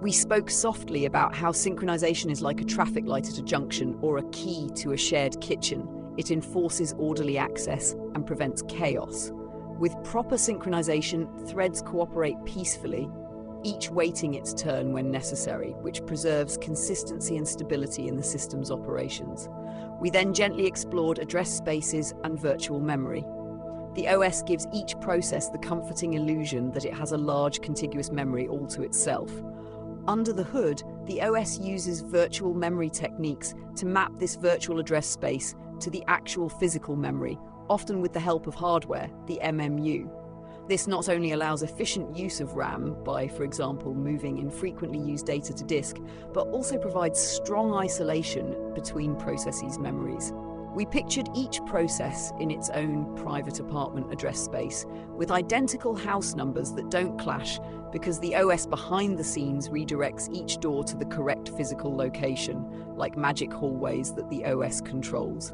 We spoke softly about how synchronization is like a traffic light at a junction or a key to a shared kitchen. It enforces orderly access and prevents chaos. With proper synchronization, threads cooperate peacefully, each waiting its turn when necessary, which preserves consistency and stability in the system's operations. We then gently explored address spaces and virtual memory. The OS gives each process the comforting illusion that it has a large contiguous memory all to itself. Under the hood, the OS uses virtual memory techniques to map this virtual address space to the actual physical memory, often with the help of hardware, the MMU. This not only allows efficient use of RAM by, for example, moving infrequently used data to disk, but also provides strong isolation between processes' memories. We pictured each process in its own private apartment address space, with identical house numbers that don't clash because the OS behind the scenes redirects each door to the correct physical location, like magic hallways that the OS controls.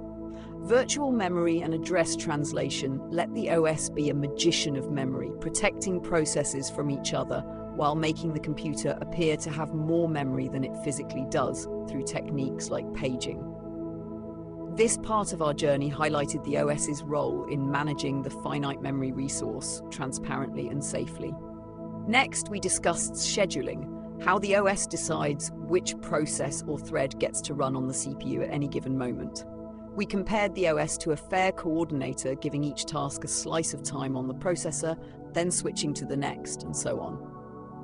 Virtual memory and address translation let the OS be a magician of memory, protecting processes from each other while making the computer appear to have more memory than it physically does through techniques like paging. This part of our journey highlighted the OS's role in managing the finite memory resource transparently and safely. Next, we discussed scheduling, how the OS decides which process or thread gets to run on the CPU at any given moment. We compared the OS to a fair coordinator, giving each task a slice of time on the processor, then switching to the next, and so on.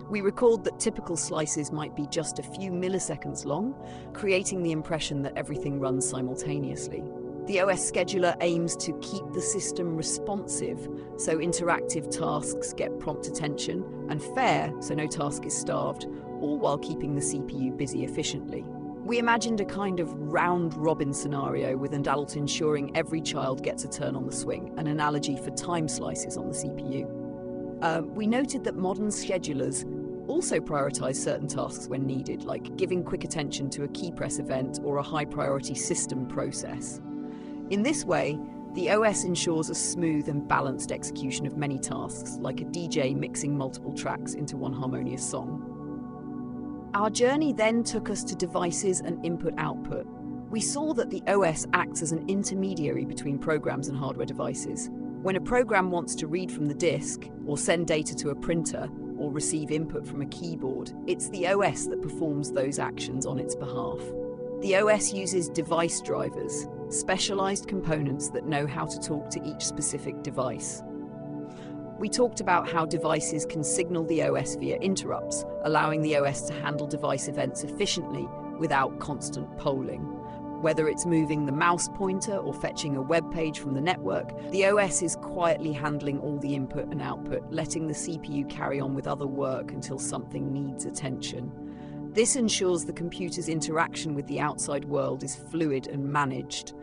We recalled that typical slices might be just a few milliseconds long, creating the impression that everything runs simultaneously. The OS scheduler aims to keep the system responsive, so interactive tasks get prompt attention, and fair, so no task is starved, all while keeping the CPU busy efficiently. We imagined a kind of round-robin scenario with an adult ensuring every child gets a turn on the swing, an analogy for time slices on the CPU. We noted that modern schedulers also prioritize certain tasks when needed, like giving quick attention to a key press event or a high-priority system process. In this way, the OS ensures a smooth and balanced execution of many tasks, like a DJ mixing multiple tracks into one harmonious song. Our journey then took us to devices and input-output. We saw that the OS acts as an intermediary between programs and hardware devices. When a program wants to read from the disk, or send data to a printer, or receive input from a keyboard, it's the OS that performs those actions on its behalf. The OS uses device drivers, specialized components that know how to talk to each specific device. We talked about how devices can signal the OS via interrupts, allowing the OS to handle device events efficiently without constant polling. Whether it's moving the mouse pointer or fetching a web page from the network, the OS is quietly handling all the input and output, letting the CPU carry on with other work until something needs attention. This ensures the computer's interaction with the outside world is fluid and managed,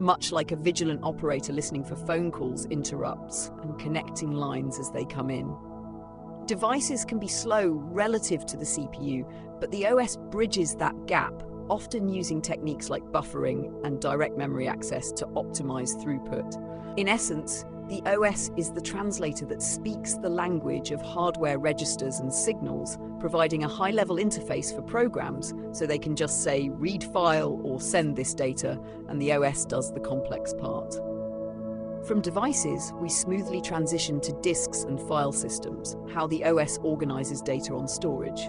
much like a vigilant operator listening for phone calls, interrupts, and connecting lines as they come in. Devices can be slow relative to the CPU, but the OS bridges that gap, often using techniques like buffering and direct memory access to optimize throughput. In essence, the OS is the translator that speaks the language of hardware registers and signals, providing a high-level interface for programs so they can just say read file or send this data, and the OS does the complex part. From devices, we smoothly transition to disks and file systems, how the OS organizes data on storage.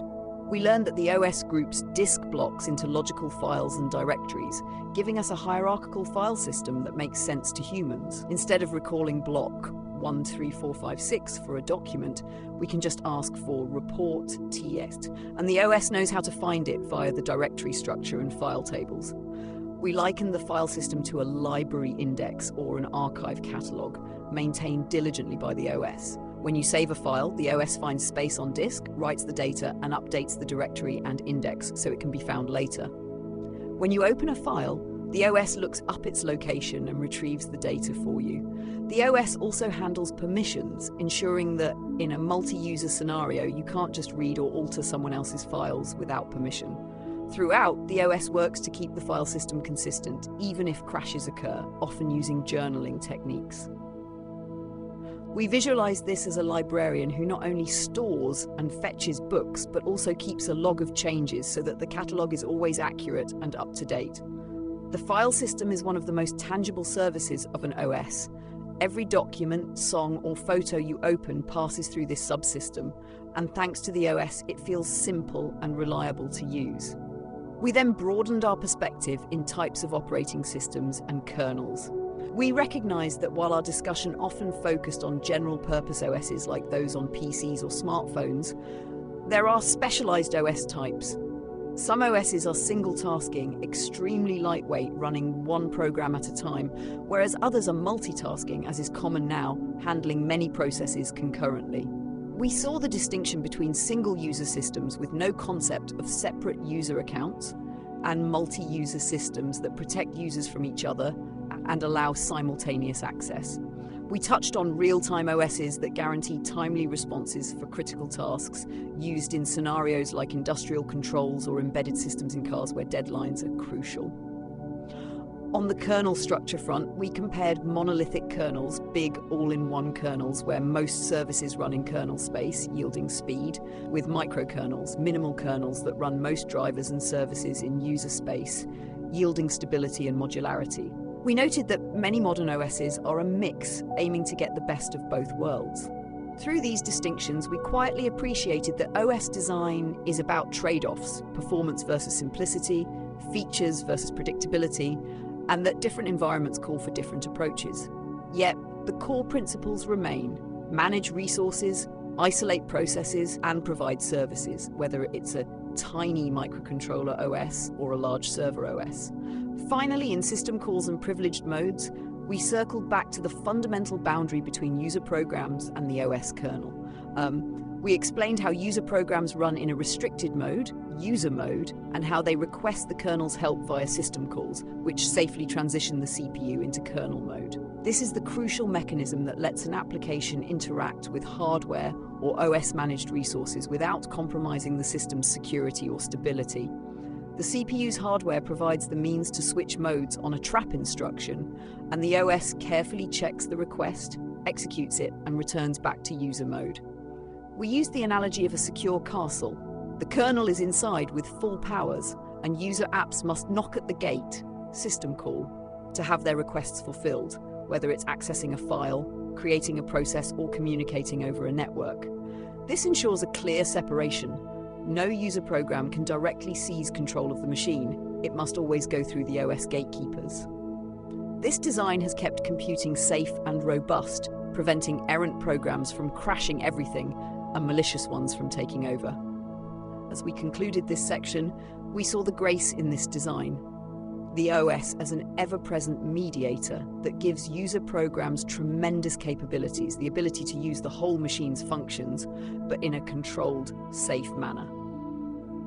We learned that the OS groups disk blocks into logical files and directories, giving us a hierarchical file system that makes sense to humans. Instead of recalling block 13456 for a document, we can just ask for report txt, and the OS knows how to find it via the directory structure and file tables. We liken the file system to a library index or an archive catalog, maintained diligently by the OS. When you save a file, the OS finds space on disk, writes the data, and updates the directory and index so it can be found later. When you open a file, the OS looks up its location and retrieves the data for you. The OS also handles permissions, ensuring that in a multi-user scenario, you can't just read or alter someone else's files without permission. Throughout, the OS works to keep the file system consistent, even if crashes occur, often using journaling techniques. We visualize this as a librarian who not only stores and fetches books, but also keeps a log of changes so that the catalog is always accurate and up to date. The file system is one of the most tangible services of an OS. Every document, song, or photo you open passes through this subsystem, and thanks to the OS, it feels simple and reliable to use. We then broadened our perspective in types of operating systems and kernels. We recognized that while our discussion often focused on general-purpose OSs like those on PCs or smartphones, there are specialized OS types. Some OSs are single-tasking, extremely lightweight, running one program at a time, whereas others are multitasking, as is common now, handling many processes concurrently. We saw the distinction between single-user systems with no concept of separate user accounts and multi-user systems that protect users from each other and allow simultaneous access. We touched on real-time OSs that guarantee timely responses for critical tasks used in scenarios like industrial controls or embedded systems in cars where deadlines are crucial. On the kernel structure front, we compared monolithic kernels, big all-in-one kernels where most services run in kernel space, yielding speed, with microkernels, minimal kernels that run most drivers and services in user space, yielding stability and modularity. We noted that many modern OSs are a mix, aiming to get the best of both worlds. Through these distinctions, we quietly appreciated that OS design is about trade-offs, performance versus simplicity, features versus predictability, and that different environments call for different approaches. Yet, the core principles remain: manage resources, isolate processes, and provide services, whether it's a tiny microcontroller OS or a large server OS. Finally, in system calls and privileged modes, we circled back to the fundamental boundary between user programs and the OS kernel. We explained how user programs run in a restricted mode, user mode, and how they request the kernel's help via system calls, which safely transition the CPU into kernel mode. This is the crucial mechanism that lets an application interact with hardware or OS-managed resources without compromising the system's security or stability. The CPU's hardware provides the means to switch modes on a trap instruction, and the OS carefully checks the request, executes it, and returns back to user mode. We used the analogy of a secure castle. The kernel is inside with full powers, and user apps must knock at the gate, system call, to have their requests fulfilled, whether it's accessing a file, creating a process, or communicating over a network. This ensures a clear separation. No user program can directly seize control of the machine. It must always go through the OS gatekeepers. This design has kept computing safe and robust, preventing errant programs from crashing everything and malicious ones from taking over. As we concluded this section, we saw the grace in this design. The OS as an ever-present mediator that gives user programs tremendous capabilities, the ability to use the whole machine's functions, but in a controlled, safe manner.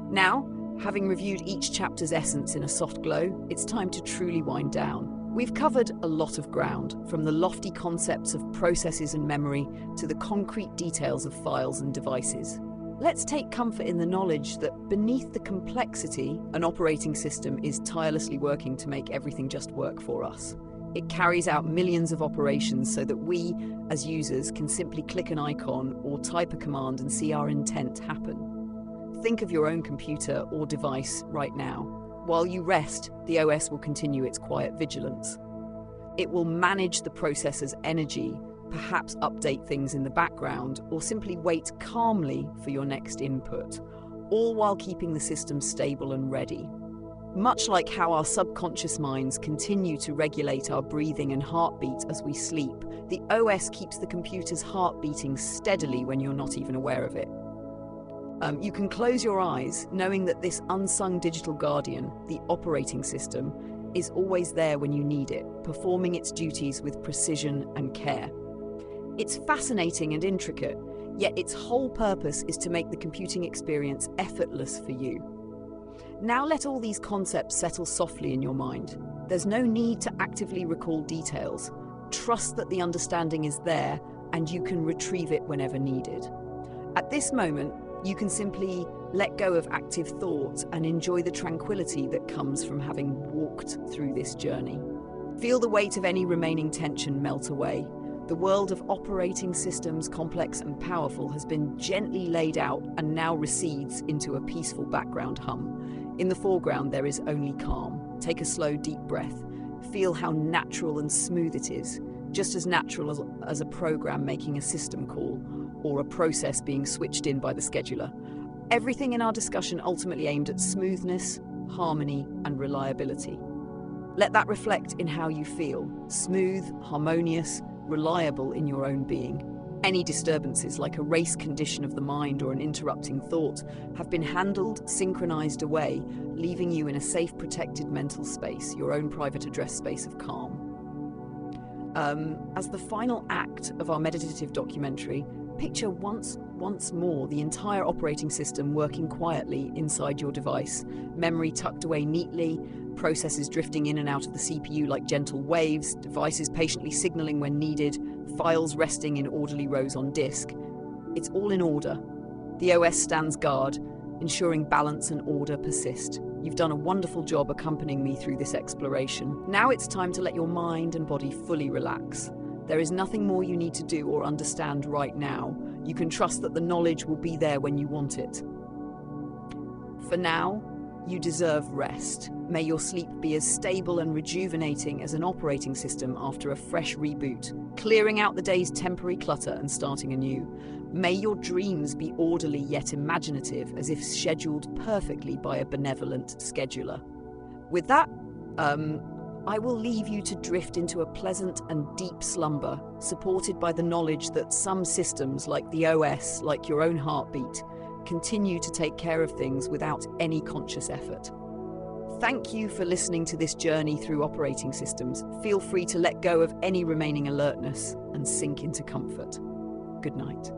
Now, having reviewed each chapter's essence in a soft glow, it's time to truly wind down. We've covered a lot of ground, from the lofty concepts of processes and memory to the concrete details of files and devices. Let's take comfort in the knowledge that beneath the complexity, an operating system is tirelessly working to make everything just work for us. It carries out millions of operations so that we, as users, can simply click an icon or type a command and see our intent happen. Think of your own computer or device right now. While you rest, the OS will continue its quiet vigilance. It will manage the processor's energy, perhaps update things in the background, or simply wait calmly for your next input, all while keeping the system stable and ready. Much like how our subconscious minds continue to regulate our breathing and heartbeat as we sleep, the OS keeps the computer's heart beating steadily when you're not even aware of it. You can close your eyes knowing that this unsung digital guardian, the operating system, is always there when you need it, performing its duties with precision and care. It's fascinating and intricate, yet its whole purpose is to make the computing experience effortless for you. Now let all these concepts settle softly in your mind. There's no need to actively recall details. Trust that the understanding is there and you can retrieve it whenever needed. At this moment, you can simply let go of active thought and enjoy the tranquility that comes from having walked through this journey. Feel the weight of any remaining tension melt away. The world of operating systems, complex and powerful, has been gently laid out and now recedes into a peaceful background hum. In the foreground, there is only calm. Take a slow, deep breath. Feel how natural and smooth it is, just as natural as a program making a system call or a process being switched in by the scheduler. Everything in our discussion ultimately aimed at smoothness, harmony, and reliability. Let that reflect in how you feel, smooth, harmonious, reliable in your own being. Any disturbances, like a race condition of the mind or an interrupting thought, have been handled, synchronized away, leaving you in a safe, protected mental space, your own private address space of calm. As the final act of our meditative documentary, picture once more the entire operating system working quietly inside your device, memory tucked away neatly, processes drifting in and out of the CPU like gentle waves, devices patiently signaling when needed, files resting in orderly rows on disk. It's all in order. The OS stands guard, ensuring balance and order persist. You've done a wonderful job accompanying me through this exploration. Now it's time to let your mind and body fully relax. There is nothing more you need to do or understand right now. You can trust that the knowledge will be there when you want it. For now, you deserve rest. May your sleep be as stable and rejuvenating as an operating system after a fresh reboot, clearing out the day's temporary clutter and starting anew. May your dreams be orderly yet imaginative, as if scheduled perfectly by a benevolent scheduler. With that, I will leave you to drift into a pleasant and deep slumber, supported by the knowledge that some systems, like the OS, like your own heartbeat, continue to take care of things without any conscious effort. Thank you for listening to this journey through operating systems. Feel free to let go of any remaining alertness and sink into comfort. Good night.